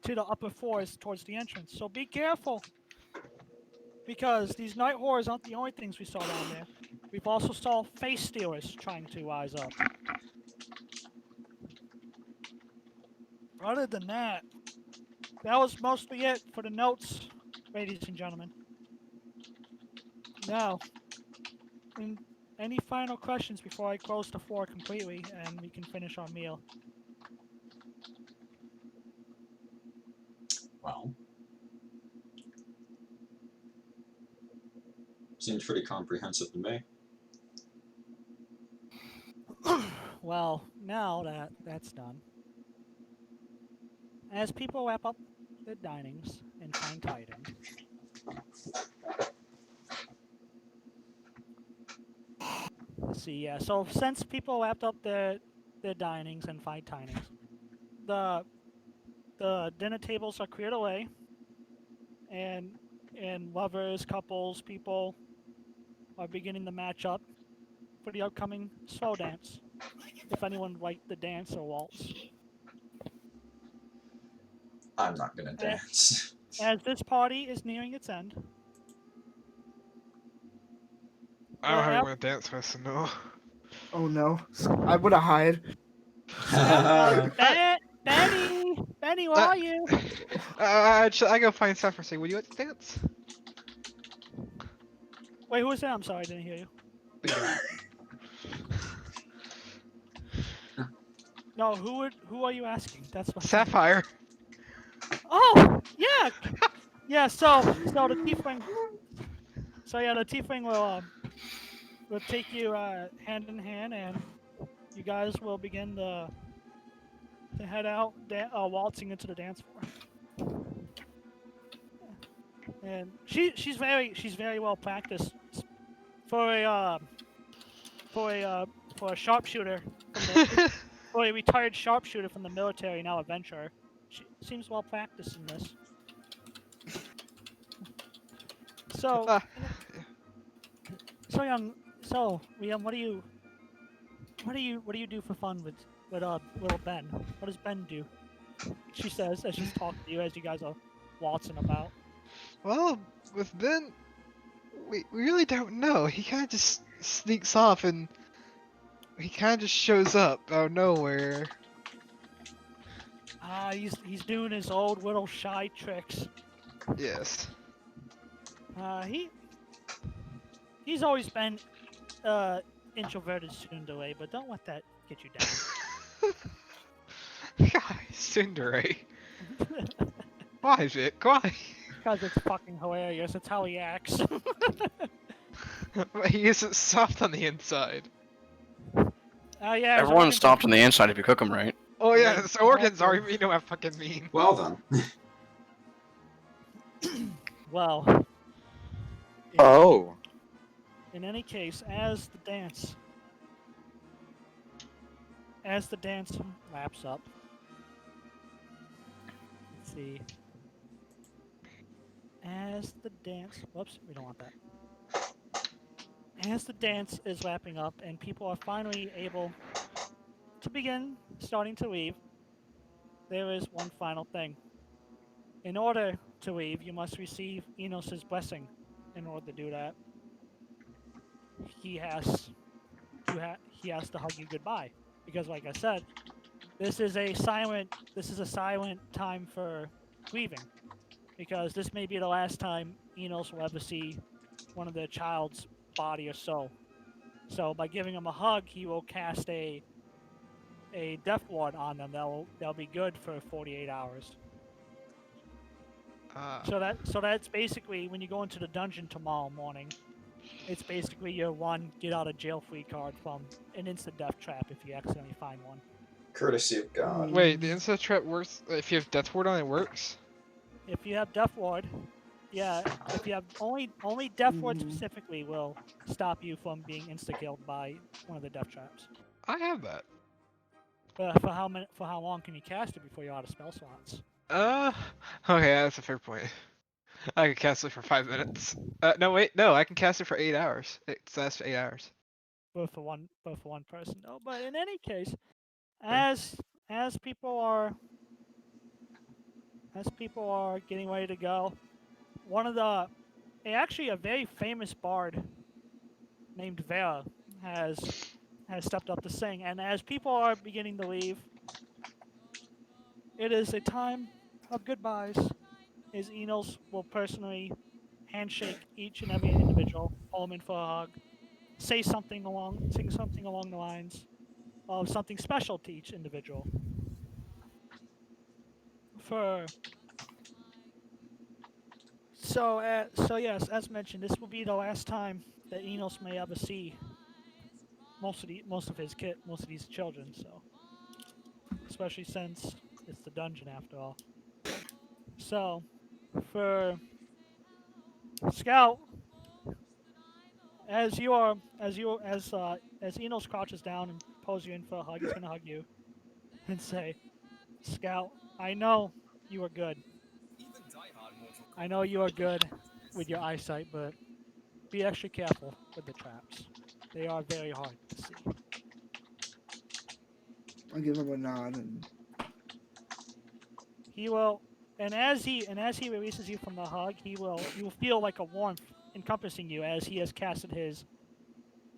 B: to the upper 4s towards the entrance. So be careful. Because these night horrors aren't the only things we saw down there. We've also saw face stealers trying to rise up. Other than that, that was mostly it for the notes, ladies and gentlemen. Now, any final questions before I close the floor completely and we can finish our meal?
E: Well, seems pretty comprehensive to me.
B: Well, now that that's done, as people wrap up their dinings and fine tiding, let's see, yeah. So since people wrapped up their dinings and fine tidings, the dinner tables are cleared away, and lovers, couples, people are beginning to match up for the upcoming slow dance. If anyone would like the dance or waltz.
E: I'm not gonna dance.
B: As this party is nearing its end.
F: I don't have
B: Well,
F: anyone to dance with, so no.
C: Oh no, I would have hide.
B: Benny, where are you?
F: I go find Sapphire and say, would you like to dance?
B: Wait, who was that? I'm sorry, I didn't hear you. No, who are you asking? That's what.
F: Sapphire.
B: Oh, yeah, yeah. So the tiefling. So yeah, the tiefling will take you hand in hand, and you guys will begin to head out, waltzing into the dance floor. And she's very well practiced for a sharpshooter, for a retired sharpshooter from the military, now adventurer. She seems well practiced in this. So, Liam, what do you do for fun with little Ben? What does Ben do? She says as she's talking to you as you guys are waltzing about.
F: Well, with Ben, we really don't know. He kind of just sneaks off and he kind of just shows up out of nowhere.
B: He's doing his old little shy tricks.
F: Yes.
B: He's always been introverted tsundere, but don't let that get you down.
F: God, tsundere. Why, Vick? Why?
B: Because it's fucking hilarious. It's how he acts.
F: But he isn't soft on the inside.
B: Yeah.
A: Everyone's soft on the inside if you cook them right.
F: Oh yeah,
B: Yeah,
F: his organs are. You know what I fucking mean.
E: Well then.
B: Well.
G: Oh.
B: In any case, as the dance wraps up, let's see. As the dance, whoops, we don't want that. As the dance is wrapping up and people are finally able to begin starting to leave, there is one final thing. In order to leave, you must receive Inos' blessing. In order to do that, he has to hug you goodbye, because like I said, this is a silent time for grieving, because this may be the last time Inos will ever see one of their child's body or soul. So by giving him a hug, he will cast a death ward on them. They'll be good for 48 hours. So that's basically when you go into the dungeon tomorrow morning. It's basically your one get out of jail free card from an instant death trap if you accidentally find one.
E: Courtesy of God.
F: Wait, the instant trap works if you have death ward on it works?
B: If you have death ward, yeah. If you have only death ward specifically will stop you from being insta killed by one of the death traps.
F: I have that.
B: For how long can you cast it before you're out of spell slots?
F: Okay, that's a fair point. I can cast it for 5 minutes. No, I can cast it for 8 hours. It lasts for 8 hours.
B: Both for one person though. But in any case, as people are getting ready to go, actually a very famous bard named Vera has stepped up to sing, and as people are beginning to leave, It is a time of goodbyes. His Enos will personally handshake each and every individual, pull them in for a hug, sing something along the lines of something special to each individual. So yes, as mentioned, this will be the last time that Enos may ever see most of these children. So, especially since it's the dungeon after all. So, for Scout, as Enos crouches down and pulls you in for a hug, he's gonna hug you and say, "Scout, I know you are good. I know you are good with your eyesight, but be extra careful with the traps. They are very hard to see."
C: I give him a nod and
B: He will, and as he releases you from the hug, you will feel like a warmth encompassing you as he has casted his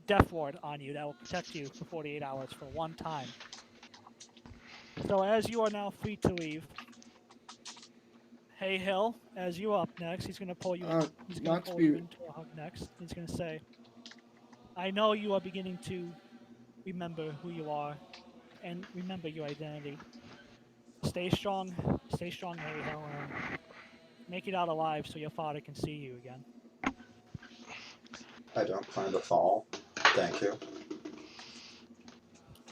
B: death ward on you that will protect you for 48 hours for one time. So as you are now free to leave, Haehil, as you are up next, he's gonna pull you in. He's gonna
C: not to
B: pull
C: be
B: you into a hug next. He's gonna say, "I know you are beginning to remember who you are and remember your identity. Stay strong, Haehil, and make it out alive so your father can see you again."
E: I don't plan to fall. Thank you.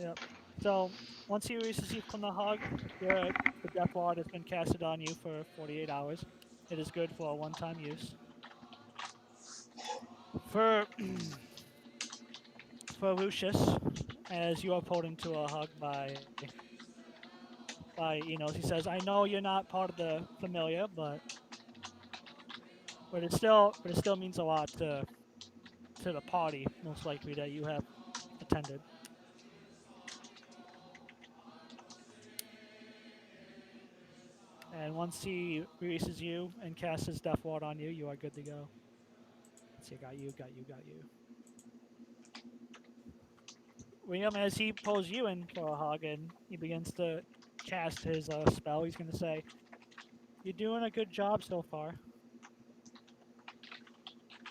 B: Yep. So once he releases you from the hug, the death ward has been casted on you for 48 hours. It is good for a one-time use. For for Lucius, as you are pulled into a hug by Enos, he says, "I know you're not part of the familiar, but it still means a lot to the party, most likely that you have attended." And once he releases you and casts his death ward on you, you are good to go. Let's see, got you. William, as he pulls you in for a hug and he begins to cast his spell, he's going to say, "You're doing a good job so far.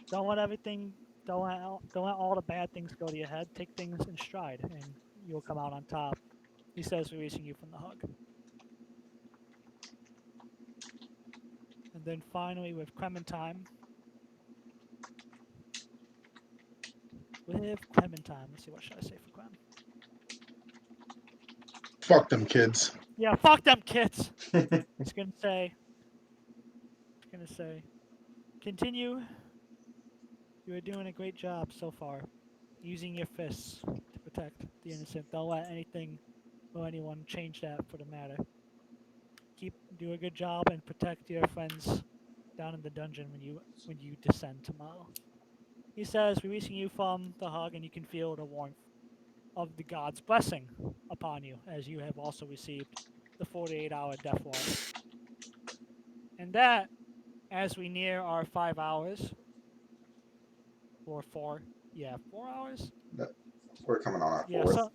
B: Don't let everything, don't let all the bad things go to your head. Take things in stride, and you'll come out on top." He says, releasing you from the hug. And then finally, with Clementine. Let's see, what should I say for Clem?
H: Fuck them kids.
B: Yeah, fuck them kids. He's gonna say, "Continue. You are doing a great job so far, using your fists to protect the innocent. Don't let anything or anyone change that for the matter. Do a good job and protect your friends down in the dungeon when you descend tomorrow." He says, releasing you from the hug, and you can feel the warmth of the God's blessing upon you, as you have also received the 48-hour death ward. And that, as we near our 5 hours, or 4 hours.
E: We're coming on our
B: Yeah,
E: fourth.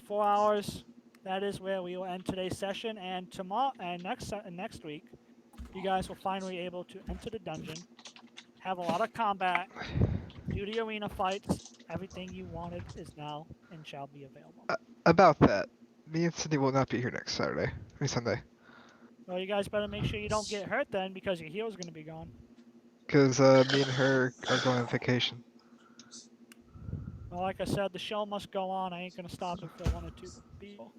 B: 4 hours. That is where we will end today's session. And tomorrow and next week, you guys will finally be able to enter the dungeon, have a lot of combat, do the arena fights. Everything you wanted is now and shall be available.
F: About that, me and Cindy will not be here next Saturday. I mean Sunday.
B: Well, you guys better make sure you don't get hurt then, because your heal's going to be gone.
F: Because me and her are going on vacation.
B: Well, like I said, the show must go on. I ain't going to stop it for 1 or 2 people.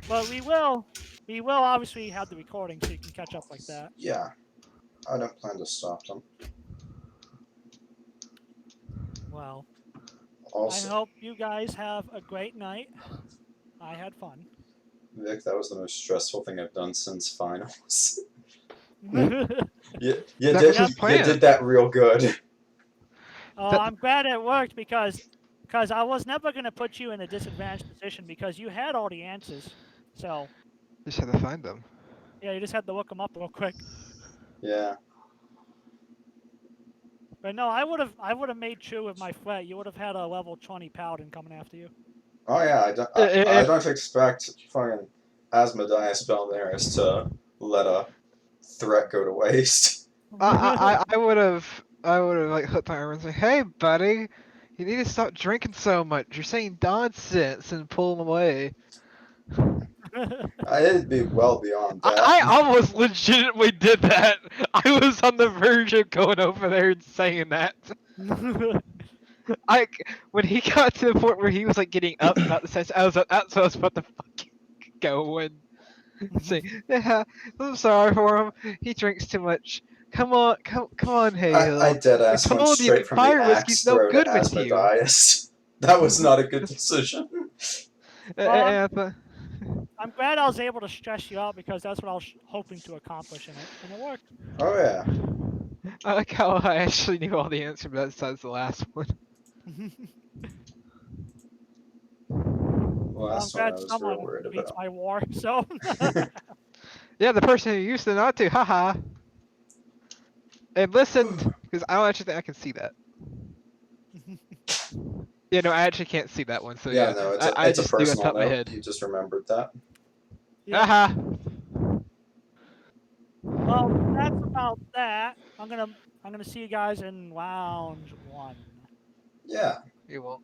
B: But we will obviously have the recording so you can catch up like that.
E: Yeah. I don't plan to stop them.
B: Well,
E: Also,
B: I hope you guys have a great night. I had fun.
E: Vic, that was the most stressful thing I've done since finals.
B: That
E: you
F: was planned.
E: did that real good.
B: I'm glad it worked because I was never going to put you in a disadvantaged position because you had all the answers. So
F: Just had to find them.
B: yeah, you just had to look them up real quick.
E: Yeah.
B: But no, I would have made true with my threat. You would have had a level 20 paladin coming after you.
E: Oh yeah, I don't expect fucking Asmodias Belnerius to let a threat go to waste.
F: I would have like hooked my arm and say, "Hey, buddy, you need to stop drinking so much. You're saying nonsense," and pull him away.
E: It'd be well beyond that.
F: I almost legitimately did that. I was on the verge of going over there and saying that. When he got to the point where he was like getting up about the sense, that's what I was about to fucking go and say, "Yeah, I'm sorry for him. He drinks too much. Come on, come on, Haehil.
E: I dead ass
F: I
E: went
F: told you,
E: straight from the
F: fire
E: axe
F: whiskey's no
E: throw to
F: good with you."
E: Asmodias. That was not a good decision.
B: Well, I'm glad I was able to stress you out because that's what I was hoping to accomplish in it, and it worked.
E: Oh yeah.
F: I like how I actually knew all the answer besides the last one.
E: Well,
B: I'm
E: that's what I
B: glad
E: was real
B: someone
E: worried
B: beats
E: about.
B: my war, so.
F: Yeah, the person who used to not to, haha. And listened, because I don't actually think I can see that. Yeah, no, I actually can't see that one, so
E: Yeah,
F: yeah.
E: no,
F: I
E: it's a
F: just knew on
E: personal
F: top of my
E: note.
F: head.
E: You just remembered that.
B: Yeah.
F: Haha.
B: Well, that's about that. I'm gonna see you guys in lounge 1.
E: Yeah.
F: You won't.